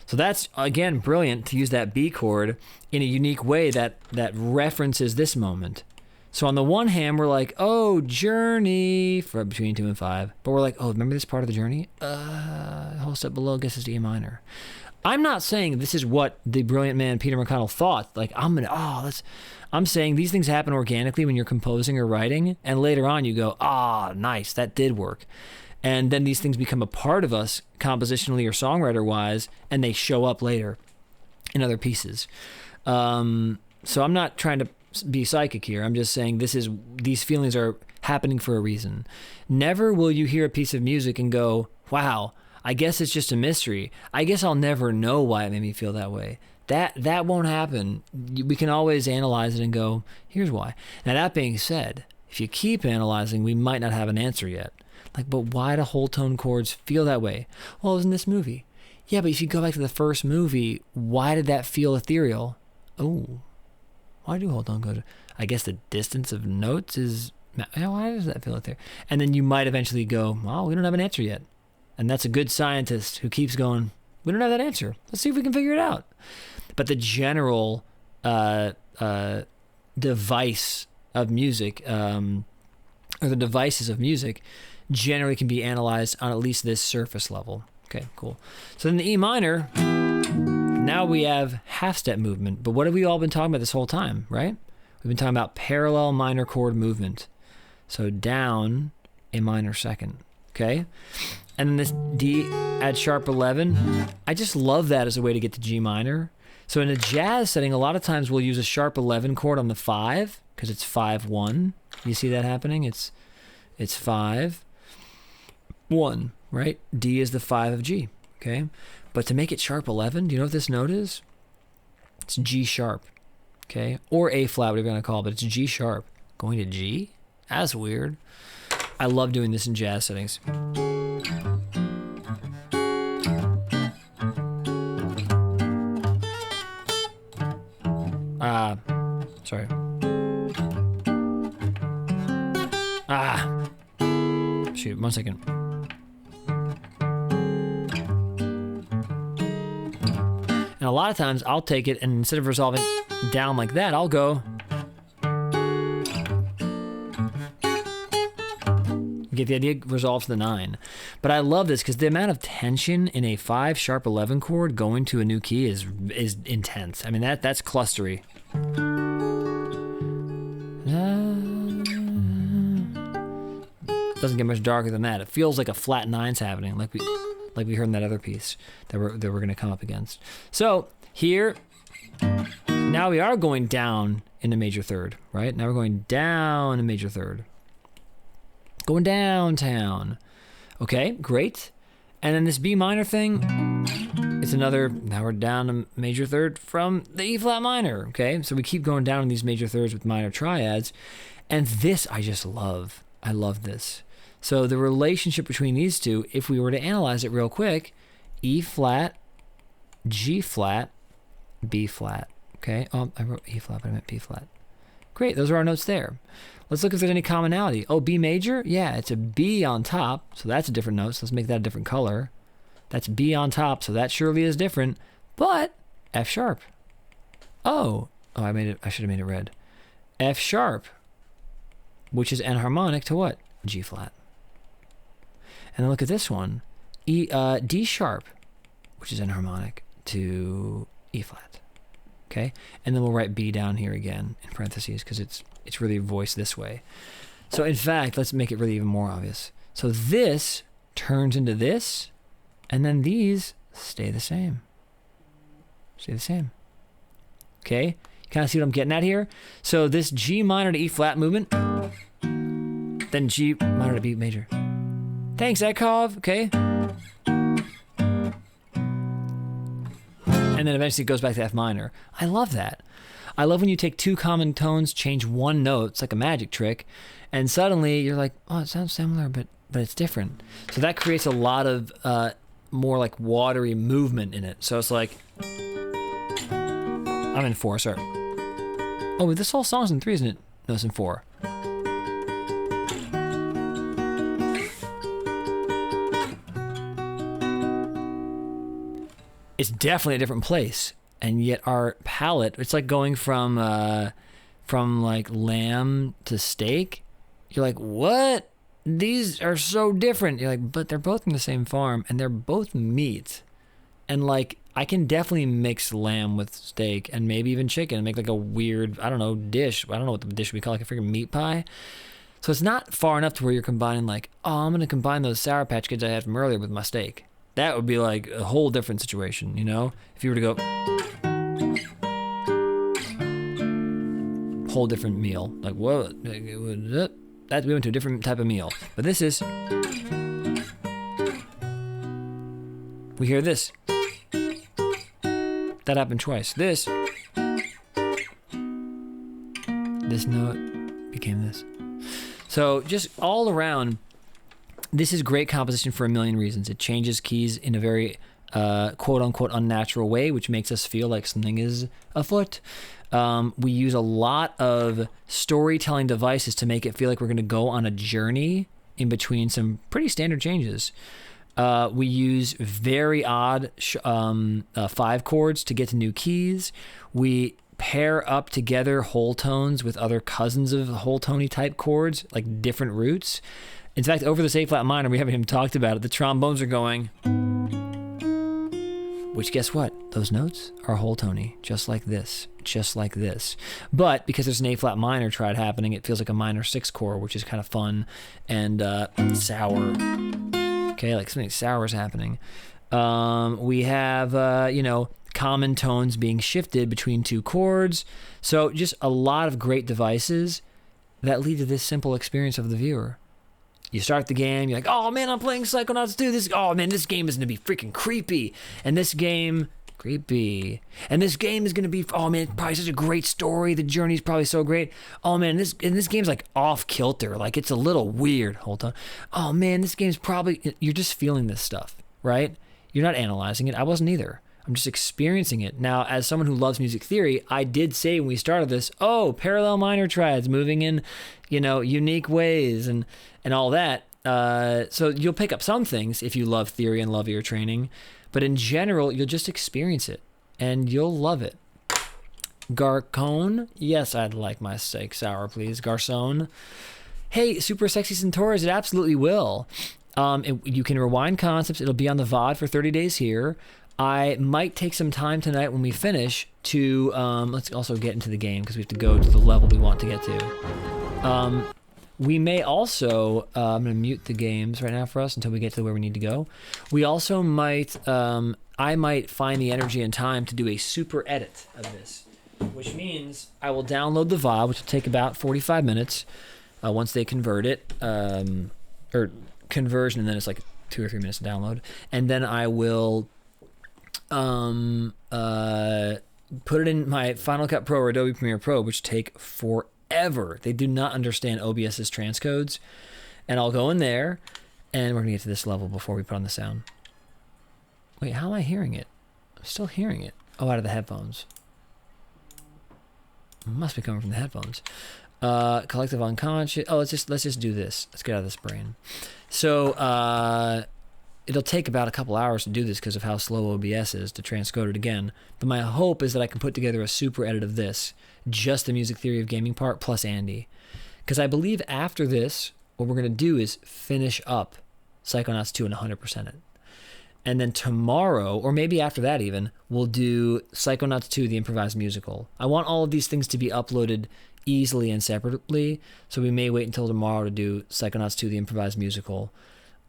So that's, again, brilliant to use that B chord in a unique way that references this moment. So on the one hand, we're like, oh, journey for between 2 and 5. But we're like, oh, remember this part of the journey? A whole step below gets us to E minor. I'm not saying this is what the brilliant man Peter McConnell thought. Like, I'm saying these things happen organically when you're composing or writing, and later on you go, nice, that did work. And then these things become a part of us compositionally or songwriter-wise, and they show up later in other pieces. So I'm not trying to be psychic here. I'm just saying these feelings are happening for a reason. Never will you hear a piece of music and go, wow, I guess it's just a mystery. I guess I'll never know why it made me feel that way. That won't happen. We can always analyze it and go, here's why. Now, that being said, if you keep analyzing, we might not have an answer yet. Like, but why do whole tone chords feel that way? Well, it was in this movie. Yeah, but if you go back to the first movie, why did that feel ethereal? Oh, why do whole tone chords? I guess the distance of notes is, why does that feel ethereal? And then you might eventually go, well, we don't have an answer yet. And that's a good scientist who keeps going, we don't have that answer. Let's see if we can figure it out. But the general device of music, or the devices of music, generally can be analyzed on at least this surface level. Okay, cool. So then the E minor, now we have half-step movement. But what have we all been talking about this whole time, right? We've been talking about parallel minor chord movement. So down a minor second, okay? And then this D at sharp 11, I just love that as a way to get to G minor. So in a jazz setting, a lot of times we'll use a sharp 11 chord on the 5, because it's 5-1. You see that happening? It's 5-1, right? D is the 5 of G, okay? But to make it sharp 11, do you know what this note is? It's G sharp, okay? Or A flat, whatever you want to call it, but it's G sharp. Going to G? That's weird. I love doing this in jazz settings. Sorry. Shoot, 1 second. And a lot of times I'll take it and instead of resolving down like that, I'll go. Get the idea, resolve to the 9. But I love this because the amount of tension in a 5 sharp 11 chord going to a new key is intense. I mean, that's clustery. Doesn't get much darker than that. It feels like a flat 9's happening, like we heard in that other piece that we're going to come up against. So here, now we are going down in the major third, right? Now we're going down in major third. Going downtown. Okay, great. And then this B minor thing, it's another, now we're down to major third from the E flat minor, okay? So we keep going down in these major thirds with minor triads. And this I just love. I love this. So the relationship between these two, if we were to analyze it real quick, E flat, G flat, B flat, okay? Oh, I wrote E flat, but I meant B flat. Great, those are our notes there. Let's look if there's any commonality. Oh, B major? Yeah, it's a B on top, so that's a different note, so let's make that a different color. That's B on top, so that surely is different, but F sharp. I should have made it red. F sharp, which is enharmonic to what? G flat. And then look at this one, D sharp, which is enharmonic to E flat. Okay, and then we'll write B down here again in parentheses because it's really voiced this way. So in fact, let's make it really even more obvious. So this turns into this, and then these stay the same. Stay the same. Okay, you kind of see what I'm getting at here? So this G minor to E flat movement, then G minor to B major. Thanks, Ekhov. Okay. And then eventually it goes back to F minor. I love that. I love when you take two common tones, change one note, it's like a magic trick, and suddenly you're like, oh, it sounds similar, but it's different. So that creates a lot of more like watery movement in it. So it's like, I'm in 4, sorry. Oh, this whole song's in 3, isn't it? No, it's in 4. It's definitely a different place, and yet our palate, it's like going from like lamb to steak. You're like, what? These are so different. You're like, but they're both from the same farm, and they're both meat. And like, I can definitely mix lamb with steak, and maybe even chicken, and make like a weird, I don't know, dish. I don't know what the dish we call, like a freaking meat pie. So it's not far enough to where you're combining like, oh, I'm gonna combine those Sour Patch Kids I had from earlier with my steak. That would be like a whole different situation, you know? If you were to go, whole different meal. Like, whoa, that we went to a different type of meal. But this is, we hear this. That happened twice. This note became this. So just all around, this is great composition for a million reasons. It changes keys in a very quote-unquote unnatural way, which makes us feel like something is afoot. We use a lot of storytelling devices to make it feel like we're going to go on a journey in between some pretty standard changes. We use very odd 5 chords to get to new keys. We pair up together whole tones with other cousins of whole tony type chords, like different roots. In fact, over this A flat minor, we haven't even talked about it. The trombones are going, which guess what? Those notes are whole tony, just like this. But because there's an A flat minor triad happening, it feels like a minor 6 chord, which is kind of fun and sour. Okay, like something sour is happening. We have, common tones being shifted between 2 chords. So just a lot of great devices that lead to this simple experience of the viewer. You start the game, you're like, oh man, I'm playing Psychonauts 2. Oh man, this game is going to be freaking creepy. And this game, creepy. And this game is going to be, oh man, probably such a great story. The journey's probably so great. Oh man, this game's like off kilter. Like it's a little weird. Hold on. Oh man, this game's probably, you're just feeling this stuff, right? You're not analyzing it. I wasn't either. I'm just experiencing it. Now, as someone who loves music theory, I did say when we started this, oh, parallel minor triads moving in, unique ways and all that. So you'll pick up some things if you love theory and love ear training, but in general, you'll just experience it and you'll love it. Garcon, yes, I'd like my steak sour, please. Garcon. Hey, Super Sexy Centaurs, it absolutely will. You can rewind concepts. It'll be on the VOD for 30 days here. I might take some time tonight when we finish to, let's also get into the game because we have to go to the level we want to get to. We may also, I'm going to mute the games right now for us until we get to where we need to go. We also might, I might find the energy and time to do a super edit of this, which means I will download the VOD, which will take about 45 minutes once they convert it, or conversion, and then it's like 2 or 3 minutes to download. And then I will put it in my Final Cut Pro or Adobe Premiere Pro, which take forever. They do not understand OBS's transcodes. And I'll go in there, and we're gonna get to this level before we put on the sound. Wait, how am I hearing it? I'm still hearing it. Oh, out of the headphones. It must be coming from the headphones. Collective unconscious. Oh, let's just do this. Let's get out of this brain. So it'll take about a couple hours to do this because of how slow OBS is to transcode it again. But my hope is that I can put together a super edit of this, just the music theory of gaming part plus Andy. Because I believe after this, what we're going to do is finish up Psychonauts 2 and 100% it. And then tomorrow, or maybe after that even, we'll do Psychonauts 2, the improvised musical. I want all of these things to be uploaded easily and separately, so we may wait until tomorrow to do Psychonauts 2, the improvised musical.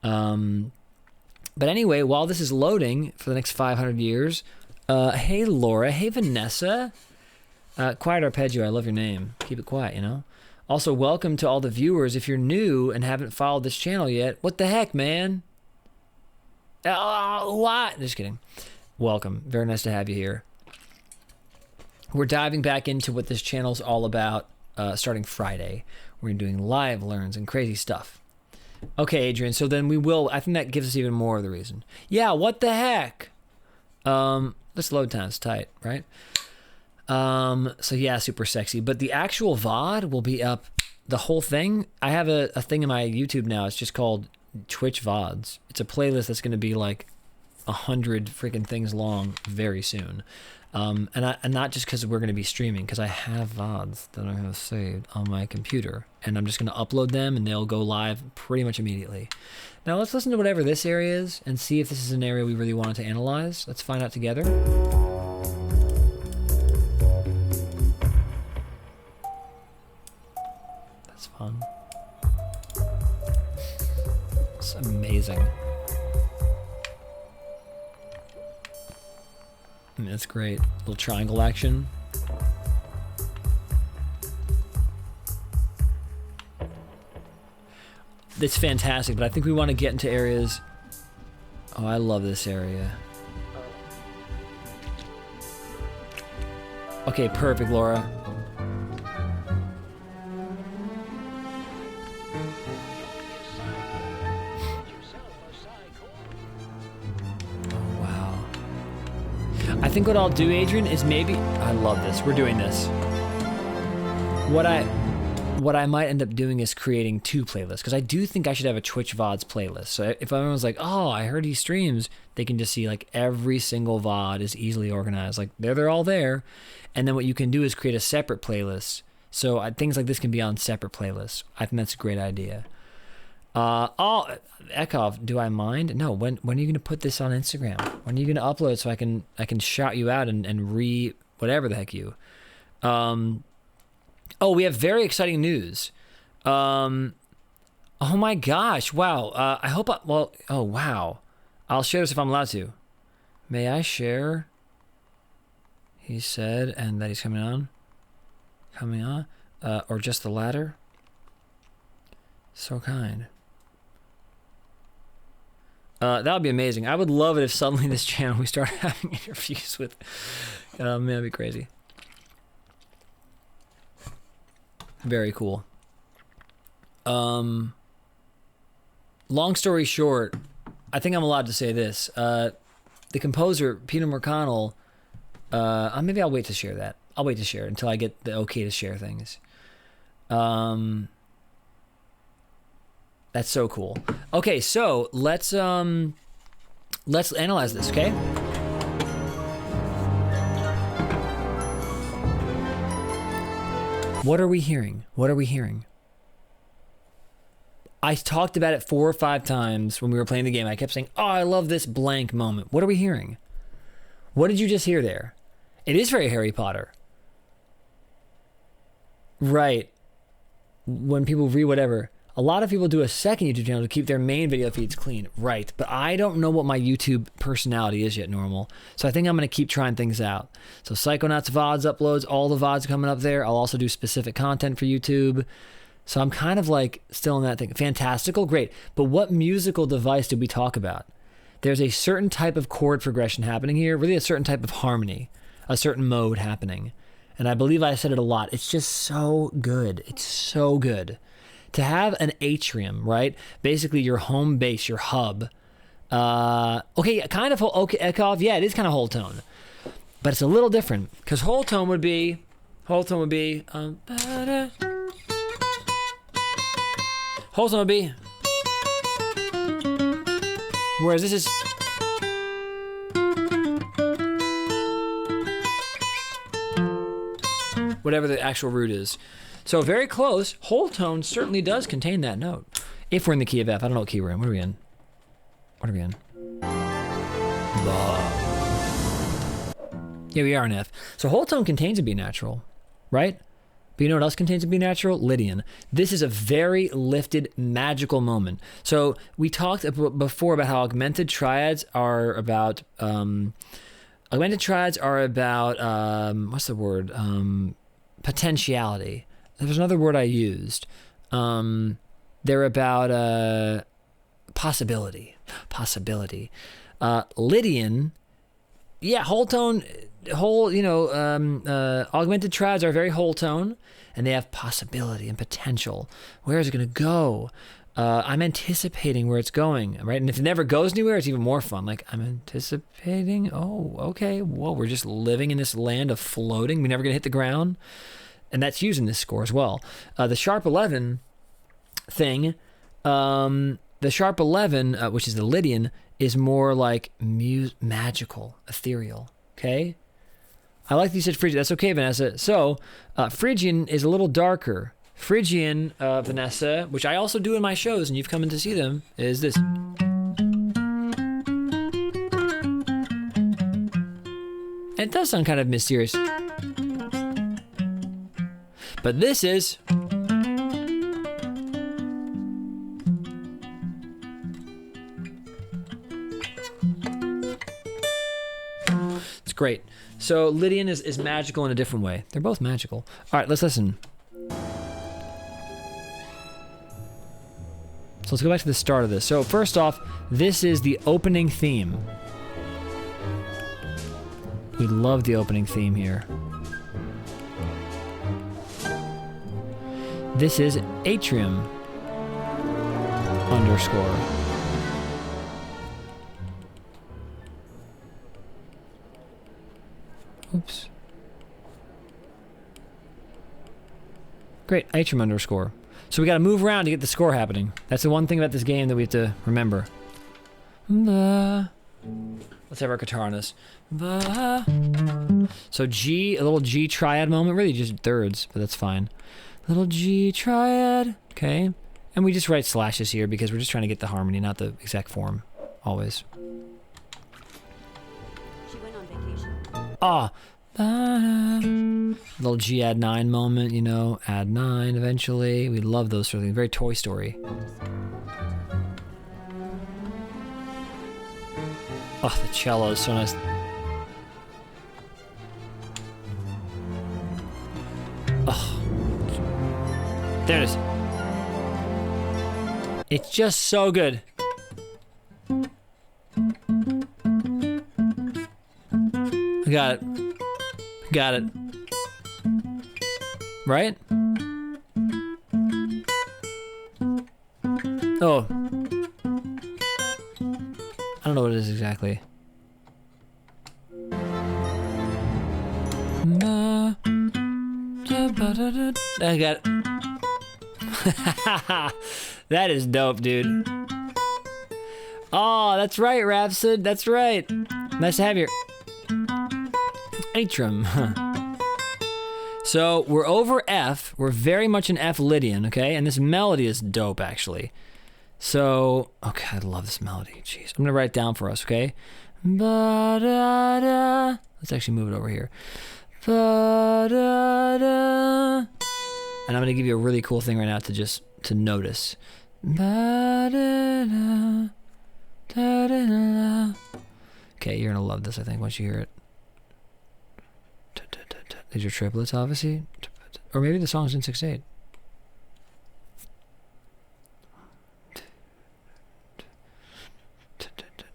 But anyway, while this is loading for the next 500 years, hey Laura, hey Vanessa, Quiet Arpeggio, I love your name. Keep it quiet, you know? Also, welcome to all the viewers. If you're new and haven't followed this channel yet, what the heck, man? What? Just kidding. Welcome. Very nice to have you here. We're diving back into what this channel's all about starting Friday. We're doing live learns and crazy stuff. Okay, Adrian, so then we will, I think that gives us even more of the reason. Yeah, what the heck? This load time's tight, right? So yeah, super sexy. But the actual VOD will be up, the whole thing. I have a thing in my YouTube now. It's just called Twitch VODs. It's a playlist that's going to be like 100 freaking things long very soon. And not just because we're going to be streaming, because I have VODs that I have saved on my computer, and I'm just going to upload them and they'll go live pretty much immediately. Now let's listen to whatever this area is and see if this is an area we really wanted to analyze. Let's find out together. That's fun. It's amazing. That's great. Little triangle action. It's fantastic, but I think we want to get into areas. Oh, I love this area. Okay, perfect, Laura. I think what I'll do, Adrian, is maybe, I love this, we're doing this. What I might end up doing is creating 2 playlists, because I do think I should have a Twitch VODs playlist. So if everyone's like, oh, I heard he streams, they can just see like every single VOD is easily organized. Like they're all there. And then what you can do is create a separate playlist. So things like this can be on separate playlists. I think that's a great idea. Ekov, do I mind? No. When are you gonna put this on Instagram? When are you gonna upload so I can shout you out and whatever the heck you? Oh, we have very exciting news. Oh my gosh! Wow. I hope. Oh wow. I'll share this if I'm allowed to. May I share? He said, and that he's coming on. Coming on, or just the latter. So kind. That would be amazing. I would love it if suddenly this channel we start having interviews with. Man, that'd be crazy. Very cool. Long story short, I think I'm allowed to say this. The composer Peter McConnell. Maybe I'll wait to share that. I'll wait to share it until I get the okay to share things. That's so cool. Okay, so let's analyze this, okay? What are we hearing? What are we hearing? I talked about it 4 or 5 times when we were playing the game. I kept saying, oh, I love this blank moment. What are we hearing? What did you just hear there? It is very Harry Potter. Right. When people read whatever. A lot of people do a second YouTube channel to keep their main video feeds clean. Right. But I don't know what my YouTube personality is yet, normal. So I think I'm going to keep trying things out. So Psychonauts VODs uploads, all the VODs coming up there. I'll also do specific content for YouTube. So I'm kind of like still in that thing. Fantastical, great. But what musical device did we talk about? There's a certain type of chord progression happening here, really a certain type of harmony, a certain mode happening. And I believe I said it a lot. It's just so good. It's so good. To have an atrium, right? Basically your home base, your hub. Okay, kind of, okay, Ekov, yeah, it is kind of whole tone. But it's a little different, because whole tone would be, whole tone would be, Whereas this is... whatever the actual root is. So very close. Whole tone certainly does contain that note. If we're in the key of F. I don't know what key we're in. What are we in? What are we in? Yeah, we are in F. So whole tone contains a B natural, right? But you know what else contains a B natural? Lydian. This is a very lifted, magical moment. So we talked before about how augmented triads are about... what's the word? Potentiality. There was another word I used. They're about possibility. Lydian, yeah, whole tone, augmented triads are very whole tone, and they have possibility and potential. Where is it going to go? I'm anticipating where it's going, right? And if it never goes anywhere, it's even more fun. Like, I'm anticipating, oh, okay, whoa, we're just living in this land of floating. We're never going to hit the ground. And that's used in this score as well. The sharp 11 thing, the sharp 11, which is the Lydian, is more like magical, ethereal, okay? I like that you said Phrygian. That's okay, Vanessa. So, Phrygian is a little darker. Phrygian, Vanessa, which I also do in my shows, and you've come in to see them, is this. And it does sound kind of mysterious. But this is... it's great. So Lydian is magical in a different way. They're both magical. All right, let's listen. So let's go back to the start of this. So first off, this is the opening theme. We love the opening theme here. This is atrium underscore. Oops. Great, atrium underscore. So we gotta move around to get the score happening. That's the one thing about this game that we have to remember. Let's have our guitar on this. So G, a little G triad moment, really just thirds, but that's fine. Little G triad, okay. And we just write slashes here because we're just trying to get the harmony, not the exact form, always. She went on vacation. Ah, little G add 9 moment, you know, add 9 eventually. We love those sort of things, very Toy Story. Oh, the cello is so nice. Oh. There it is. It's just so good. Got it. Got it. Right? Oh. I don't know what it is exactly. I got it. That is dope, dude. Oh, that's right, Rhapsod. That's right. Nice to have you. Atrium. So we're over F. We're very much an F Lydian, okay? And this melody is dope, actually. So, okay, I love this melody. Jeez, I'm gonna write it down for us, okay? Ba-da-da. Let's actually move it over here. Ba-da-da. And I'm gonna give you a really cool thing right now to notice. Ba-da-da. Da-da-da. Okay, you're gonna love this, I think, once you hear it. These are triplets, obviously. Or maybe the song's in 6/8.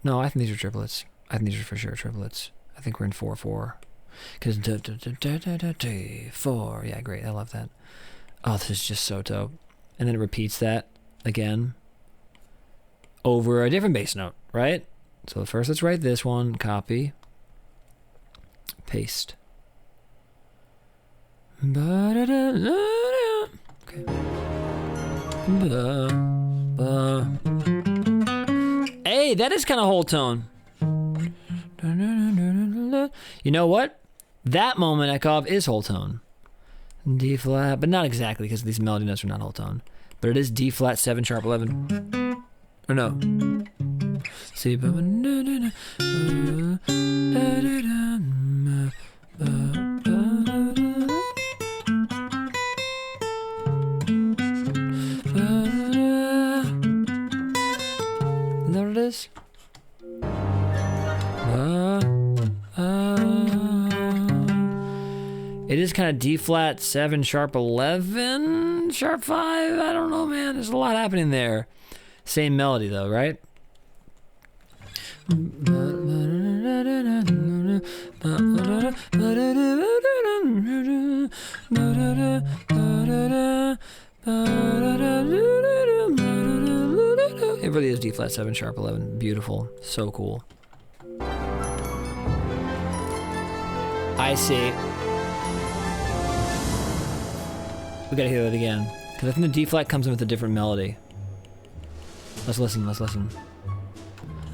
No, I think these are triplets. I think these are for sure triplets. I think we're in 4/4. Because 4. Yeah, great. I love that. Oh, this is just so dope. And then it repeats that again over a different bass note, right? So first let's write this one, copy, paste. Okay. Hey, that is kind of whole tone. You know what? That moment, Ekov, is whole tone. D flat, but not exactly because these melody notes are not whole tone. But it is D flat 7 sharp 11. Or no. See, there it is. It is kind of D flat 7 sharp 11 sharp 5. I don't know, man. There's a lot happening there. Same melody though, right? It really is D flat 7 sharp 11. Beautiful. So cool. I see. We gotta hear that again. Because I think the D flat comes in with a different melody. Let's listen, let's listen.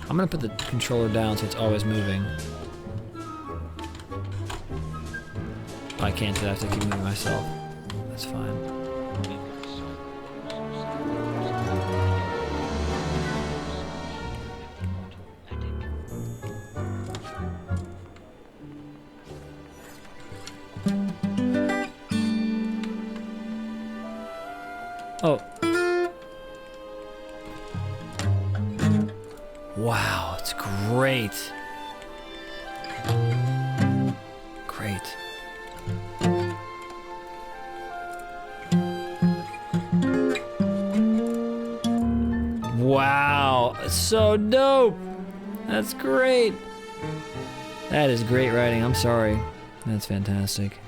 I'm gonna put the controller down so it's always moving. I can't do that, I have to keep moving myself. That's fine. Oh. Wow, it's great. Great. Wow, so dope. That's great. That is great writing, I'm sorry. That's fantastic.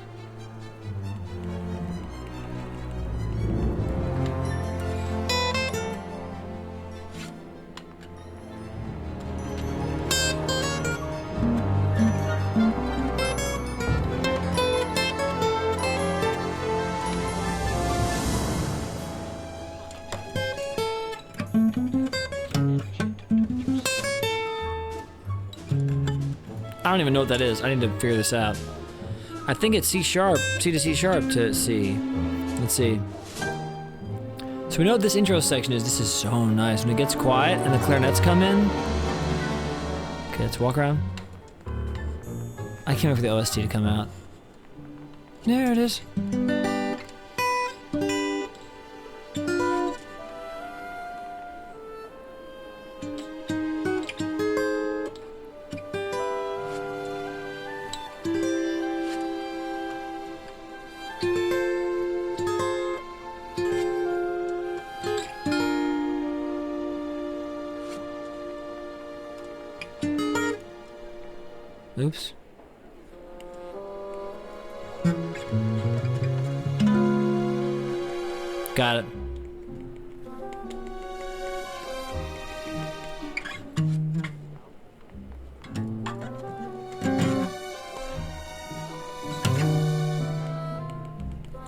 I don't even know what that is. I need to figure this out. I think it's C sharp, C to C sharp to C. Let's see. So we know what this intro section is. This is so nice. When it gets quiet and the clarinets come in. Okay, let's walk around. I can't wait for the OST to come out. There it is. Oops. Got it.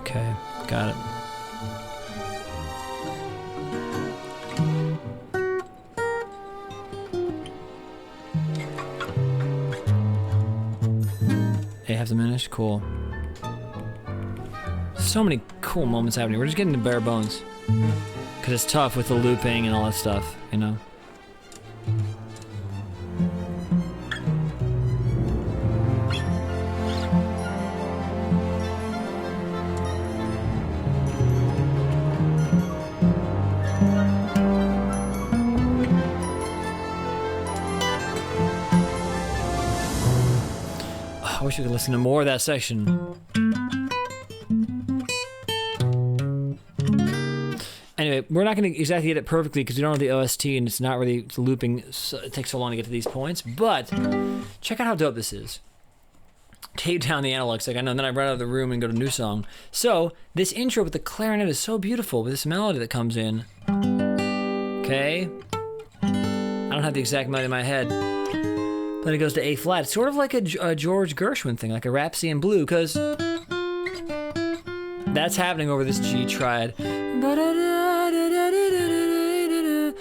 Okay, got it. Half diminished, cool. So many cool moments happening. We're just getting to bare bones. Cause it's tough with the looping and all that stuff, you know? I wish we could listen to more of that section. Anyway, we're not going to exactly get it perfectly because we don't have the OST and it's not really looping. So it takes so long to get to these points. But check out how dope this is. Tape down the analog stick, I know, and then I run out of the room and go to new song. So this intro with the clarinet is so beautiful with this melody that comes in. Okay. I don't have the exact melody in my head. Then it goes to A flat. It's sort of like a George Gershwin thing, like a Rhapsody in Blue, because that's happening over this G triad.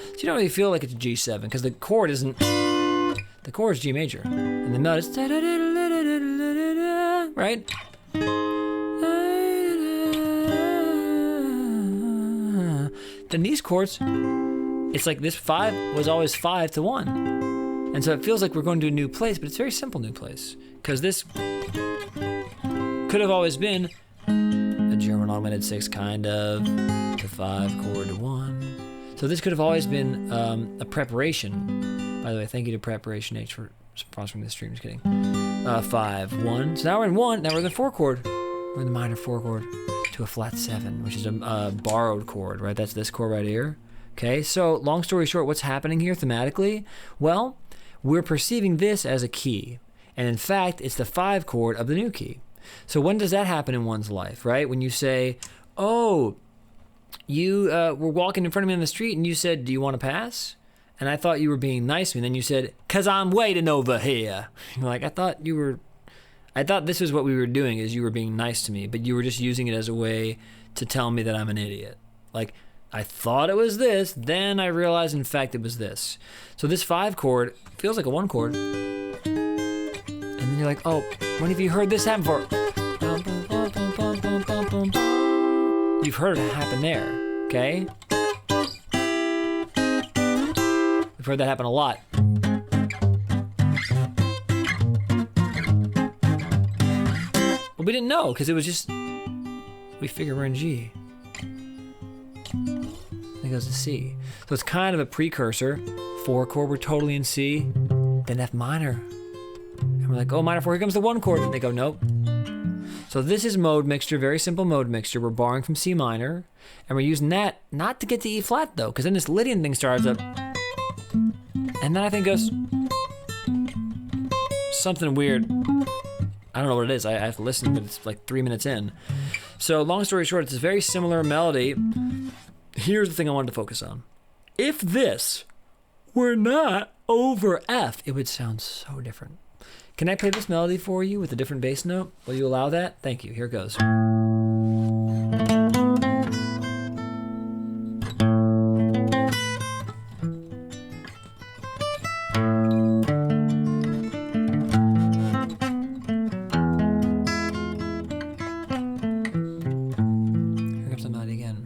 It's you don't really feel like it's a G7 because the chord isn't. The chord is G major, and the melody is right. Then these chords, it's like this 5 was always 5 to 1, and so it feels like we're going to a new place, but it's a very simple new place because this could have always been a German augmented 6 kind of to 5 chord to 1. So this could have always been a preparation. By the way, thank you to Preparation H for sponsoring this stream. Just kidding. 5 1. So now we're in 1. Now we're in the 4 chord. We're in the minor 4 chord to a flat 7, which is a borrowed chord, right? That's this chord right here. Okay. So long story short, what's happening here thematically? Well, we're perceiving this as a key, and in fact, it's the 5 chord of the new key. So when does that happen in one's life, right? When you say, oh, you were walking in front of me on the street and you said, do you want to pass? And I thought you were being nice to me. And then you said, 'cause I'm waiting over here. You're like, I thought this was what we were doing, is you were being nice to me, but you were just using it as a way to tell me that I'm an idiot. Like, I thought it was this, then I realized in fact it was this. So this 5 chord feels like a 1 chord. And then you're like, oh, when have you heard this happen before? You've heard it happen there, okay? We've heard that happen a lot. But we didn't know, because it was just, we figure we're in G. It goes to C. So it's kind of a precursor. 4 chord, we're totally in C. Then F minor. And we're like, oh, minor 4, here comes the 1 chord. And they go, nope. So this is mode mixture, very simple mode mixture. We're borrowing from C minor, and we're using that not to get to E flat though, because then this Lydian thing starts up, and then I think goes something weird. I don't know what it is. I have to listen, but it's like 3 minutes in. So long story short, it's a very similar melody. Here's the thing I wanted to focus on. If this were not over F, it would sound so different. Can I play this melody for you with a different bass note? Will you allow that? Thank you. Here it goes. Here comes the melody again.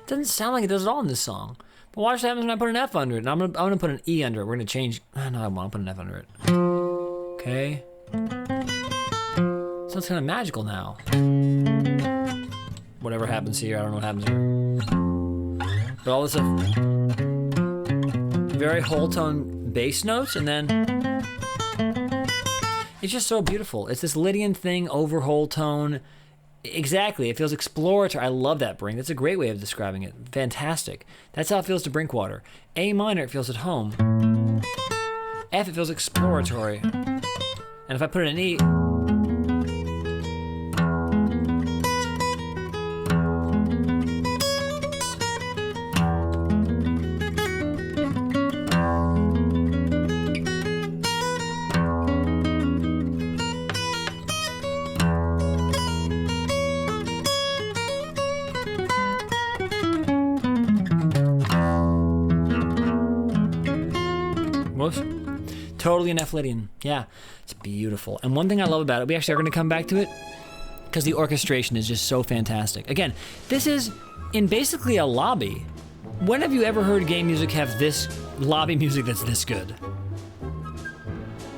Doesn't sound like it does at all in this song. But watch what happens when I put an F under it. And I'm gonna put an E under it. We're gonna change. No, I won't put an F under it. Okay. So it's kind of magical now. Whatever happens here, I don't know what happens here. But all this stuff, very whole tone bass notes, and then it's just so beautiful. It's this Lydian thing over whole tone. Exactly. It feels exploratory. I love that, Brink. That's a great way of describing it. Fantastic. That's how it feels to Brinkwater. A minor, it feels at home. F, it feels exploratory. And if I put it in E, totally an F Lydian. Yeah, it's beautiful. And one thing I love about it, we actually are going to come back to it, because the orchestration is just so fantastic. Again, this is in basically a lobby. When have you ever heard game music have this lobby music that's this good?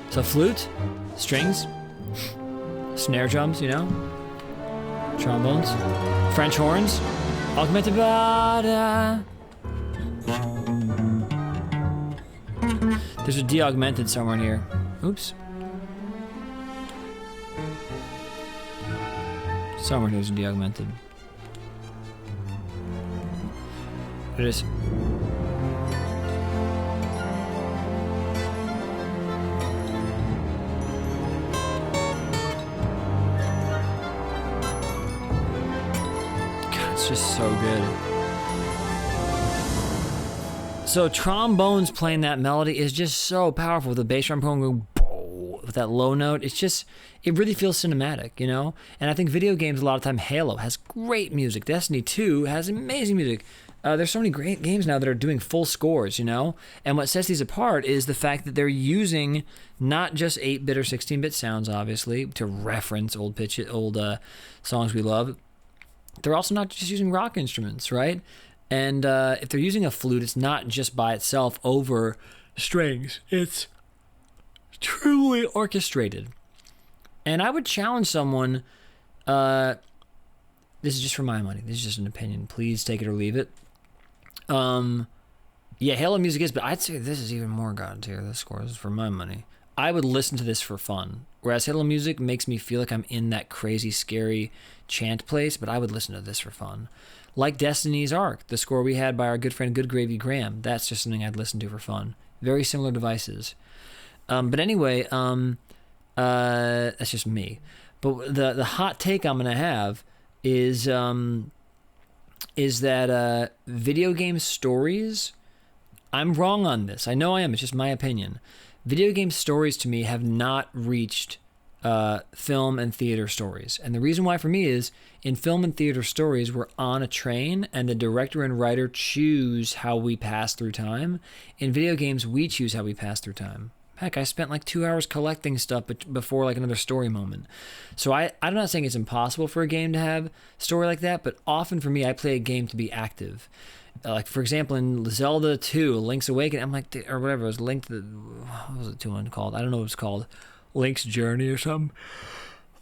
So flute, strings, snare drums, you know, trombones, French horns, augmented bada. There's a de-augmented somewhere in here. Oops. Somewhere there's a de-augmented. It is. God, it's just so good. So trombones playing that melody is just so powerful. The bass drum going boom, with that low note. It really feels cinematic, you know? And I think video games, a lot of time, Halo has great music. Destiny 2 has amazing music. There's so many great games now that are doing full scores, you know? And what sets these apart is the fact that they're using not just 8-bit or 16-bit sounds, obviously, to reference old songs we love. They're also not just using rock instruments, right? And if they're using a flute, it's not just by itself over strings. It's truly orchestrated. And I would challenge someone, this is just for my money, this is just an opinion, please take it or leave it. Yeah, Halo music is, but I'd say this is even more god tier. This score is for my money. I would listen to this for fun, whereas Halo music makes me feel like I'm in that crazy, scary chant place, but I would listen to this for fun. Like Destiny's Ark, the score we had by our good friend Good Gravy Graham, that's just something I'd listen to for fun. Very similar devices. But anyway, that's just me. But the hot take I'm gonna have is that video game stories, I'm wrong on this. I know I am. It's just my opinion. Video game stories to me have not reached film and theater stories. And the reason why for me is in film and theater stories, we're on a train and the director and writer choose how we pass through time. In video games, we choose how we pass through time. Heck, I spent like 2 hours collecting stuff before like another story moment. So I'm not saying it's impossible for a game to have a story like that, but often for me, I play a game to be active. Like, for example, in Zelda 2, Link's Awakening, I'm like, or whatever, it was what was it 2 one called? I don't know what it was called. Link's Journey or something.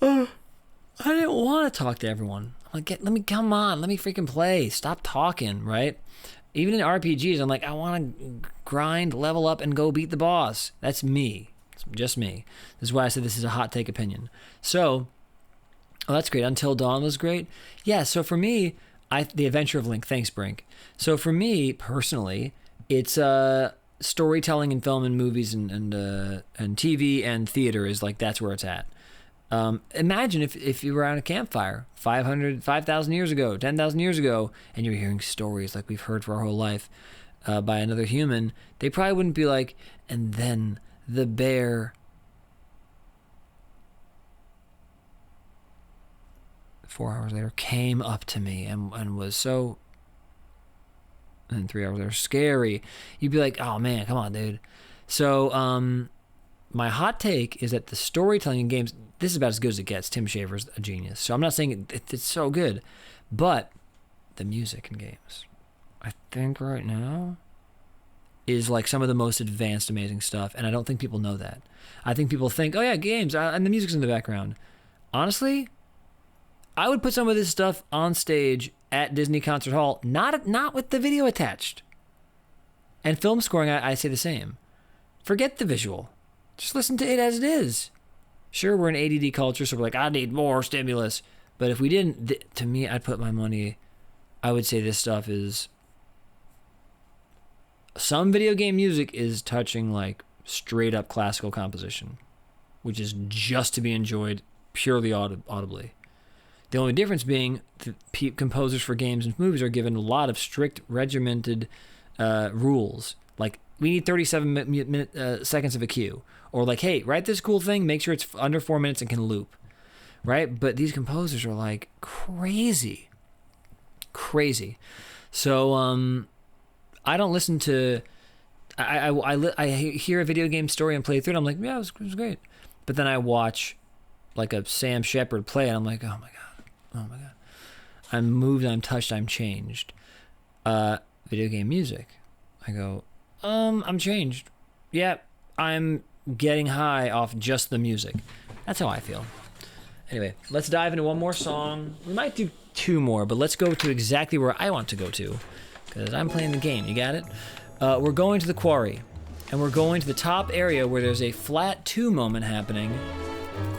I didn't want to talk to everyone. I'm like, come on, let me freaking play. Stop talking, right? Even in RPGs, I'm like, I want to grind, level up, and go beat the boss. That's me. It's just me. This is why I said this is a hot take opinion. So, that's great. Until Dawn was great. Yeah, so for me, The Adventure of Link. Thanks, Brink. So for me, personally, it's storytelling in film and movies and TV and theater is like, that's where it's at. Imagine if you were around a campfire 5,000 years ago, 10,000 years ago, and you're hearing stories like we've heard for our whole life by another human. They probably wouldn't be like, and then the bear 4 hours later came up to me and was so, and then 3 hours later, scary. You'd be like, oh man, come on, dude. So my hot take is that the storytelling in games, this is about as good as it gets. Tim Schafer's a genius. So I'm not saying it's so good, but the music in games, I think right now, is like some of the most advanced, amazing stuff. And I don't think people know that. I think people think, oh yeah, games, and the music's in the background. Honestly, I would put some of this stuff on stage at Disney Concert Hall, not with the video attached. And film scoring, I say the same. Forget the visual. Just listen to it as it is. Sure, we're an ADD culture, so we're like, I need more stimulus. But if we didn't, to me, I'd put my money, I would say this stuff is, some video game music is touching like straight up classical composition, which is just to be enjoyed purely audibly. The only difference being the composers for games and movies are given a lot of strict regimented rules. Like, we need 37 seconds of a cue. Or like, hey, write this cool thing, make sure it's under 4 minutes and can loop. Right? But these composers are like crazy. Crazy. So I don't listen to, I hear a video game story and play through it, I'm like, yeah, it was great. But then I watch like a Sam Shepard play and I'm like, oh my God. I'm moved, I'm touched, I'm changed. Video game music. I go, I'm changed. Yeah, I'm getting high off just the music. That's how I feel. Anyway, let's dive into one more song. We might do 2 more, but let's go to exactly where I want to go to, because I'm playing the game. You got it? We're going to the quarry, and we're going to the top area where there's a flat 2 moment happening.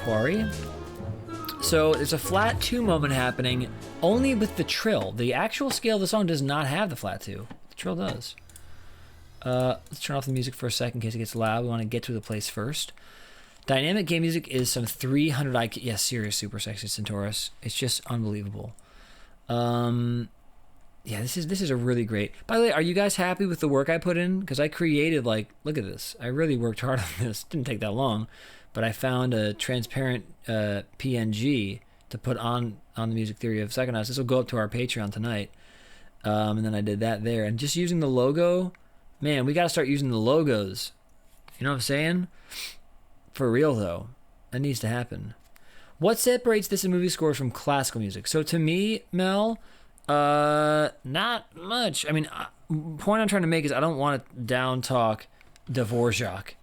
Quarry? So there's a flat 2 moment happening only with the trill. The actual scale of the song does not have the flat 2. The trill does. Let's turn off the music for a second in case it gets loud. We want to get to the place first. Dynamic game music is some 300 IQ. Yes, serious Super Sexy Centaurus. It's just unbelievable. Yeah, this is a really great. By the way, are you guys happy with the work I put in? Because I created, like, look at this. I really worked hard on this. Didn't take that long. but I found a transparent PNG to put on the music theory of Psychonauts. This will go up to our Patreon tonight. And then I did that there. And just using the logo, man, we got to start using the logos. You know what I'm saying? For real, though. That needs to happen. What separates this movie score from classical music? So to me, Mel, not much. I mean, point I'm trying to make is I don't want to down talk Dvorak.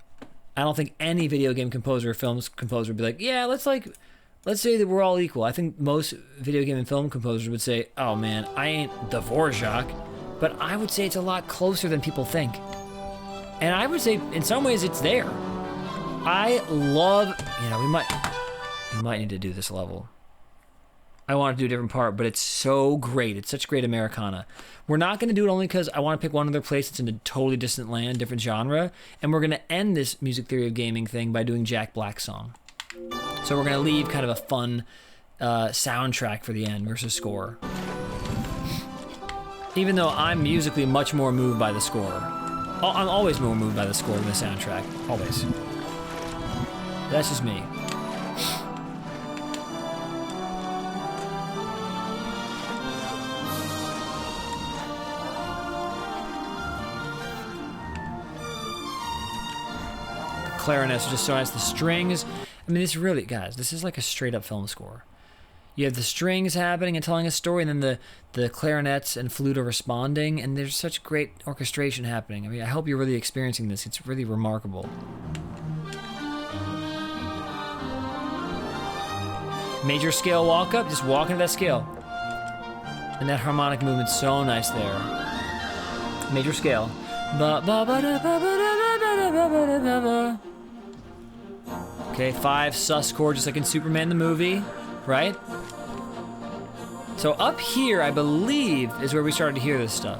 I don't think any video game composer or film composer would be like, yeah, let's say that we're all equal. I think most video game and film composers would say, oh man, I ain't Dvorak, but I would say it's a lot closer than people think. And I would say in some ways it's there. I love, we might need to do this level. I want to do a different part, but it's so great. It's such great Americana. We're not going to do it only because I want to pick one other place that's in a totally distant land, different genre, and we're going to end this music theory of gaming thing by doing Jack Black's song. So we're going to leave kind of a fun soundtrack for the end versus score. Even though I'm musically much more moved by the score. I'm always more moved by the score than the soundtrack. Always. That's just me. Clarinets are just so nice. The strings, I mean, this really, guys, this is like a straight up film score. You have the strings happening and telling a story, and then the clarinets and flute are responding, and there's such great orchestration happening. I mean, I hope you're really experiencing this. It's really remarkable. Major scale walk up, just walk into that scale. And that harmonic movement's so nice there. Major scale. Okay, 5 sus chord, just like in Superman the movie, right? So up here, I believe, is where we started to hear this stuff.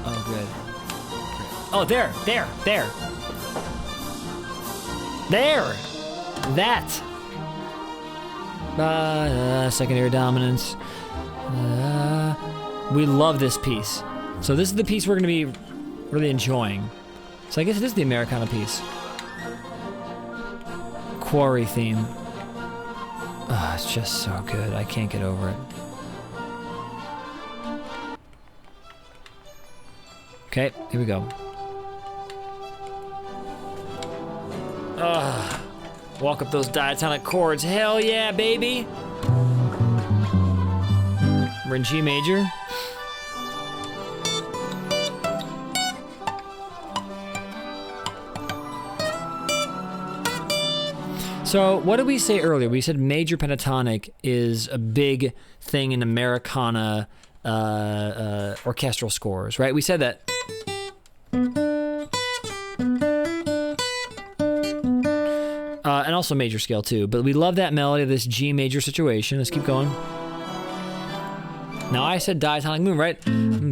Oh, good. Oh, there. That. Secondary dominance. We love this piece. So this is the piece we're going to be really enjoying. So I guess it is the Americana piece. Quarry theme. Oh, it's just so good. I can't get over it. Okay, here we go. Walk up those diatonic chords. Hell yeah, baby! We're in G major. So what did we say earlier? We said major pentatonic is a big thing in Americana orchestral scores, right? We said that. And also major scale too. But we love that melody of this G major situation. Let's keep going. Now I said diatonic movement, right?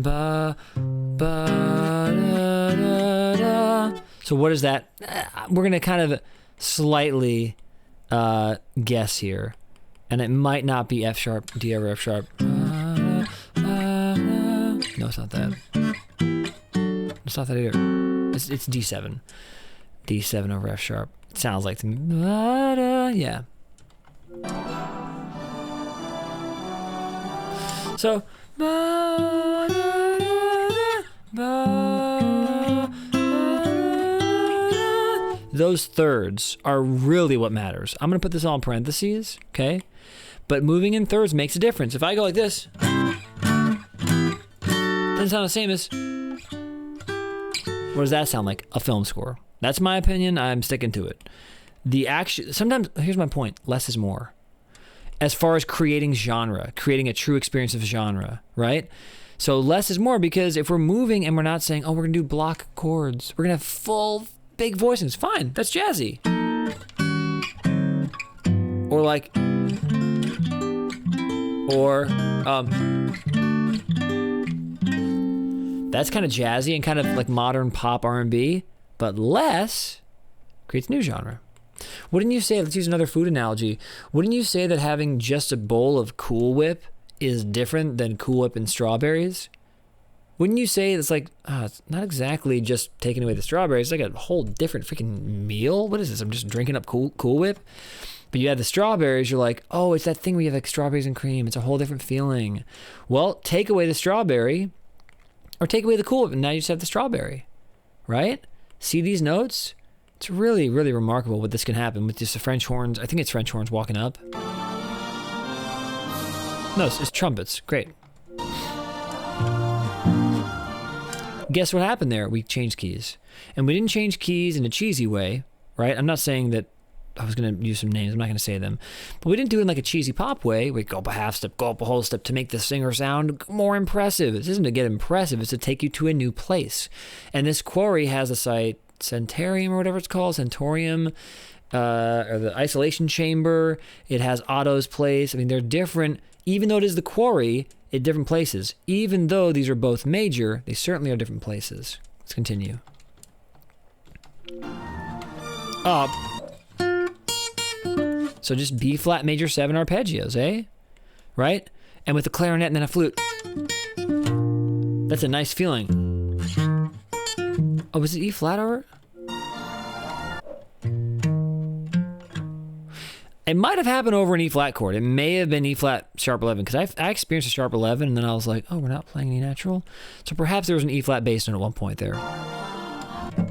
Ba, ba, da, da, da. So what is that? We're gonna kind of slightly guess here, and it might not be F sharp, D over F sharp. No, it's not that. It's not that either. It's D7. D7 over F sharp. It sounds like to me. Yeah. So. Those thirds are really what matters. I'm going to put this all in parentheses, okay? But moving in thirds makes a difference. If I go like this, doesn't sound the same as... What does that sound like? A film score. That's my opinion. I'm sticking to it. Sometimes, here's my point. Less is more. As far as creating genre, creating a true experience of genre, right? So less is more, because if we're moving and we're not saying, oh, we're going to do block chords, we're going to have full... big voices, fine, that's jazzy. Or like, that's kind of jazzy and kind of like modern pop R&B, but less creates new genre. Wouldn't you say, let's use another food analogy, wouldn't you say that having just a bowl of Cool Whip is different than Cool Whip and strawberries? Wouldn't you say it's like, it's not exactly just taking away the strawberries, it's like a whole different freaking meal? What is this? I'm just drinking up Cool Whip? But you add the strawberries, you're like, oh, it's that thing where you have like strawberries and cream. It's a whole different feeling. Well, take away the strawberry or take away the Cool Whip and now you just have the strawberry, right? See these notes? It's really, really remarkable what this can happen with just the French horns. I think it's French horns walking up. No, it's trumpets. Great. Guess what happened there? We changed keys. And we didn't change keys in a cheesy way, right? I'm not saying that I was going to use some names. I'm not going to say them. But we didn't do it in like a cheesy pop way. We go up a half step, go up a whole step to make the singer sound more impressive. This isn't to get impressive. It's to take you to a new place. And this quarry has a Centarium or whatever it's called, Centorium, or the isolation chamber. It has Otto's place. I mean, they're different. Even though it is the quarry, at different places. Even though these are both major, they certainly are different places. Let's continue. Up. So just B flat major 7 arpeggios, eh? Right? And with the clarinet and then a flute. That's a nice feeling. Oh, was it E flat over? It might have happened over an E flat chord. It may have been E flat sharp 11 because I experienced a sharp 11 and then I was like, oh, we're not playing any natural. So perhaps there was an E flat bass note at one point there.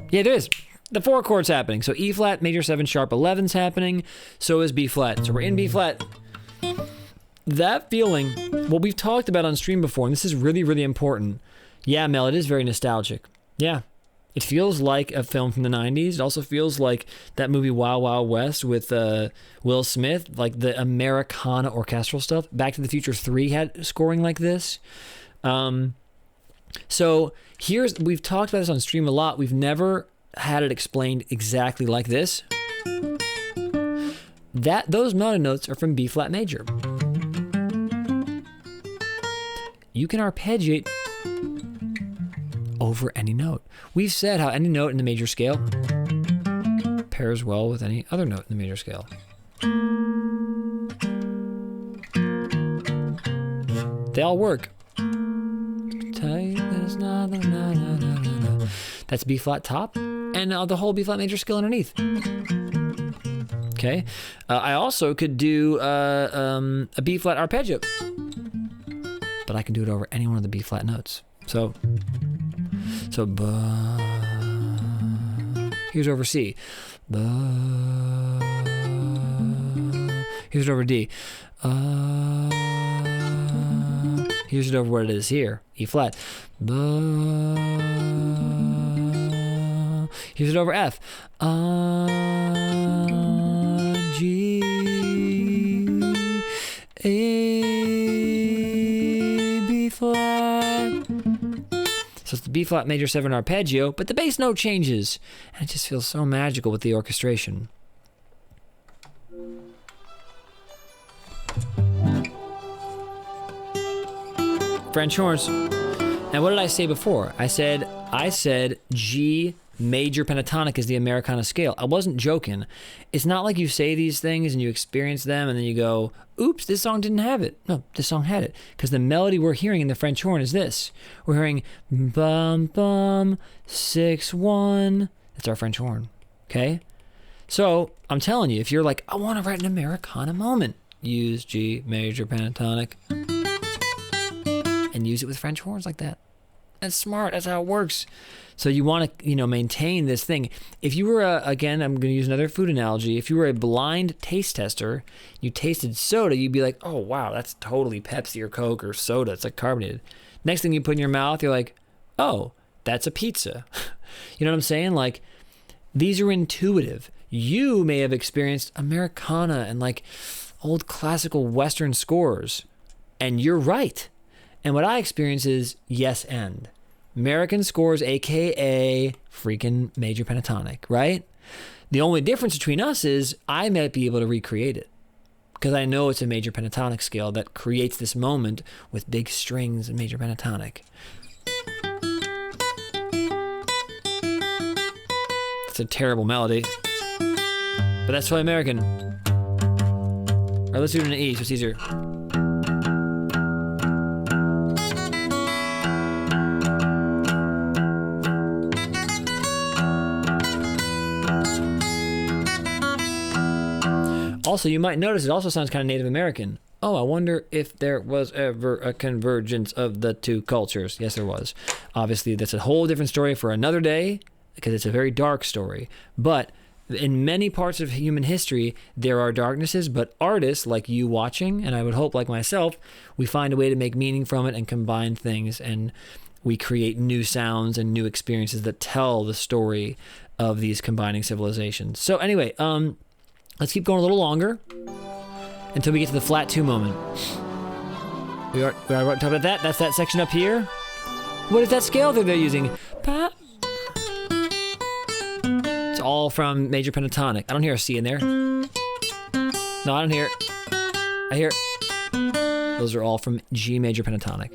Yeah, there is. The 4 chords happening. So E flat major 7 sharp 11's happening. So is B flat. So we're in B flat. That feeling, what we've talked about on stream before, and this is really, really important. Yeah, Mel, it is very nostalgic. Yeah. It feels like a film from the 90s. It also feels like that movie Wild Wild West with Will Smith, like the Americana orchestral stuff. Back to the Future 3 had scoring like this. So we've talked about this on stream a lot. We've never had it explained exactly like this. Those melody notes are from B flat major. You can arpeggiate over any note. We've said how any note in the major scale pairs well with any other note in the major scale. They all work. That's B flat top and the whole B flat major scale underneath. Okay. I also could do a B flat arpeggio, but I can do it over any one of the B flat notes. So here's over C. Here's it over D. Here's it over what it is here. E flat. Here's it over F. G. A. B flat. So it's the B flat major 7 arpeggio, but the bass note changes. And it just feels so magical with the orchestration. French horns. Now what did I say before? I said G major pentatonic is the Americana scale. I wasn't joking. It's not like you say these things and you experience them and then you go, oops, this song didn't have it. No, this song had it. Because the melody we're hearing in the French horn is this. We're hearing bum bum 6-1. That's our French horn. Okay? So I'm telling you, if you're like, I want to write an Americana moment, use G major pentatonic and use it with French horns like that. That's smart. That's how it works. So you want to, maintain this thing. If you were, again, I'm going to use another food analogy. If you were a blind taste tester, you tasted soda, you'd be like, oh, wow, that's totally Pepsi or Coke or soda. It's like carbonated. Next thing you put in your mouth, you're like, oh, that's a pizza. You know what I'm saying? Like, these are intuitive. You may have experienced Americana and like old classical Western scores, and you're right. And what I experience is yes and. American scores, aka freaking major pentatonic, right? The only difference between us is I might be able to recreate it because I know it's a major pentatonic scale that creates this moment with big strings and major pentatonic. It's a terrible melody, but that's totally American. All right, let's do it in an E so it's easier. Also, you might notice it also sounds kind of Native American. Oh, I wonder if there was ever a convergence of the two cultures. Yes, there was. Obviously, that's a whole different story for another day because it's a very dark story. But in many parts of human history, there are darknesses, but artists like you watching, and I would hope like myself, we find a way to make meaning from it and combine things, and we create new sounds and new experiences that tell the story of these combining civilizations. So anyway, let's keep going a little longer until we get to the flat 2 moment. We are talking about that. That's that section up here. What is that scale that they're using? It's all from major pentatonic. I don't hear a C in there. No, I don't hear it. I hear it. Those are all from G major pentatonic.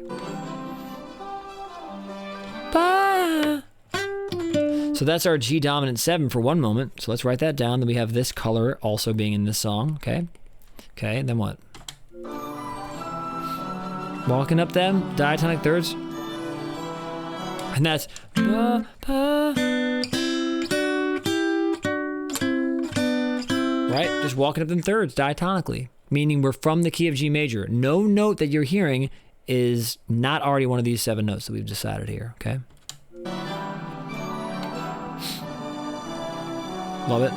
So that's our G dominant 7 for 1 moment. So let's write that down. Then we have this color also being in this song. Okay. Okay, then what? Walking up them, diatonic thirds. And that's right? Just walking up them thirds diatonically, meaning we're from the key of G major. No note that you're hearing is not already one of these 7 notes that we've decided here, okay? Love it.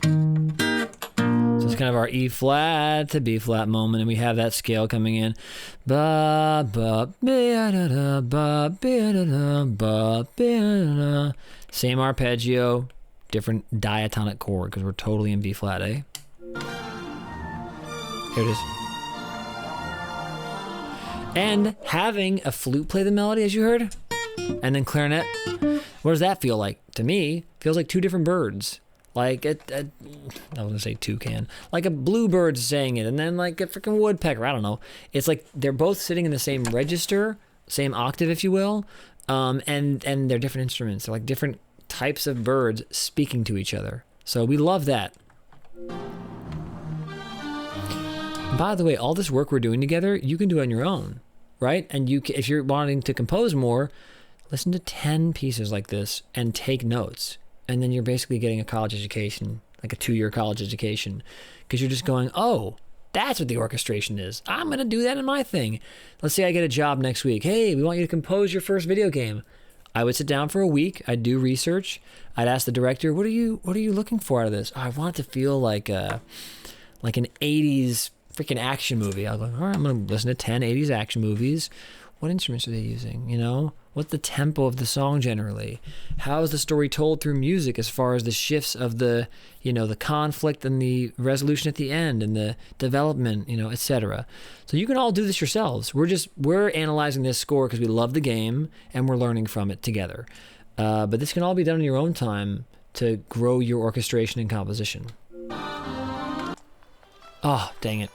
So it's kind of our E flat to B flat moment, and we have that scale coming in. Ba ba ba da da ba ba da da ba ba da. Same arpeggio, different diatonic chord because we're totally in B flat, eh? Here it is. And having a flute play the melody, as you heard, and then clarinet, what does that feel like? To me, feels like 2 different birds. Like, I was going to say toucan. Like a bluebird saying it, and then like a freaking woodpecker. I don't know. It's like they're both sitting in the same register, same octave, if you will, and they're different instruments. They're like different types of birds speaking to each other. So we love that. By the way, all this work we're doing together, you can do on your own, right? And if you're wanting to compose more, listen to 10 pieces like this and take notes. And then you're basically getting a college education, like a 2-year college education, because you're just going, oh, that's what the orchestration is. I'm going to do that in my thing. Let's say I get a job next week. Hey, we want you to compose your first video game. I would sit down for a week. I'd do research. I'd ask the director, what are you looking for out of this? Oh, I want it to feel like an 80s freaking action movie. I'll go, all right, I'm going to listen to 10 80s action movies. What instruments are they using? You know, what's the tempo of the song generally? How is the story told through music as far as the shifts of the, the conflict and the resolution at the end and the development, etc. So you can all do this yourselves. We're analyzing this score because we love the game and we're learning from it together. But this can all be done in your own time to grow your orchestration and composition. Oh, dang it.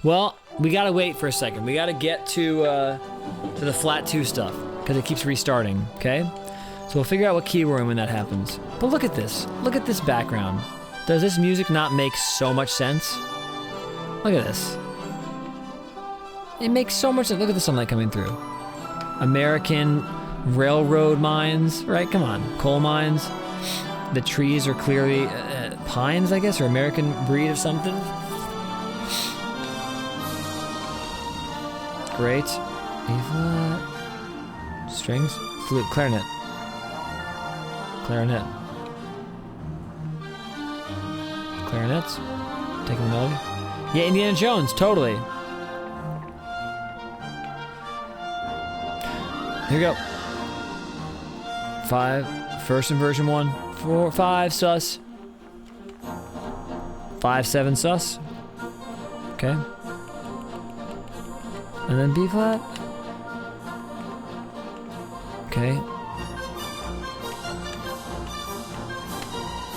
Well, we got to wait for a second. We got to get to the flat 2 stuff because it keeps restarting, okay? So we'll figure out what key we're in when that happens. But look at this. Look at this background. Does this music not make so much sense? Look at this. It makes so much sense. Look at the sunlight coming through. American railroad mines, right? Come on. Coal mines. The trees are clearly pines, I guess, or American breed of something. Great. E flat. Strings. Flute. Clarinet. Clarinet. Clarinets. Taking the melody. Yeah, Indiana Jones. Totally. Here we go. 5. First inversion 1. 4. 5. Sus. 5. 7. Sus. Okay. And then B flat. Okay.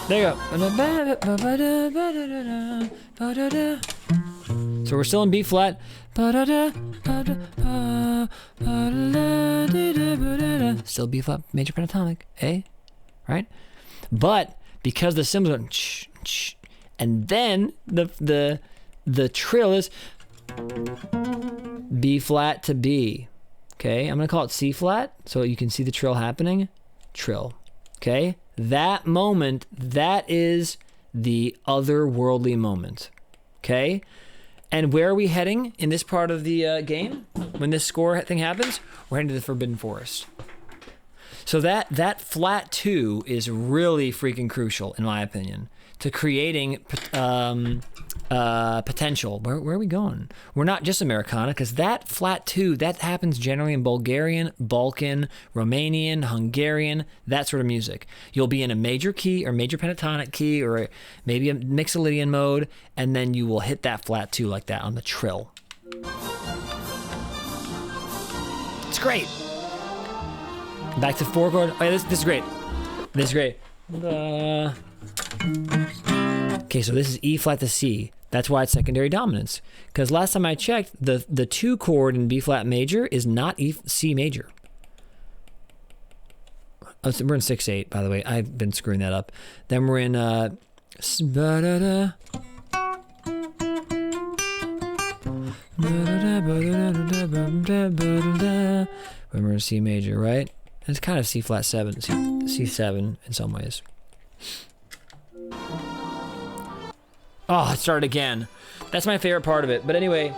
There you go. So we're still in B flat. Still B flat major pentatonic. A. Right? But because the cymbals are and then the trill is B flat to B. Okay, I'm gonna call it C flat so you can see the trill happening. trill. Okay? That moment, that is the otherworldly moment. Okay? And where are we heading in this part of the game? When this score thing happens, we're heading to the Forbidden Forest. So that flat 2 is really freaking crucial, in my opinion, to creating potential. Where are we going? We're not just Americana, because that flat 2, that happens generally in Bulgarian, Balkan, Romanian, Hungarian, that sort of music. You'll be in a major key or major pentatonic key or maybe a Mixolydian mode, and then you will hit that flat 2 like that on the trill. It's great. Back to 4 chord. Oh, yeah, this is great. This is great. Okay, so this is E flat to C. That's why it's secondary dominance. Because last time I checked, the 2 chord in B flat major is not C major. Oh, so we're in 6/8, by the way. I've been screwing that up. Then we're in when we're in C major, right? It's kind of C flat 7, C7 in some ways. Oh, it started again. That's my favorite part of it. But anyway,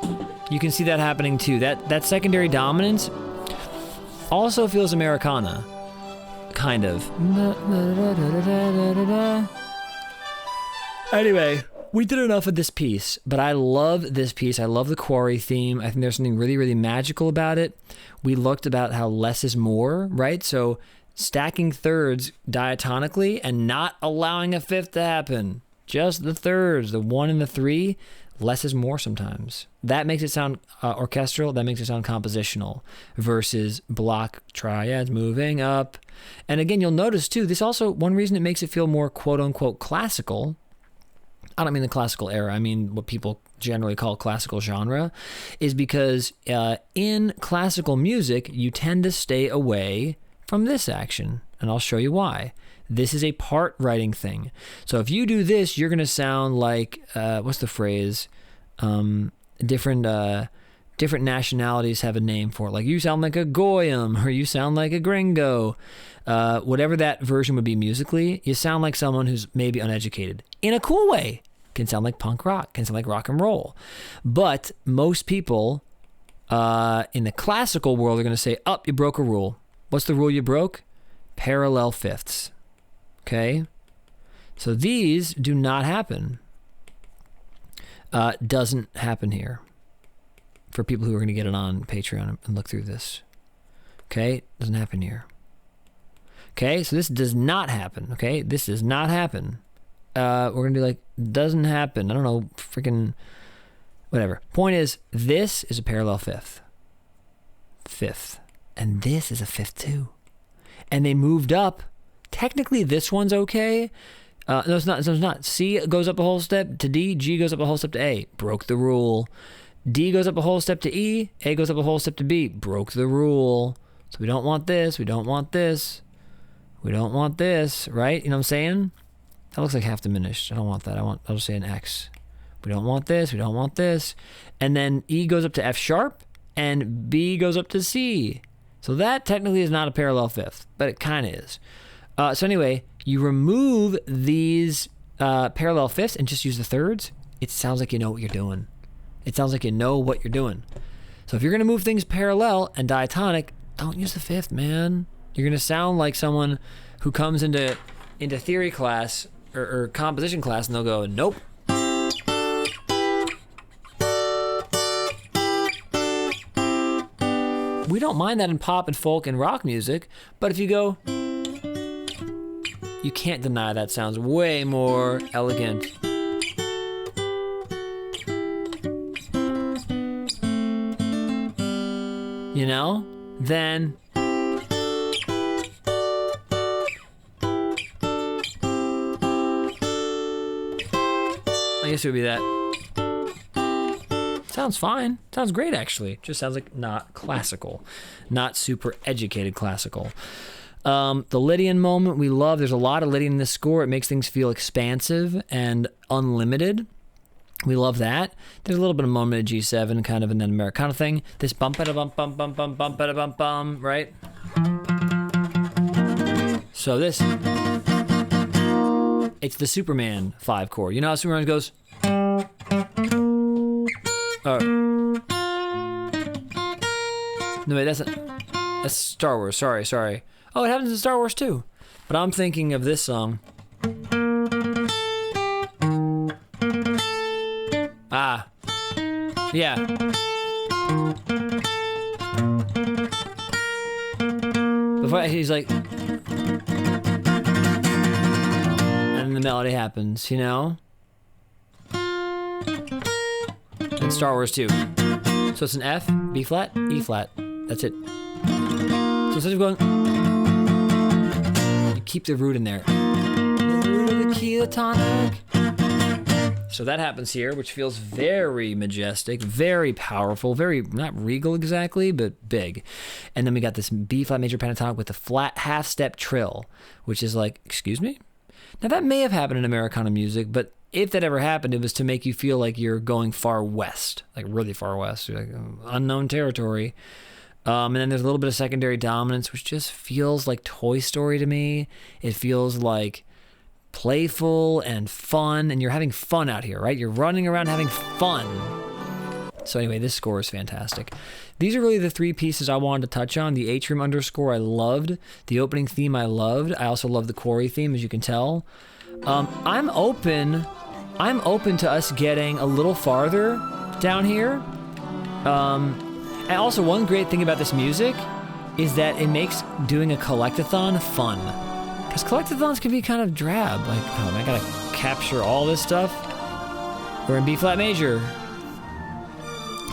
you can see that happening too. That secondary dominance also feels Americana, kind of. Anyway, we did enough of this piece, but I love this piece. I love the quarry theme. I think there's something really, really magical about it. We looked about how less is more, right? So stacking thirds diatonically and not allowing a fifth to happen. Just the thirds, the 1 and the 3, less is more sometimes. That makes it sound orchestral. That makes it sound compositional versus block triads moving up. And again, you'll notice too, this also, one reason it makes it feel more quote unquote classical, I don't mean the classical era, I mean what people generally call classical genre, is because in classical music, you tend to stay away from this action. And I'll show you why. This is a part writing thing. So if you do this, you're going to sound like, what's the phrase? Different nationalities have a name for it. Like you sound like a Goyim or you sound like a Gringo. Whatever that version would be musically, you sound like someone who's maybe uneducated. In a cool way. Can sound like punk rock, can sound like rock and roll. But most people in the classical world are going to say, you broke a rule. What's the rule you broke? Parallel fifths. Okay? So these do not happen. Doesn't happen here. For people who are going to get it on Patreon and look through this. Okay? Doesn't happen here. Okay? So this does not happen. Okay? This does not happen. We're going to be like, doesn't happen. I don't know, freaking whatever. Point is, this is a parallel fifth. Fifth. And this is a fifth too. And they moved up. Technically, this one's okay. No, it's not. It's not. C goes up a whole step to D. G goes up a whole step to A. Broke the rule. D goes up a whole step to E. A goes up a whole step to B. Broke the rule. So we don't want this. We don't want this. We don't want this. Right? You know what I'm saying? That looks like half diminished. I don't want that. I'll just say an X. We don't want this. We don't want this. And then E goes up to F sharp. And B goes up to C. So that technically is not a parallel fifth. But it kind of is. So anyway, you remove these parallel fifths and just use the thirds. It sounds like you know what you're doing. It sounds like you know what you're doing. So if you're going to move things parallel and diatonic, don't use the fifth, man. You're going to sound like someone who comes into theory class or composition class and they'll go, nope. We don't mind that in pop and folk and rock music, but if you go, you can't deny that sounds way more elegant. You know? Then I guess it would be that. Sounds fine. Sounds great, actually. Just sounds like not classical. Not super educated classical. The Lydian moment we love. There's a lot of Lydian in this score. It makes things feel expansive and unlimited. We love that. There's a little bit of moment of G7 kind of in that Americana thing. This bump bum bum bum bum bum bum bum bum, right? So this, it's the Superman 5 chord. You know how Superman goes? Oh. No, wait, that's Star Wars. Sorry. Oh, it happens in Star Wars too. But I'm thinking of this song. Ah. Yeah. Before he's like, and the melody happens, you know? And Star Wars too. So it's an F, B flat, E flat. That's it. So instead of going, you keep the root in there. The root of the key of the tonic. So that happens here, which feels very majestic, very powerful, very, not regal exactly, but big. And then we got this B flat major pentatonic with the flat half step trill, which is like, excuse me? Now that may have happened in Americana music, but if that ever happened, it was to make you feel like you're going far west, like really far west, like unknown territory. And then there's a little bit of secondary dominance, which just feels like Toy Story to me. It feels like playful and fun, and you're having fun out here, right? You're running around having fun. So anyway, this score is fantastic. These are really the three pieces I wanted to touch on. The Atrium underscore I loved. The opening theme I loved. I also love the quarry theme, as you can tell. I'm open to us getting a little farther down here. And also one great thing about this music is that it makes doing a collectathon fun. Because collectathons can be kind of drab. Like, oh, I gotta capture all this stuff. We're in B flat major.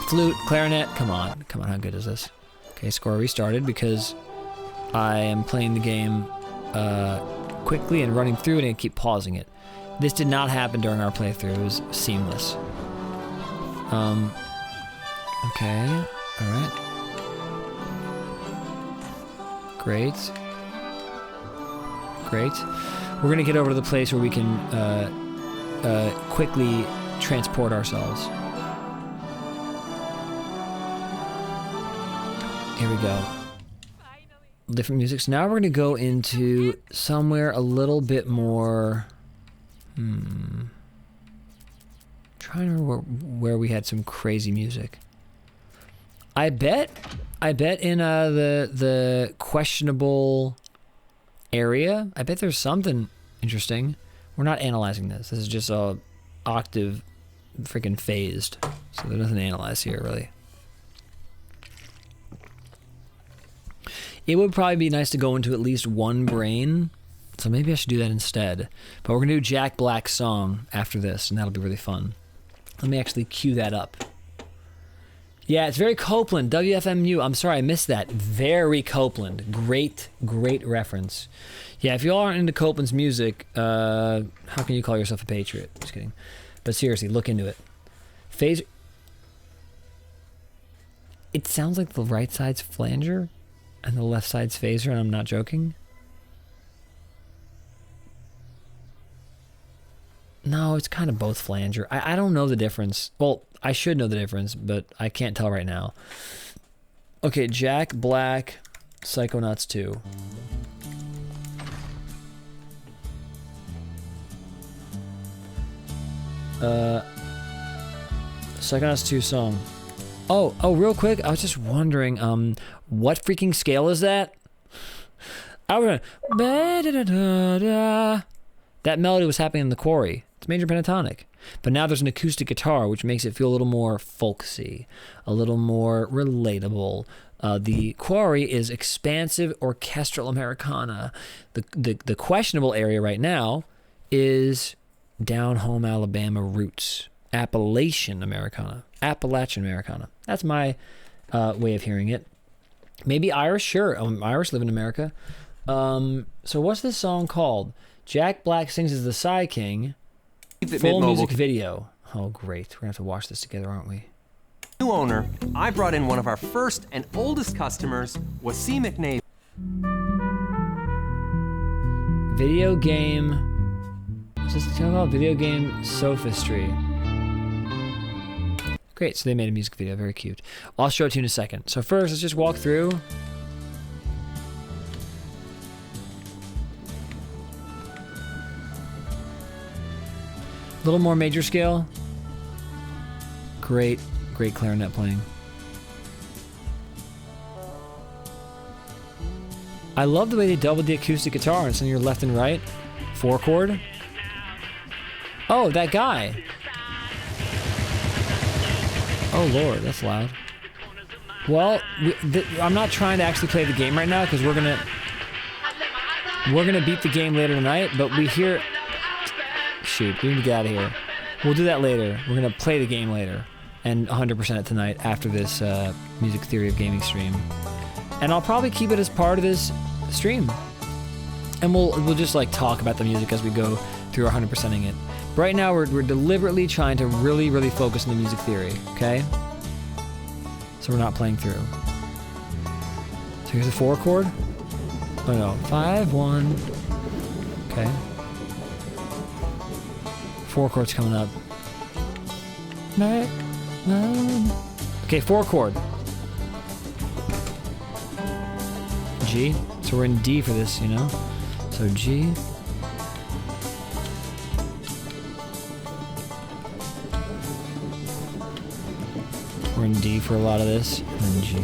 Flute, clarinet, come on, how good is this? Okay, score restarted because I am playing the game quickly and running through it and keep pausing it. This did not happen during our playthrough, it was seamless. Okay, alright. Great. We're gonna get over to the place where we can quickly transport ourselves. Here we go. Different music. So now we're gonna go into somewhere a little bit more. Trying to remember where we had some crazy music. I bet in the questionable area, I bet there's something interesting. We're not analyzing this. This is just a octave freaking phased. So there's nothing to analyze here, really. It would probably be nice to go into at least one brain, so maybe I should do that instead. But we're gonna do Jack Black's song after this, and that'll be really fun. Let me actually cue that up. Yeah, it's very Copeland, WFMU. I'm sorry, I missed that. Very Copeland. Great reference. Yeah, if you all aren't into Copeland's music, how can you call yourself a patriot? Just kidding. But seriously, look into it. Phaser. It sounds like the right side's flanger and the left side's phaser, and I'm not joking. No, it's kind of both flanger. I don't know the difference. Well, I should know the difference, but I can't tell right now. Okay, Jack Black, Psychonauts 2. Psychonauts 2 song. Oh, real quick, I was just wondering, what freaking scale is that? I was going, that melody was happening in the quarry. It's major pentatonic. But now there's an acoustic guitar, which makes it feel a little more folksy, a little more relatable. The quarry is expansive orchestral Americana. The questionable area right now is down home Alabama roots. Appalachian Americana. That's my way of hearing it. Maybe Irish, sure. Irish live in America. So what's this song called? Jack Black sings as the Psy King. Full music video. Oh, great. We're going to have to watch this together, aren't we? New owner, I brought in one of our first and oldest customers, Wasim McNabe. Video game. What's this called? Video game sophistry. Great, so they made a music video. Very cute. I'll show it to you in a second. So first, let's just walk through. A little more major scale. Great clarinet playing. I love the way they doubled the acoustic guitar and so your left and right. 4 chord. Oh, that guy. Oh Lord, that's loud. Well, I'm not trying to actually play the game right now because we're gonna beat the game later tonight, but we hear... Shoot, we need to get out of here. We'll do that later. We're gonna play the game later and 100% it tonight after this Music Theory of Gaming stream. And I'll probably keep it as part of this stream. And we'll just like talk about the music as we go through 100%ing it. But right now we're deliberately trying to really, really focus on the music theory, okay? So we're not playing through. So here's a 4 chord. Oh no, 5, 1. Okay. 4 chords coming up. Okay, 4 chord. G. So we're in D for this, you know? So G. We're in D for a lot of this, and then G.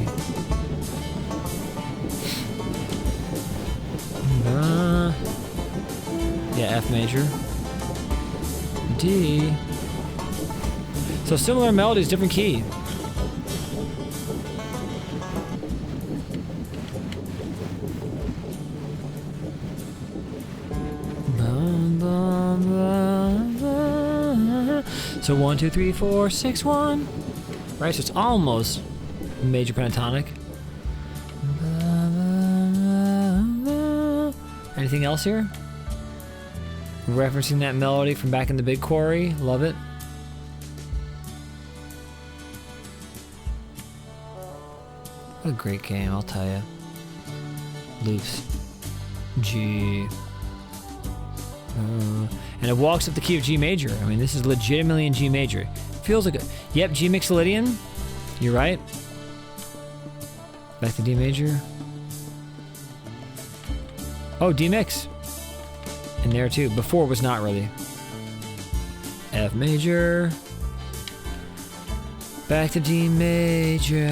Yeah, F major. D. So similar melodies, different key. So 1, 2, 3, 4, 6, 1. Right, so it's almost major pentatonic. Anything else here? Referencing that melody from back in the big quarry. Love it. What a great game, I'll tell you. Loops. G. And it walks up the key of G major. I mean, this is legitimately in G major. Feels like a... Yep, G Mixolydian. You're right. Back to D major. Oh, D mix. And there too. Before it was not really. F major. Back to D major.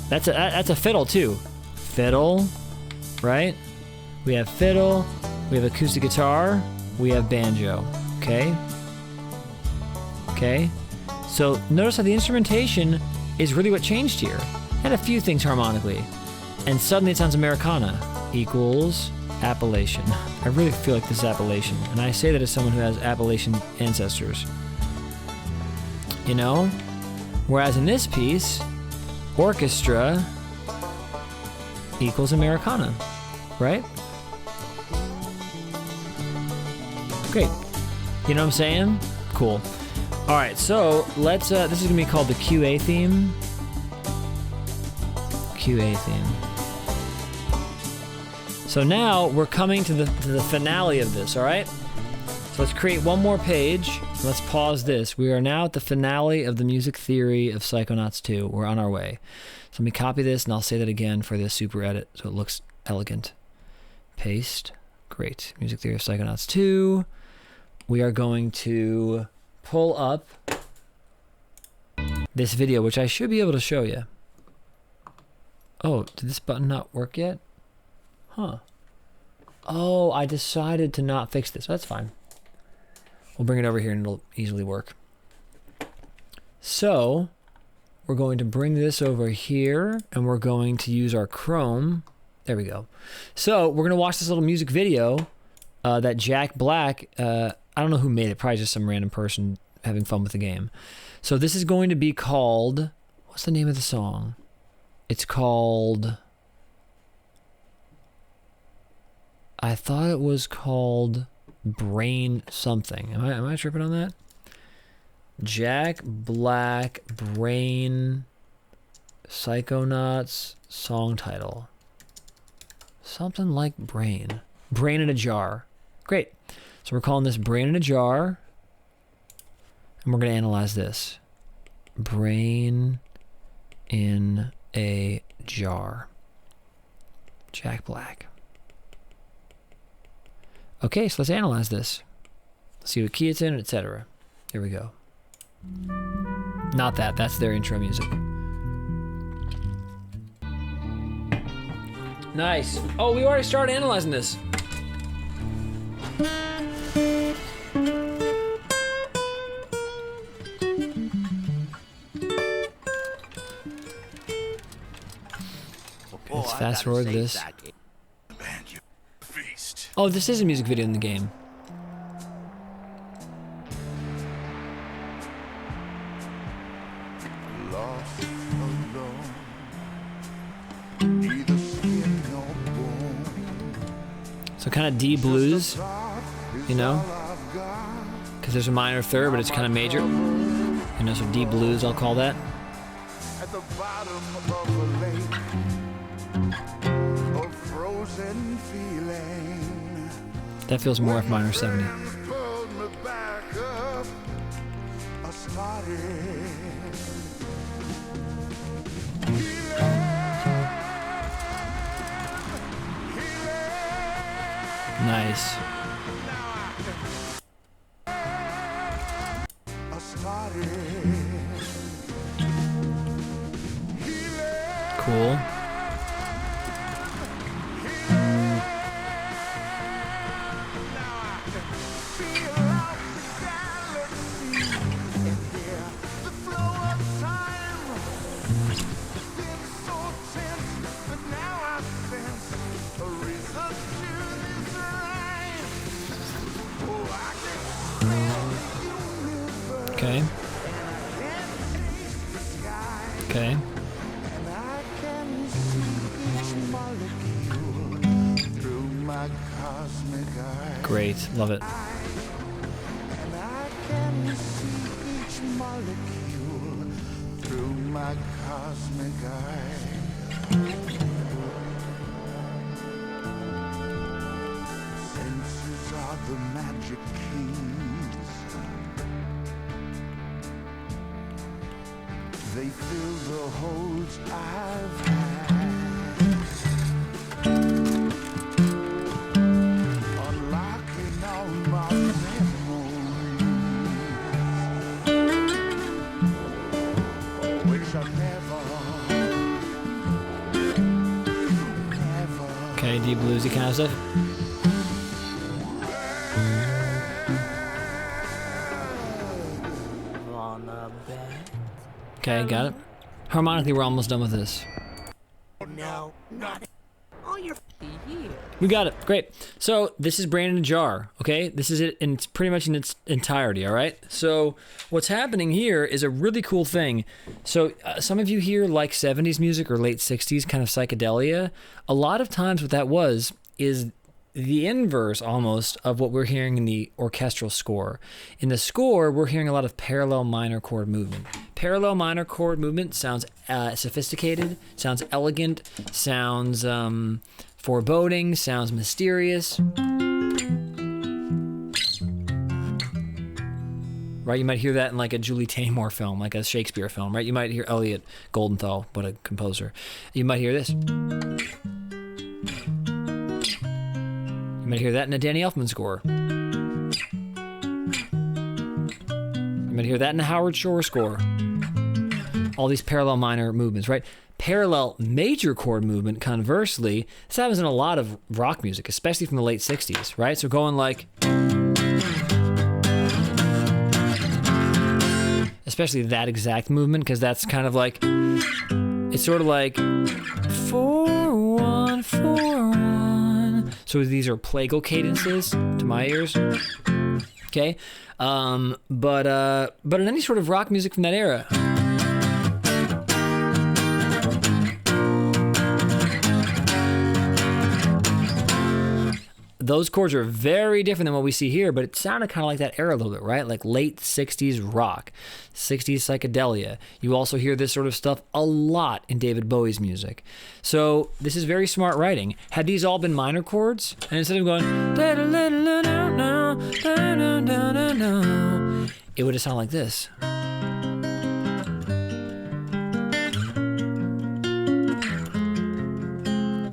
That's a fiddle too. Fiddle, right? We have fiddle. We have acoustic guitar. We have banjo. Okay. Okay. So notice how the instrumentation is really what changed here. And a few things harmonically. And suddenly it sounds Americana. Equals Appalachian. I really feel like this is Appalachian. And I say that as someone who has Appalachian ancestors. You know? Whereas in this piece, orchestra equals Americana. Right? Great. You know what I'm saying? Cool. All right, so let's, this is gonna be called the QA theme. QA theme. So now we're coming to the finale of this, all right? So let's create one more page. Let's pause this. We are now at the finale of the music theory of Psychonauts 2. We're on our way. So let me copy this and I'll say that again for this super edit so it looks elegant. Paste. Great. Music theory of Psychonauts 2. We are going to pull up this video, which I should be able to show you. Oh, did this button not work yet? Huh. Oh, I decided to not fix this. That's fine. We'll bring it over here and it'll easily work. So, we're going to bring this over here and we're going to use our Chrome. There we go. So, we're going to watch this little music video that Jack Black, I don't know who made it, probably just some random person having fun with the game. So this is going to be called, what's the name of the song? It's called, I thought it was called Brain something. Am I tripping on that? Jack Black Brain Psychonauts song title. Something like Brain. Brain in a Jar. Great. So we're calling this Brain in a Jar. And we're going to analyze this. Brain in a Jar. Jack Black. Okay, so let's analyze this. see what key it's in, etc. Here we go. Not that. That's their intro music. Nice. Oh, we already started analyzing this. Let's fast forward this. Oh, this is a music video in the game. So kind of D blues, you know, because there's a minor third, but it's kind of major. You know, so D blues, I'll call that. At the bottom of a lake, a frozen feeling. That feels more F minor 70. Pulled me back up, I started. Nice. I started. Cool. Okay. Okay. Great, love it. And I can see each molecule through my cosmic eye. Senses are the magic keys. They fill the holes I've had. Unlocking all my memories, which I never. Okay, deep bluesy kind of stuff. Okay, got it. Harmonically, we're almost done with this. No, not all your here. We got it. Great. So this is Brain in a Jar, okay? This is it, and it's pretty much in its entirety, all right? So what's happening here is a really cool thing. So some of you here like 70s music or late 60s kind of psychedelia. A lot of times what that was is the inverse almost of what we're hearing in the orchestral score. In the score, we're hearing a lot of parallel minor chord movement. Parallel minor chord movement sounds sophisticated, sounds elegant, sounds foreboding, sounds mysterious. Right, you might hear that in like a Julie Taymor film, like a Shakespeare film, right? You might hear Elliot Goldenthal, what a composer. You might hear this. You might hear that in a Danny Elfman score. You might hear that in a Howard Shore score. All these parallel minor movements, right? Parallel major chord movement, conversely, this happens in a lot of rock music, especially from the late 60s, right? So going like, especially that exact movement, because that's kind of like, it's sort of like 4-1-4-1. So these are plagal cadences to my ears. Okay, but in any sort of rock music from that era, those chords are very different than what we see here, but it sounded kind of like that era a little bit, right? Like late 60s rock, 60s psychedelia. You also hear this sort of stuff a lot in David Bowie's music. So this is very smart writing. Had these all been minor chords, and instead of going, it would have sounded like this.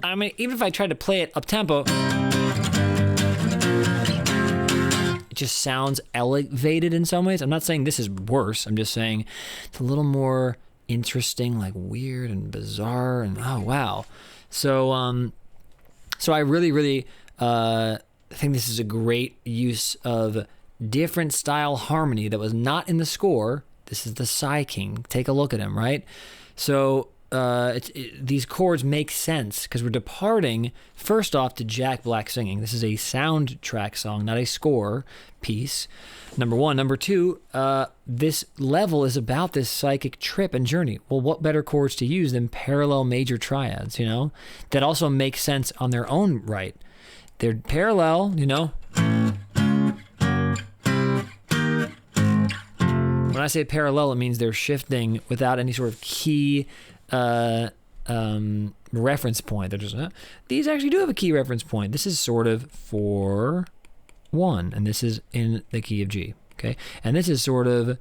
I mean, even if I tried to play it up tempo, it just sounds elevated in some ways. I'm not saying this is worse. I'm just saying it's a little more interesting, like weird and bizarre, and oh wow. So so I really think this is a great use of different style harmony that was not in the score. This is the Psy King. Take a look at him, right? So these chords make sense because we're departing first off to Jack Black singing. This is a soundtrack song, not a score piece. Number one. Number two, this level is about this psychic trip and journey. Well, what better chords to use than parallel major triads, you know, that also make sense on their own right. They're parallel, you know. When I say parallel, it means they're shifting without any sort of key reference point. They're just, these actually do have a key reference point. This is sort of 4-1, and this is in the key of G, okay? And this is sort of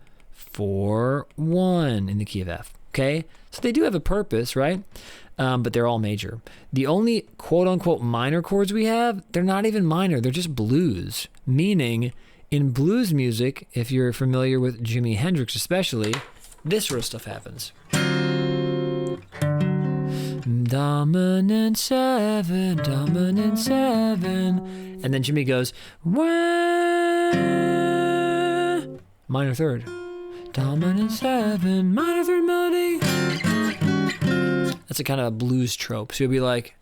4-1 in the key of F, okay? So they do have a purpose, right? But they're all major. The only quote-unquote minor chords we have, they're not even minor. They're just blues, meaning in blues music, if you're familiar with Jimi Hendrix especially, this sort of stuff happens. Dominant 7, dominant 7. And then Jimmy goes, wah, minor third. Dominant 7, minor third melody. That's a kind of a blues trope. So you'll be like,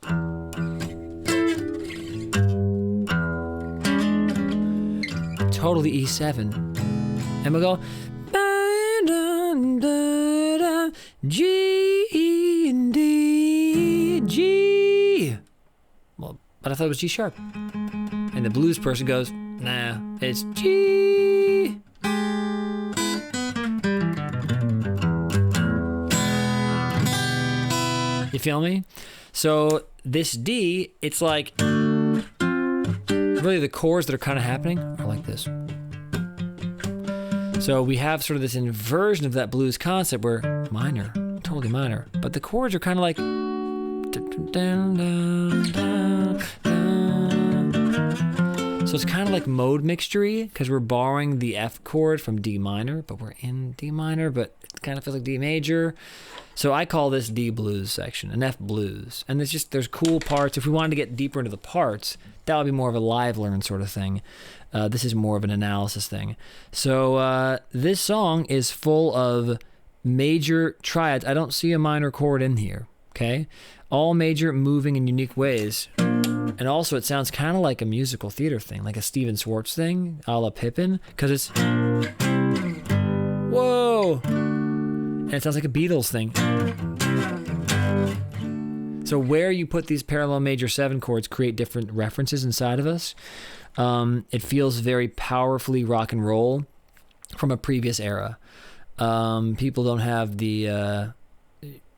totally E7. And we'll go, G, E, and D, G. Well, but I thought it was G sharp. And the blues person goes, nah, it's G. You feel me? So this D, it's like, really the chords that are kind of happening are like this. So we have sort of this inversion of that blues concept where minor, totally minor, but the chords are kind of like so it's kind of like mode mixture-y because we're borrowing the F chord from D minor, but we're in D minor, but it kind of feels like D major. So I call this D blues section, an F blues. And there's cool parts. If we wanted to get deeper into the parts, that would be more of a live learn sort of thing. This is more of an analysis thing. So this song is full of major triads. I don't see a minor chord in here, okay? All major, moving in unique ways. And also it sounds kind of like a musical theater thing, like a Stephen Schwartz thing, a la Pippin, because it's, whoa! And it sounds like a Beatles thing. So where you put these parallel major 7 chords create different references inside of us. It feels very powerfully rock and roll from a previous era. People don't have the...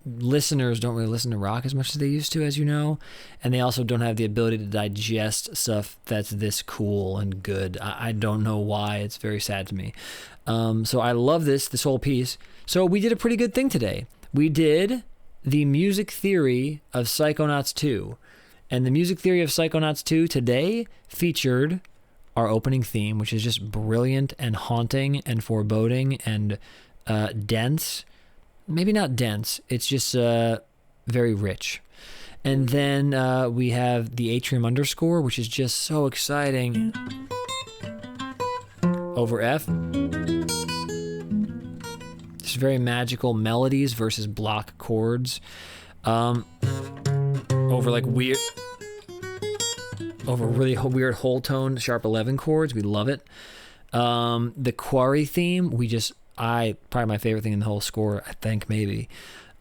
listeners don't really listen to rock as much as they used to, as you know. And they also don't have the ability to digest stuff that's this cool and good. I don't know why. It's very sad to me. So I love this whole piece. So we did a pretty good thing today. We did the music theory of Psychonauts 2. And the music theory of Psychonauts 2 today featured our opening theme, which is just brilliant and haunting and foreboding and dense. Maybe not dense. It's just very rich. And then we have the atrium underscore, which is just so exciting. Over F. It's very magical melodies versus block chords. Over like weird... Over really weird whole tone sharp 11 chords. We love it. The quarry theme, probably my favorite thing in the whole score, I think, maybe,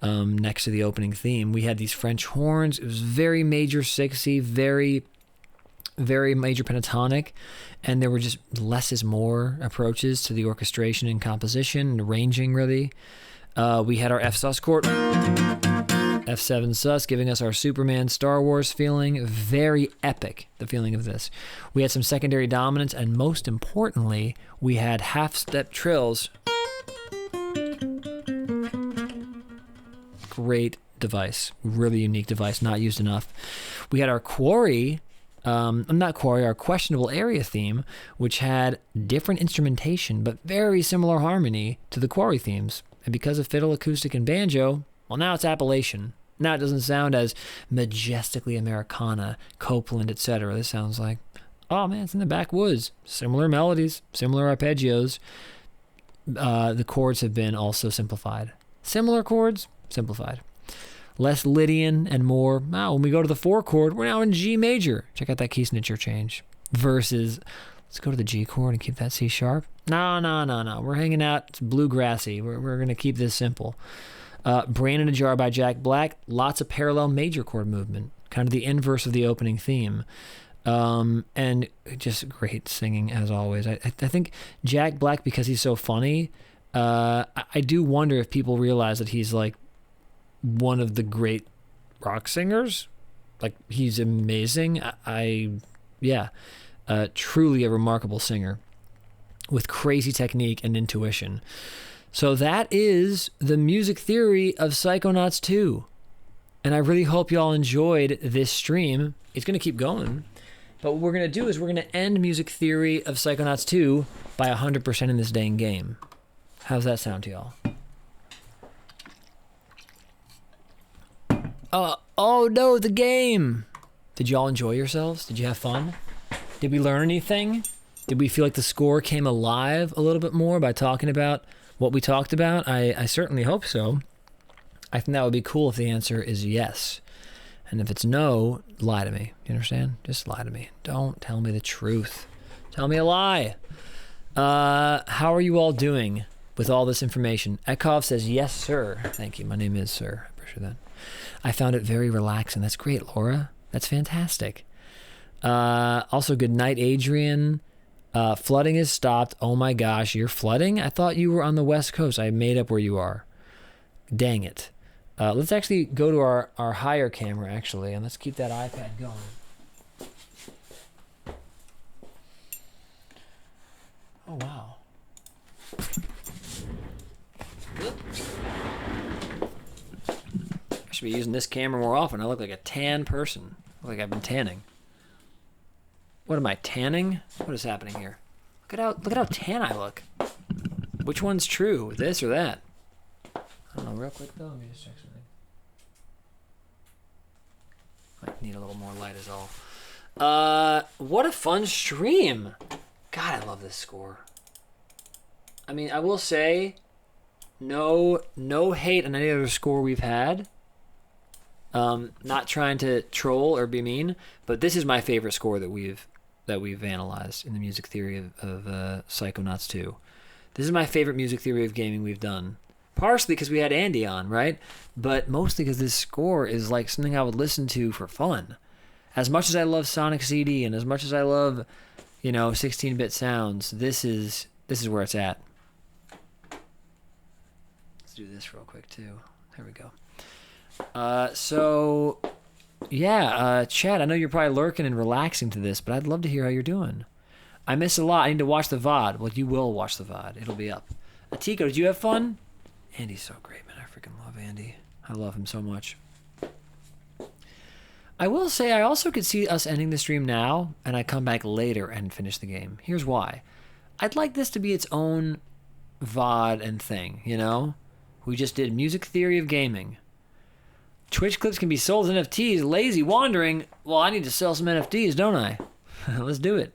next to the opening theme. We had these French horns. It was very major 6y, very, very major pentatonic, and there were just less is more approaches to the orchestration and composition and arranging, really. We had our F sus chord, F7 sus, giving us our Superman Star Wars feeling. Very epic, the feeling of this. We had some secondary dominants, and most importantly, we had half-step trills. Great device, really unique device, not used enough. We had our quarry not Quarry, our Questionable Area theme, which had different instrumentation but very similar harmony to the Quarry themes. And because of fiddle, acoustic, and banjo, well, now it's Appalachian. Now it doesn't sound as majestically Americana, Copeland, etc. This sounds like, oh man, it's in the backwoods. Similar melodies, similar arpeggios. The chords have been also simplified. Similar chords, simplified. Less Lydian and more, when we go to the 4 chord, we're now in G major. Check out that key signature change. Versus, let's go to the G chord and keep that C sharp. No. We're hanging out. It's bluegrassy. We're going to keep this simple. Brain in a Jar by Jack Black. Lots of parallel major chord movement. Kind of the inverse of the opening theme. And just great singing as always. I think Jack Black, because he's so funny, I do wonder if people realize that he's like one of the great rock singers. Like, he's amazing. Truly a remarkable singer with crazy technique and intuition. So that is the music theory of Psychonauts 2. And I really hope y'all enjoyed this stream. It's going to keep going. But what we're going to do is we're going to end music theory of Psychonauts 2 by 100% in this dang game. How's that sound to y'all? Oh no, the game! Did y'all enjoy yourselves? Did you have fun? Did we learn anything? Did we feel like the score came alive a little bit more by talking about what we talked about? I certainly hope so. I think that would be cool if the answer is yes. And if it's no, lie to me. You understand? Just lie to me. Don't tell me the truth. Tell me a lie. How are you all doing with all this information? Ekov says, yes, sir. Thank you. My name is Sir. I appreciate that. I found it very relaxing. That's great, Laura. That's fantastic. Also, good night, Adrian. Flooding has stopped. Oh my gosh, you're flooding? I thought you were on the West Coast. I made up where you are. Dang it. Let's actually go to our higher camera, actually, and let's keep that iPad going. Oh, wow. I should be using this camera more often. I look like a tan person. I look like I've been tanning. What am I, tanning? What is happening here? Look at how tan I look. Which one's true, this or that? I don't know, real quick though, let me just check something. Might need a little more light is all. What a fun stream. God, I love this score. I mean, I will say, no hate on any other score we've had. Not trying to troll or be mean, but this is my favorite score that we've analyzed in the music theory of Psychonauts 2. This is my favorite music theory of gaming we've done. Partially because we had Andy on, right? But mostly because this score is like something I would listen to for fun. As much as I love Sonic CD and as much as I love, 16-bit sounds, this is where it's at. Let's do this real quick too. There we go. Chad, I know you're probably lurking and relaxing to this, but I'd love to hear how you're doing. I miss a lot. I need to watch the VOD. Well, you will watch the VOD. It'll be up. Atiko, did you have fun? Andy's so great, man. I freaking love Andy. I love him so much. I will say I also could see us ending the stream now, and I come back later and finish the game. Here's why. I'd like this to be its own VOD and thing, We just did music theory of gaming. Twitch clips can be sold as NFTs. Lazy wandering. Well, I need to sell some NFTs, don't I? Let's do it.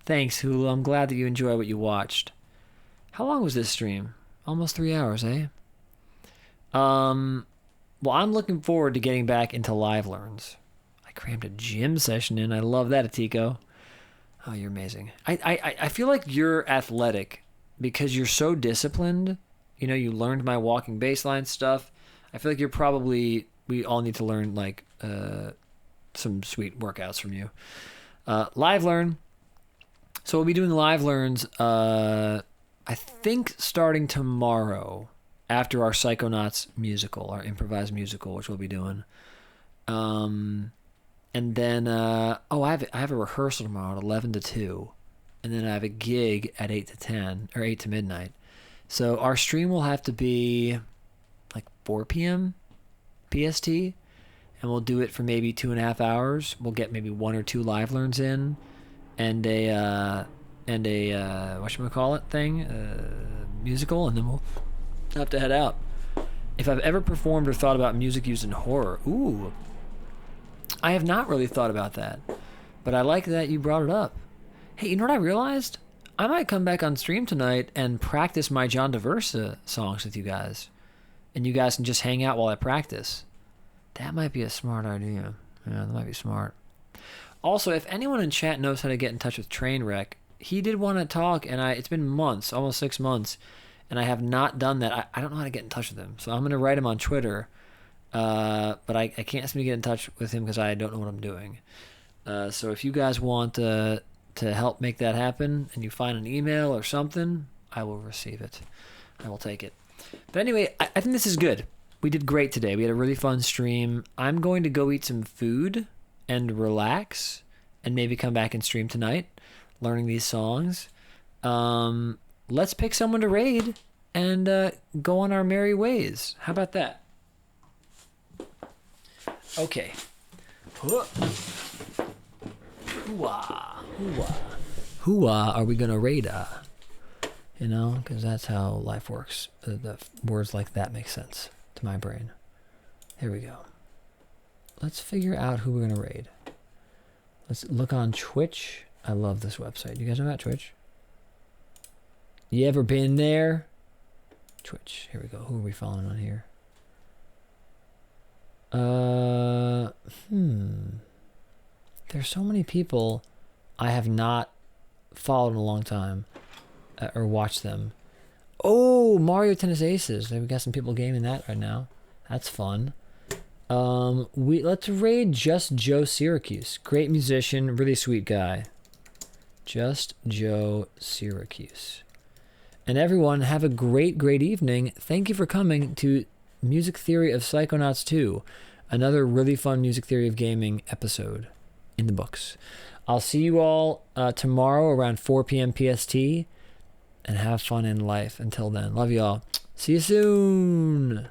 Thanks, Hulu. I'm glad that you enjoy what you watched. How long was this stream? Almost 3 hours, eh? Well, I'm looking forward to getting back into live learns. I crammed a gym session in. I love that, Atiko. Oh, you're amazing. I feel like you're athletic because you're so disciplined. You learned my walking baseline stuff. I feel like you're probably... We all need to learn, some sweet workouts from you. Live learn. So we'll be doing live learns, I think, starting tomorrow after our Psychonauts musical, our improvised musical, which we'll be doing. And then, I have a rehearsal tomorrow at 11 to 2. And then I have a gig at 8 to 10, or 8 to midnight. So our stream will have to be 4 p.m. PST, and we'll do it for maybe 2.5 hours. We'll get maybe 1 or 2 live learns in, and a whatchamacallit thing, musical, and then we'll have to head out. If I've ever performed or thought about music used in horror, ooh, I have not really thought about that, but I like that you brought it up. Hey, you know what I realized? I might come back on stream tonight and practice my John Daversa songs with you guys, and you guys can just hang out while I practice. That might be a smart idea. Yeah, that might be smart. Also, if anyone in chat knows how to get in touch with Trainwreck, he did want to talk, and it's been months, almost 6 months, and I have not done that. I don't know how to get in touch with him, so I'm going to write him on Twitter, but I can't ask him to get in touch with him because I don't know what I'm doing. So if you guys want to help make that happen, and you find an email or something, I will receive it. I will take it. But anyway, I think this is good. We did great today. We had a really fun stream. I'm going to go eat some food and relax, and maybe come back and stream tonight, learning these songs. Let's pick someone to raid and go on our merry ways. How about that? Okay. Hoo-ah, hoo-ah. Hoo-ah, are we going to raid? You know, because that's how life works. The words like that make sense to my brain. Here we go. Let's figure out who we're going to raid. Let's look on Twitch. I love this website. You guys know about Twitch? You ever been there? Twitch. Here we go. Who are we following on here? There's so many people I have not followed in a long time or watched them. Oh, Mario Tennis Aces. We got some people gaming that right now. That's fun. Let's raid Just Joe Syracuse. Great musician, really sweet guy. Just Joe Syracuse. And everyone, have a great, great evening. Thank you for coming to Music Theory of Psychonauts 2, another really fun Music Theory of Gaming episode in the books. I'll see you all tomorrow around 4 p.m. PST, and have fun in life. Until then, love you all. See you soon.